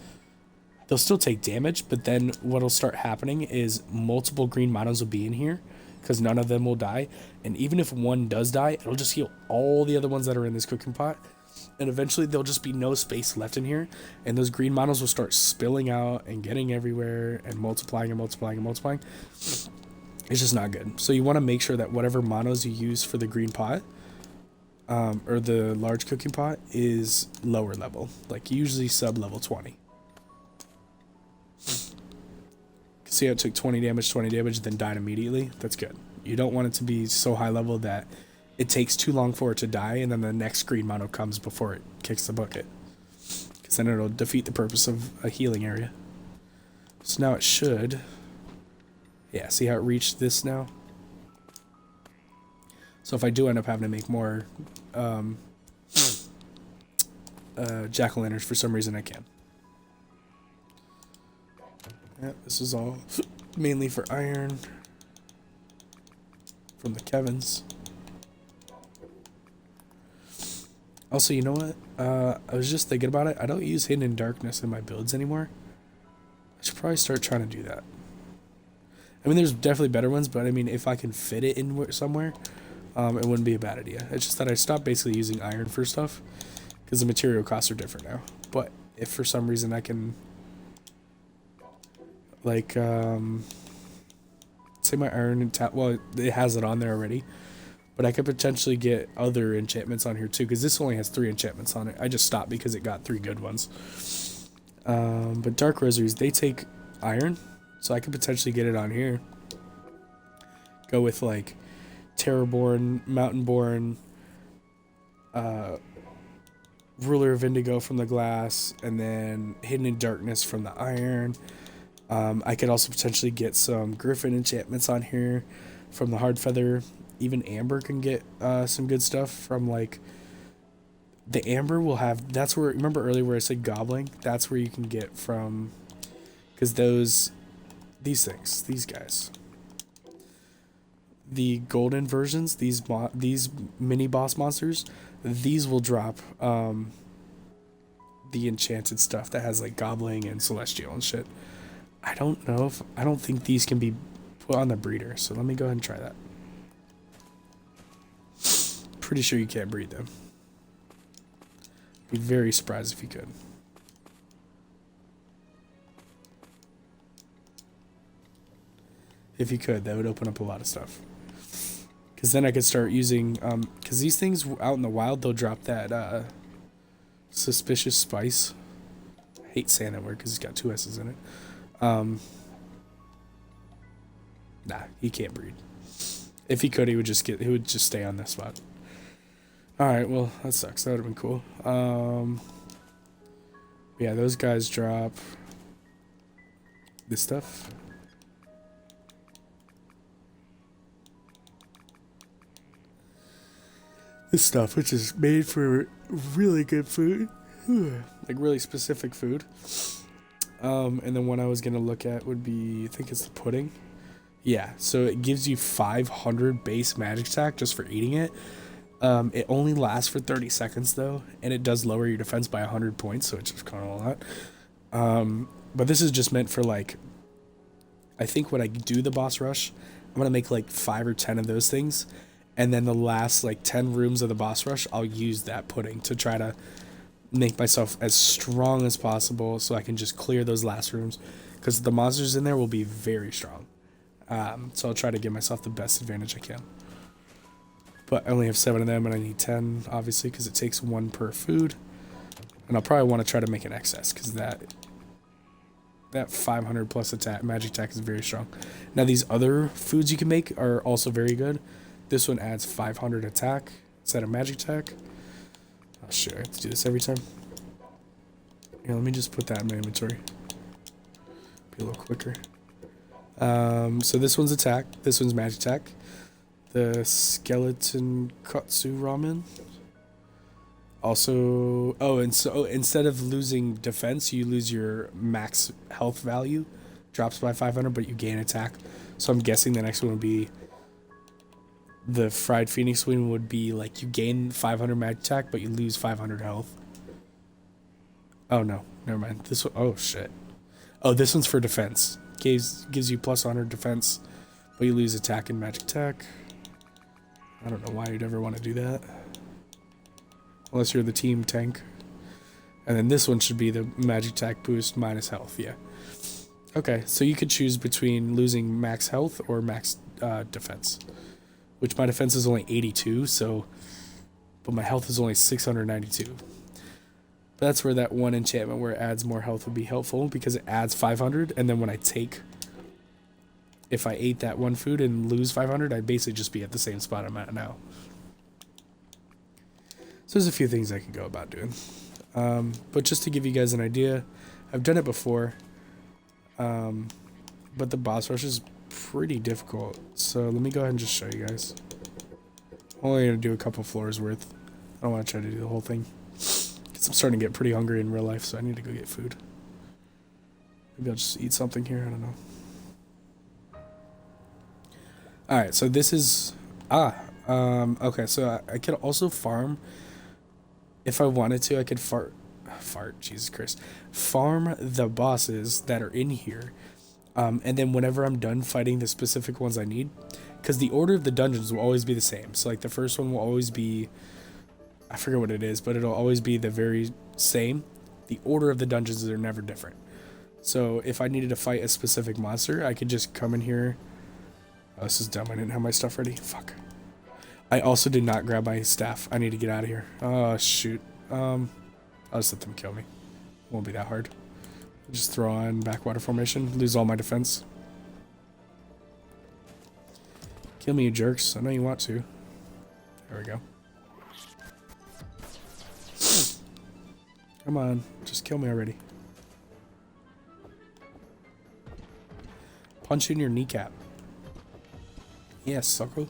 They'll still take damage, but then what'll start happening is multiple green monos will be in here because none of them will die. And even if one does die, it'll just heal all the other ones that are in this cooking pot. And eventually there'll just be no space left in here. And those green monos will start spilling out and getting everywhere and multiplying and multiplying and multiplying. It's just not good. So you want to make sure that whatever monos you use for the green pot or the large cooking pot is lower level, like usually sub level 20. See how it took 20 damage, then died immediately? That's good. You don't want it to be so high level that it takes too long for it to die, and then the next green mono comes before it kicks the bucket. Because then it'll defeat the purpose of a healing area. So now it should... Yeah, see how it reached this now? So if I do end up having to make more jack-o'-lanterns for some reason, I can. Yeah, this is all mainly for iron from the Kevins. Also, you know what? I was just thinking about it. I don't use Hidden Darkness in my builds anymore. I should probably start trying to do that. I mean, there's definitely better ones, but I mean, if I can fit it in somewhere, it wouldn't be a bad idea. It's just that I stopped basically using iron for stuff because the material costs are different now. But if for some reason I can... Like, say my iron and well, it has it on there already, but I could potentially get other enchantments on here too, because this only has 3 enchantments on it. I just stopped because it got 3 good ones. But Dark Rosaries, they take iron, so I could potentially get it on here. Go with like Terrorborn, Mountainborn, Ruler of Indigo from the glass, and then Hidden in Darkness from the iron. I could also potentially get some Griffin enchantments on here from the Hard Feather. Even Amber can get some good stuff from, like, the Amber will have, that's where, remember earlier where I said gobbling? That's where you can get from, because these guys, the golden versions, these mini boss monsters, these will drop the enchanted stuff that has, like, gobbling and celestial and shit. I don't think these can be put on the breeder, so let me go ahead and try that. Pretty sure you can't breed them. Be very surprised if you could. If you could, that would open up a lot of stuff. Because then I could start using, because these things out in the wild, they'll drop that suspicious spice. I hate saying that word because it's got 2 S's in it. Nah, he can't breed. If he could, he would just stay on this spot. Alright, well, that sucks. That would have been cool. Yeah, those guys drop this stuff. This stuff, which is made for really good food. Like really specific food. And then one I was going to look at would be, I think it's the pudding. Yeah, so it gives you 500 base magic attack just for eating it. It only lasts for 30 seconds though, and it does lower your defense by 100 points, so it's just kind of a lot. But this is just meant for like, I think when I do the boss rush, I'm going to make like 5 or 10 of those things. And then the last like 10 rooms of the boss rush, I'll use that pudding to try to make myself as strong as possible so I can just clear those last rooms. Because the monsters in there will be very strong. So I'll try to give myself the best advantage I can. But I only have 7 of them and I need 10, obviously, because it takes 1 per food. And I'll probably want to try to make an excess, because that 500 plus magic attack is very strong. Now these other foods you can make are also very good. This one adds 500 attack instead of magic attack. Oh shit, I have to do this every time. Yeah, let me just put that in my inventory. Be a little quicker. So this one's attack, this one's magic attack. The skeleton katsu ramen. Also, and so instead of losing defense, you lose your max health value. Drops by 500, but you gain attack. So I'm guessing the next one would be the fried phoenix wing would be like you gain 500 magic attack, but you lose 500 health. Oh no, never mind. This one, oh shit. Oh, this one's for defense. Gives you plus 100 defense, but you lose attack and magic attack. I don't know why you'd ever want to do that. Unless you're the team tank. And then this one should be the magic attack boost minus health, yeah. Okay, so you could choose between losing max health or max defense. Which my defense is only 82, so... But my health is only 692. That's where that one enchantment where it adds more health would be helpful, because it adds 500, and then when I take... If I ate that one food and lose 500, I'd basically just be at the same spot I'm at now. So there's a few things I could go about doing. But just to give you guys an idea, I've done it before. But the boss rush is pretty difficult. So let me go ahead and just show you guys. I'm only going to do a couple floors worth. I don't want to try to do the whole thing. Because I'm starting to get pretty hungry in real life, so I need to go get food. Maybe I'll just eat something here, I don't know. Alright, so this is... okay, so I could also farm... If I wanted to, I could Jesus Christ. Farm the bosses that are in here. And then whenever I'm done fighting the specific ones I need, because the order of the dungeons will always be the same. So like the first one will always be, I forget what it is, but it'll always be the very same. The order of the dungeons are never different. So if I needed to fight a specific monster, I could just come in here. Oh, this is dumb. I didn't have my stuff ready. Fuck. I also did not grab my staff. I need to get out of here. Oh, shoot. I'll just let them kill me. Won't be that hard. Just throw on backwater formation. Lose all my defense. Kill me, you jerks. I know you want to. There we go. Come on. Just kill me already. Punch in your kneecap. Yes, sucker.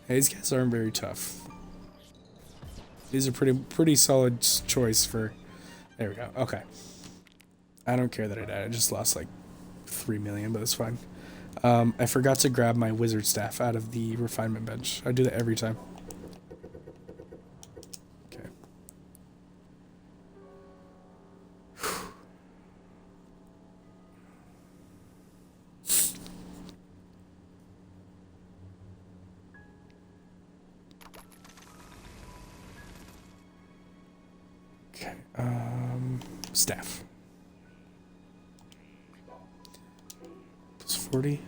Hey, these guys aren't very tough. These are pretty solid choice for... There we go. Okay. I don't care that I died. I just lost like 3 million, but it's fine. I forgot to grab my wizard staff out of the refinement bench. I do that every time. Okay. Okay, staff. 40.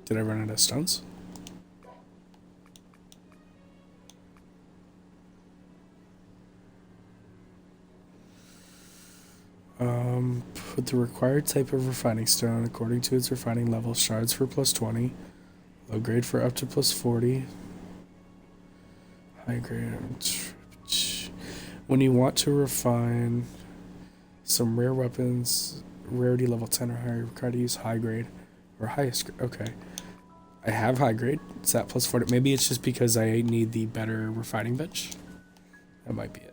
Did I run out of stones? Put the required type of refining stone according to its refining level. Shards for plus 20. Low grade for up to plus 40. High grade. When you want to refine some rare weapons, rarity level 10 or higher, required to use high grade or highest grade. Okay. I have high grade. It's at plus 40. Maybe it's just because I need the better refining bench. That might be it.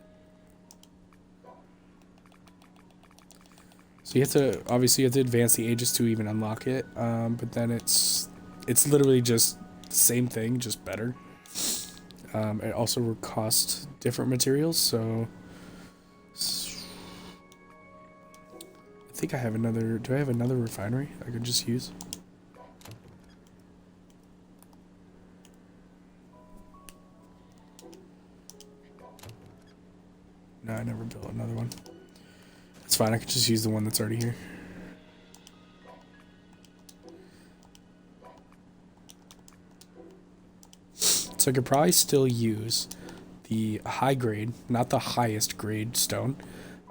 So you have to, obviously you have to advance the ages to even unlock it, but then it's literally just the same thing, just better. It also will cost different materials, so I think I have another, do I have another refinery I could just use? No, I never built another one. It's fine, I could just use the one that's already here. So I could probably still use the high grade, not the highest grade stone.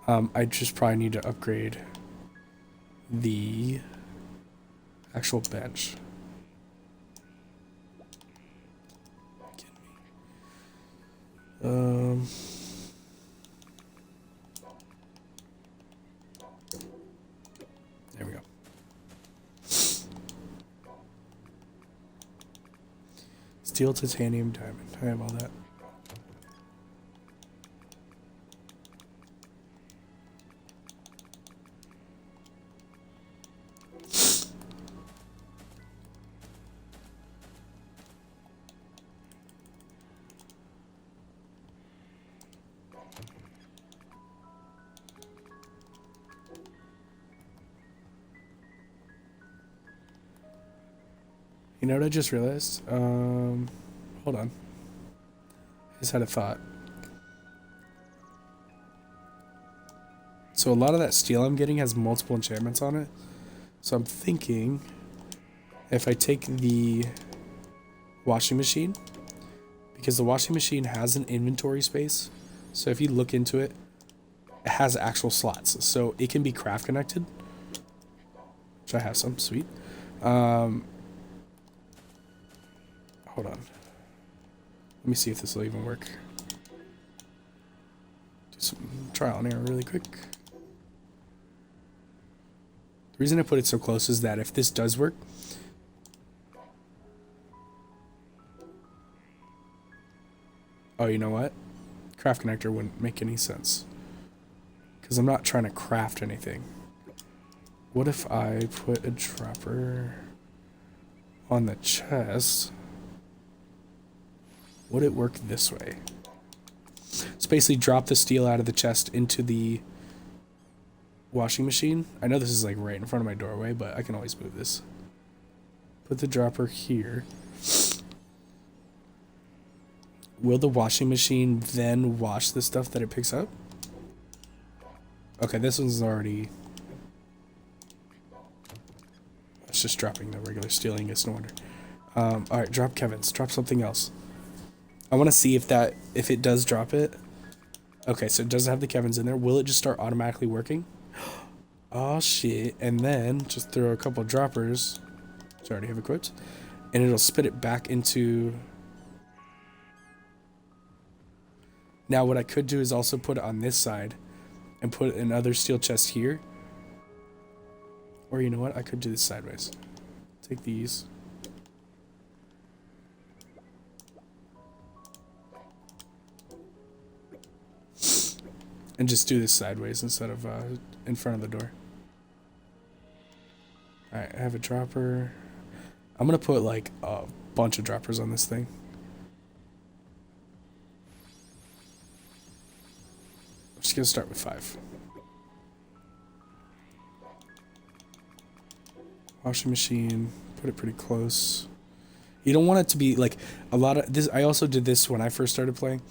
I just probably need to upgrade the actual bench. There we go. Steel, titanium, diamond. I have all that. You know what I just realized? Hold on. I just had a thought. So a lot of that steel I'm getting has multiple enchantments on it. So I'm thinking if I take the washing machine, because the washing machine has an inventory space. So if you look into it, it has actual slots. So it can be craft connected, which I have some, sweet. Hold on. Let me see if this will even work. Do some trial and error really quick. The reason I put it so close is that if this does work, oh, you know what? Craft connector wouldn't make any sense. Because I'm not trying to craft anything. What if I put a dropper on the chest? Would it work this way? So basically drop the steel out of the chest into the washing machine. I know this is like right in front of my doorway, but I can always move this. Put the dropper here. Will the washing machine then wash the stuff that it picks up? Okay, this one's already... It's just dropping the regular steel ingots, no wonder. Alright, drop Kevin's. Drop something else. I want to see if it does drop it. Okay, so it doesn't have the Kevin's in there. Will it just start automatically working? Oh shit. And then just throw a couple of droppers, which I already have equipped, and it'll spit it back into... Now what I could do is also put it on this side and put another steel chest here. Or you know what? I could do this sideways. Take these. And just do this sideways instead of in front of the door. Alright, I have a dropper. I'm gonna put like a bunch of droppers on this thing. I'm just gonna start with 5. Washing machine, put it pretty close. You don't want it to be like a lot of this. I also did this when I first started playing.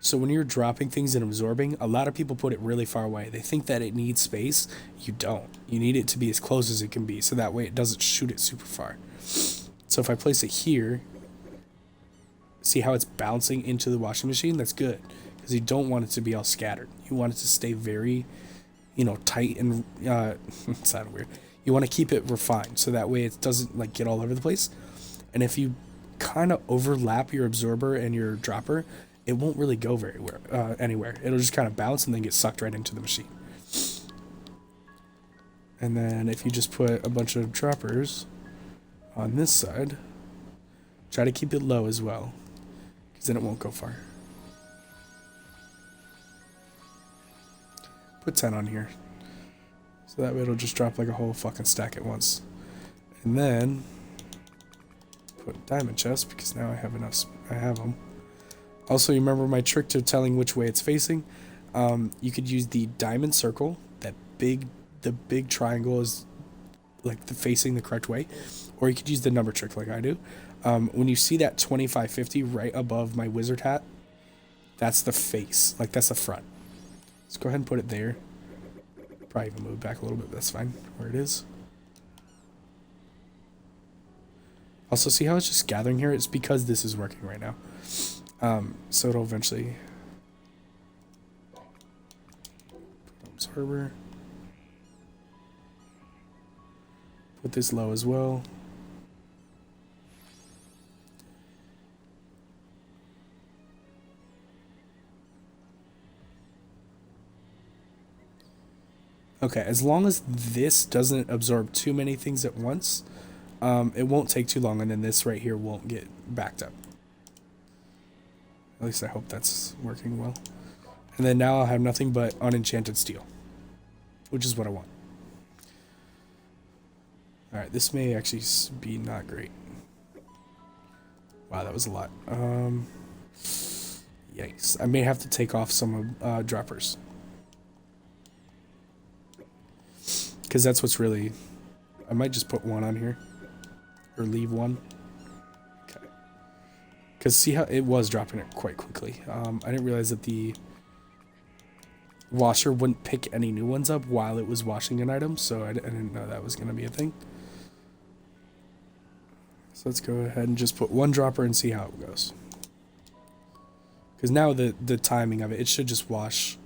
So when you're dropping things and absorbing, a lot of people put it really far away. They think that it needs space. You don't. You need it to be as close as it can be, so that way it doesn't shoot it super far. So if I place it here, see how it's bouncing into the washing machine? That's good, because you don't want it to be all scattered. You want it to stay very, tight and, it sounded weird. You want to keep it refined, so that way it doesn't, like, get all over the place. And if you kind of overlap your absorber and your dropper, it won't really go anywhere. It'll just kind of bounce and then get sucked right into the machine. And then if you just put a bunch of droppers on this side, try to keep it low as well, because then it won't go far. Put 10 on here, so that way it'll just drop like a whole fucking stack at once. And then put diamond chest, because now I have enough. I have them. Also, you remember my trick to telling which way it's facing? You could use the diamond circle. The big triangle is like facing the correct way, or you could use the number trick like I do. When you see that 2550 right above my wizard hat, that's the face. Like, that's the front. Let's go ahead and put it there. Probably even move back a little bit, but that's fine where it is. Also, see how it's just gathering here? It's because this is working right now. So it'll eventually absorber. Put this low as well. Okay, as long as this doesn't absorb too many things at once, it won't take too long, and then this right here won't get backed up. At least I hope that's working well. And then now I'll have nothing but unenchanted steel, which is what I want. Alright, this may actually be not great. Wow, that was a lot. Yikes. I may have to take off some droppers. Because that's what's really... I might just put one on here. Or leave one. Okay. Because see how it was dropping it quite quickly. I didn't realize that the washer wouldn't pick any new ones up while it was washing an item. So I didn't know that was going to be a thing. So let's go ahead and just put one dropper and see how it goes. Because now the timing of it, it should just wash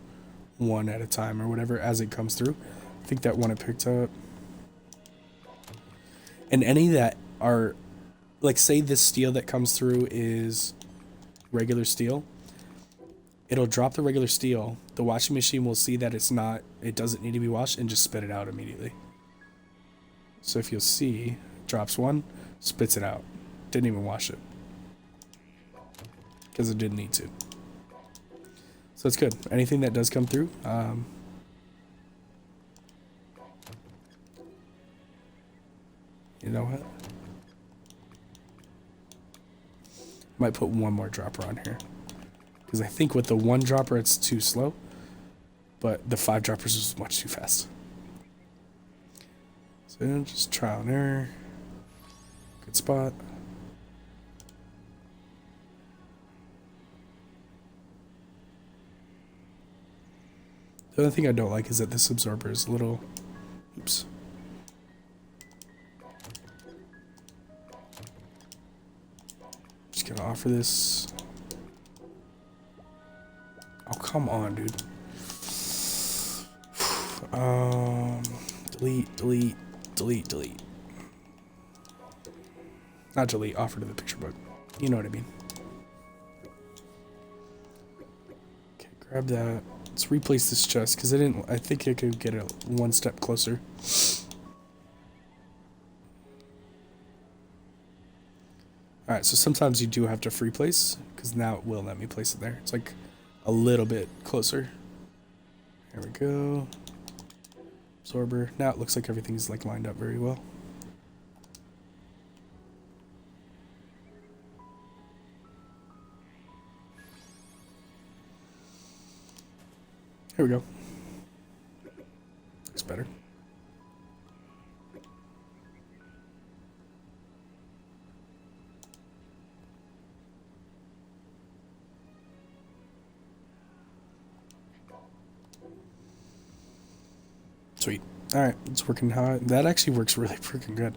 one at a time or whatever as it comes through. I think that one it picked up. And any that are, like, say this steel that comes through is regular steel, it'll drop the regular steel. The washing machine will see that it doesn't need to be washed and just spit it out immediately. So if you'll see, drops one, spits it out. Didn't even wash it. Because it didn't need to. So it's good. Anything that does come through, you know what? Might put one more dropper on here. Because I think with the one dropper it's too slow. But the 5 droppers is much too fast. So just trial and error. Good spot. The other thing I don't like is that this absorber is a little... Oops. Just gonna offer this. Oh, come on, dude. Delete. Not delete, offer to the picture book. You know what I mean. Okay, grab that. Let's replace this chest, because I think I could get it one step closer. Alright, so sometimes you do have to free place, because now it will let me place it there. It's like a little bit closer. There we go. Absorber. Now it looks like everything's like lined up very well. Here we go. Looks better. Sweet. Alright, it's working hard. That actually works really freaking good.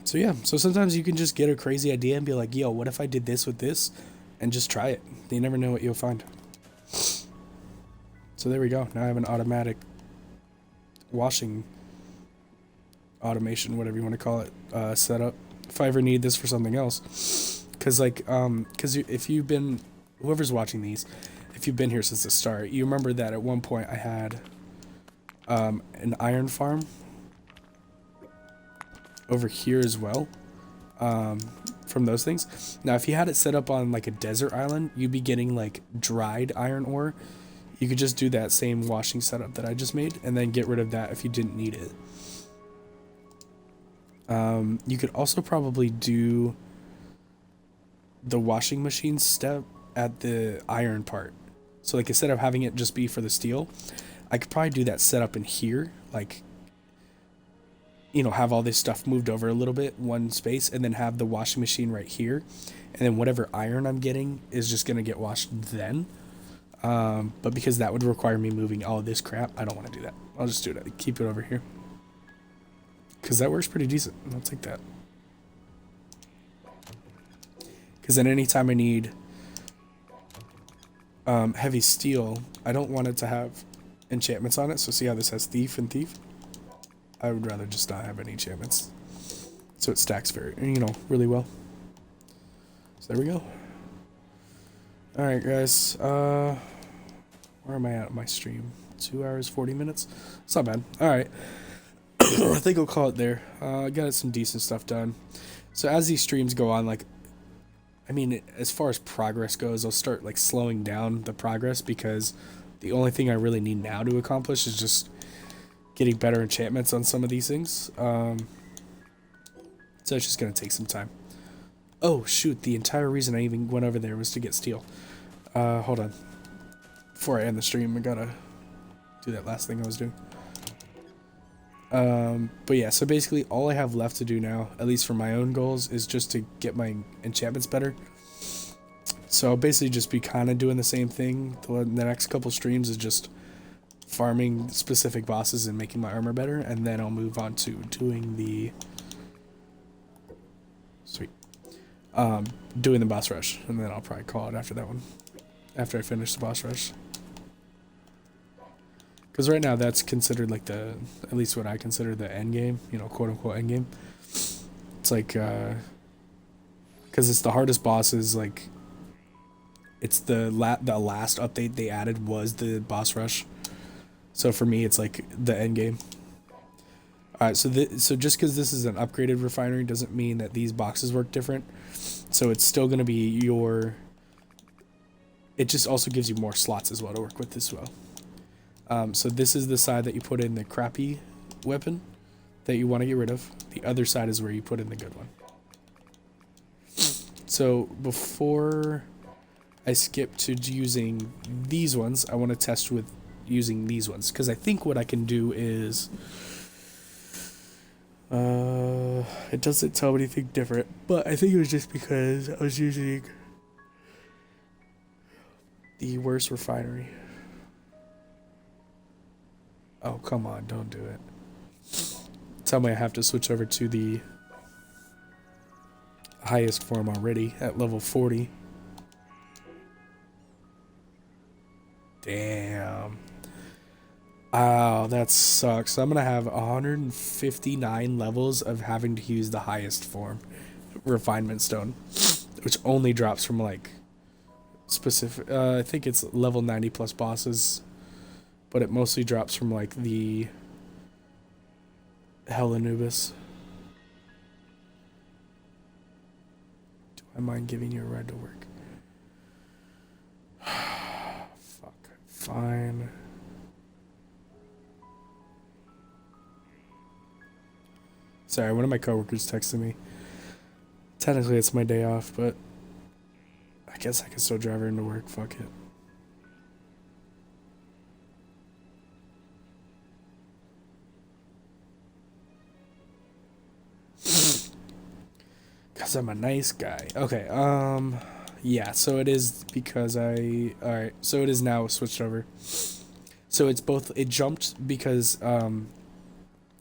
So yeah, so sometimes you can just get a crazy idea and be like, yo, what if I did this with this? And just try it. You never know what you'll find. So there we go. Now I have an automatic washing automation, whatever you want to call it, set up. If I ever need this for something else. Because, like, if you've been, whoever's watching these, if you've been here since the start, you remember that at one point I had an iron farm over here as well, from those things. Now, if you had it set up on, like, a desert island, you'd be getting, like, dried iron ore. You could just do that same washing setup that I just made, and then get rid of that if you didn't need it. You could also probably do the washing machine step at the iron part. So, like, instead of having it just be for the steel, I could probably do that setup in here, like, you know, have all this stuff moved over a little bit, one space, and then have the washing machine right here, and then whatever iron I'm getting is just gonna get washed then. But because that would require me moving all of this crap, I don't want to do that. I'll just do it. Keep it over here. Because that works pretty decent. I'll take that. Because then anytime I need heavy steel, I don't want it to have enchantments on it. So see how this has thief and thief? I would rather just not have any enchantments. So it stacks very, you know, really well. So there we go. Alright, guys. Where am I at my stream? 2 hours, 40 minutes? It's not bad. Alright. I think I'll call it there. I got some decent stuff done. So as these streams go on, like, I mean, as far as progress goes, I'll start, like, slowing down the progress, because the only thing I really need now to accomplish is just getting better enchantments on some of these things. So it's just going to take some time. Oh, shoot. The entire reason I even went over there was to get steel. Hold on. Before I end the stream, I gotta do that last thing I was doing. But yeah, so basically all I have left to do now, at least for my own goals, is just to get my enchantments better. So I'll basically just be kind of doing the same thing. The next couple streams is just farming specific bosses and making my armor better, and then I'll move on to doing the doing the boss rush, and then I'll probably call it after that one, after I finish the boss rush. Because right now that's considered like the, at least what I consider the end game, you know, quote unquote end game. It's like, because it's the hardest bosses, like, it's the last update they added was the boss rush. So for me, it's like the end game. Alright, so just because this is an upgraded refinery doesn't mean that these boxes work different. So it's still going to be your, it just also gives you more slots as well to work with as well. So this is the side that you put in the crappy weapon that you want to get rid of. The other side is where you put in the good one. So before I skip to using these ones, I want to test with using these ones, because I think what I can do is, it doesn't tell me anything different, but I think it was just because I was using the worst refinery. Oh, come on, don't do it. Tell me I have to switch over to the highest form already at level 40. Damn. Oh, that sucks. So I'm gonna have 159 levels of having to use the highest form refinement stone, which only drops from like specific, I think it's level 90 plus bosses, but it mostly drops from like the Hell Anubis. Do I mind giving you a ride to work? Fuck. Fine. Sorry, one of my coworkers texted me. Technically, it's my day off, but I guess I can still drive her into work. Fuck it. Because I'm a nice guy. Okay, yeah, so it is because alright, so it is now switched over. So it's both, it jumped because I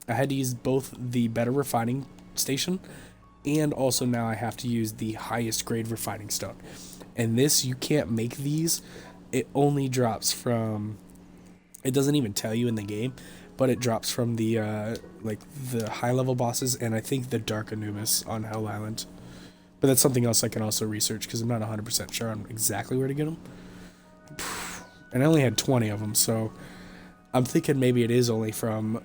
had to use both the better refining station, and also now I have to use the highest grade refining stone. And this, you can't make these. It only drops from, it doesn't even tell you in the game, but it drops from the like the high level bosses, and I think the Dark Anubis on Hell Island. But that's something else I can also research because I'm not 100% sure on exactly where to get them. And I only had 20 of them, so I'm thinking maybe it is only from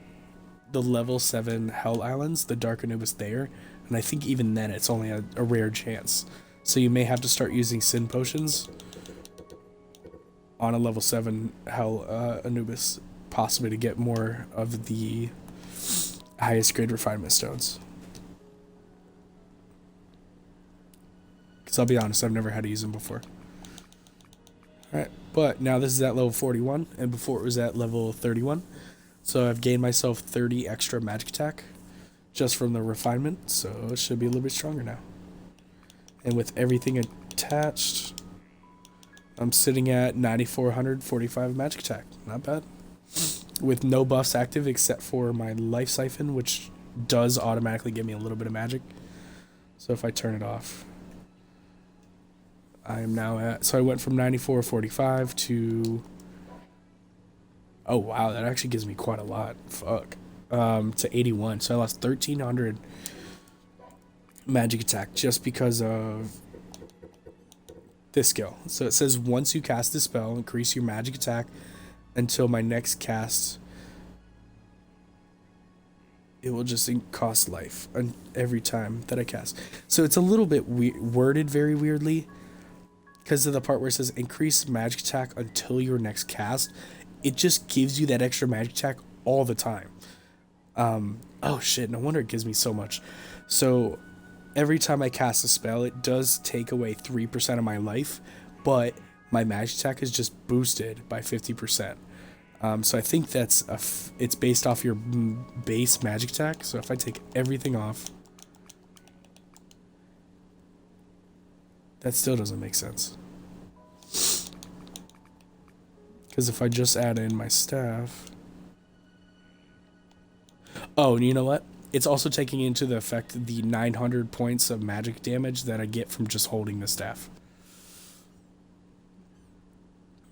the level 7 Hell Islands, the Dark Anubis there, and I think even then it's only a rare chance. So you may have to start using Sin Potions on a level 7 Hell Anubis, possibly to get more of the highest grade refinement stones. Because I'll be honest, I've never had to use them before. Alright, but now this is at level 41, and before it was at level 31. So I've gained myself 30 extra magic attack just from the refinement, so it should be a little bit stronger now. And with everything attached, I'm sitting at 9,445 magic attack. Not bad. With no buffs active except for my life siphon, which does automatically give me a little bit of magic. So if I turn it off, I am now at, so I went from 9,445 to, oh wow, that actually gives me quite a lot. Fuck. To 81. So I lost 1,300 magic attack just because of this skill. So it says once you cast the spell, increase your magic attack until my next cast. It will just cost life every time that I cast. So it's a little bit worded very weirdly because of the part where it says increase magic attack until your next cast. It just gives you that extra magic attack all the time. Oh shit, no wonder it gives me so much. So every time I cast a spell, it does take away 3% of my life, but my magic attack is just boosted by 50%. So I think that's it's based off your base magic attack. So if I take everything off, that still doesn't make sense. Because if I just add in my staff, oh, and you know what? It's also taking into the effect the 900 points of magic damage that I get from just holding the staff.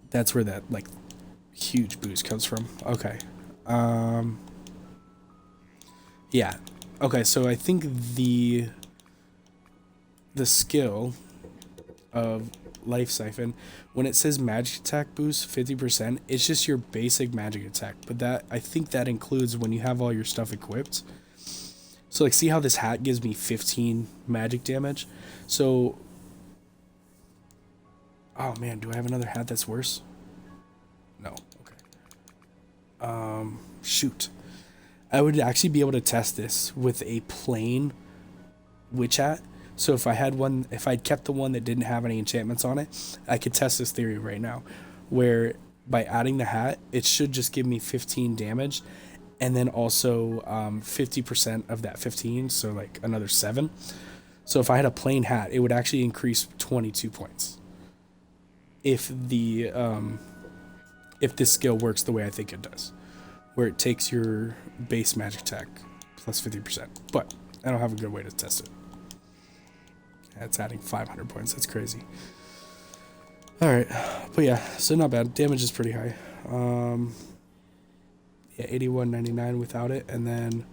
That's where that, like, huge boost comes from. Okay. Yeah. Okay, so I think the skill of Life Siphon, when it says magic attack boost 50%, it's just your basic magic attack. But that, I think that includes when you have all your stuff equipped. So like, see how this hat gives me 15 magic damage? So, oh man, do I have another hat that's worse? No. Okay. Shoot. I would actually be able to test this with a plain witch hat. So if I had one, if I'd kept the one that didn't have any enchantments on it, I could test this theory right now, where by adding the hat, it should just give me 15 damage, and then also 50% of that 15, so like another 7. So if I had a plain hat, it would actually increase 22 points. If this skill works the way I think it does, where it takes your base magic attack plus 50%. But I don't have a good way to test it. That's adding 500 points. That's crazy. Alright. But yeah, so not bad. Damage is pretty high. Yeah, 81.99 without it. And then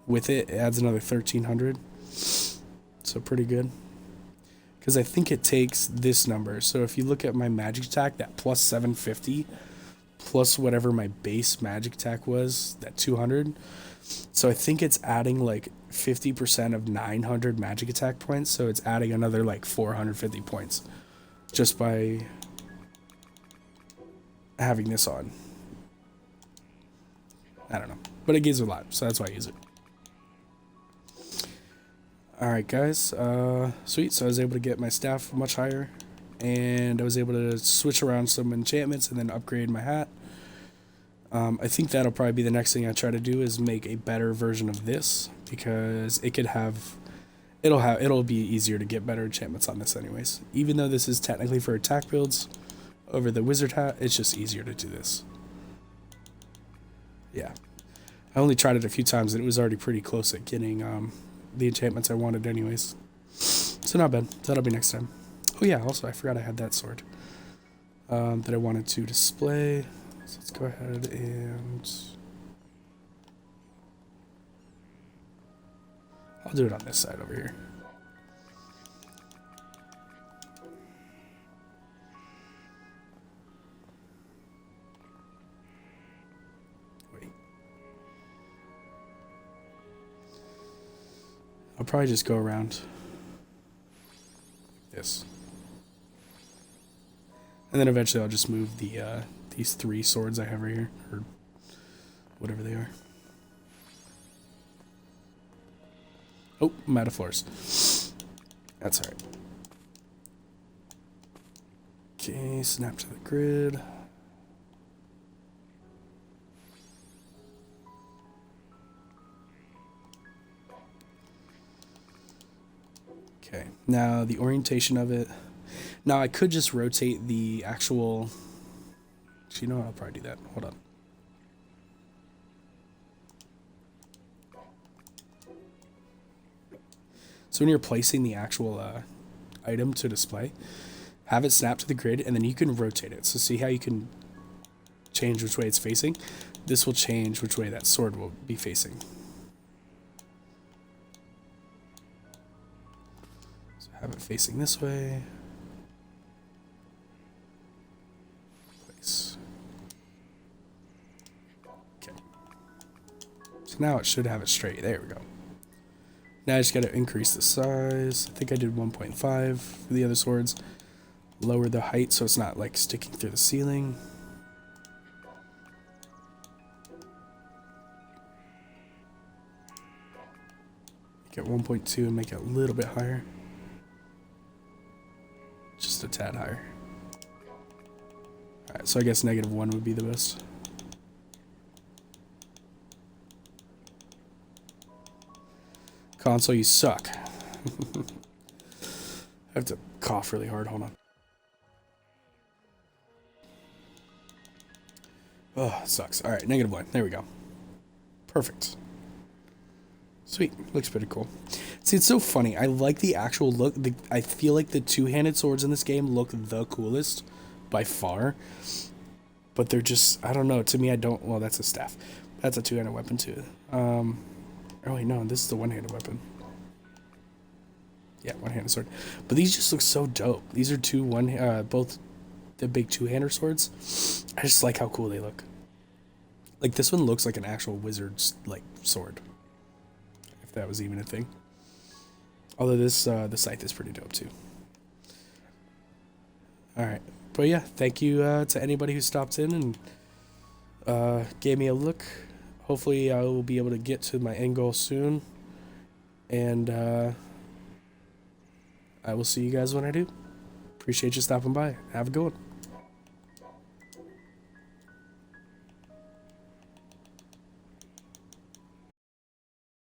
with it, it adds another 1,300. So pretty good. Because I think it takes this number. So if you look at my magic attack, that plus 750, plus whatever my base magic attack was, that 200. So I think it's adding like 50% of 900 magic attack points. So it's adding another like 450 points just by having this on. I don't know, but it gives a lot, so that's why I use it. Alright guys, sweet. So I was able to get my staff much higher, and I was able to switch around some enchantments and then upgrade my hat. I think that'll probably be the next thing I try to do, is make a better version of this, because it could have, it'll be easier to get better enchantments on this anyways. Even though this is technically for attack builds over the wizard hat, it's just easier to do this. Yeah. I only tried it a few times and it was already pretty close at getting the enchantments I wanted anyways. So not bad. That'll be next time. Oh yeah, also I forgot I had that sword that I wanted to display. So let's go ahead and... I'll do it on this side over here. Wait. I'll probably just go around like this. And then eventually I'll just move the these 3 swords I have right here, or whatever they are. Oh, I'm out of floors. That's alright. Okay, snap to the grid. Okay, now the orientation of it. Now I could just rotate the actual... Actually, you know what? I'll probably do that. Hold on. So when you're placing the actual item to display, have it snap to the grid, and then you can rotate it. So see how you can change which way it's facing? This will change which way that sword will be facing. So have it facing this way. Place. Okay. So now it should have it straight. There we go. Now I just got to increase the size. I think I did 1.5 for the other swords. Lower the height so it's not like sticking through the ceiling. Make it 1.2 and make it a little bit higher. Just a tad higher. Alright, so I guess -1 would be the best. Console, you suck. I have to cough really hard. Hold on. Oh, it sucks. All right, -1. There we go. Perfect. Sweet. Looks pretty cool. See, it's so funny. I like the actual look. I feel like the 2-handed swords in this game look the coolest by far. But they're just, I don't know. To me, I don't... Well, that's a staff. That's a 2-handed weapon, too. Oh wait, no, this is the 1-handed weapon. Yeah, 1-handed sword. But these just look so dope. These are both the big 2-hander swords. I just like how cool they look. Like this one looks like an actual wizard's like sword, if that was even a thing. Although this the scythe is pretty dope too. All right, but yeah, thank you to anybody who stopped in and gave me a look. Hopefully I will be able to get to my end goal soon. And I will see you guys when I do. Appreciate you stopping by. Have a good one.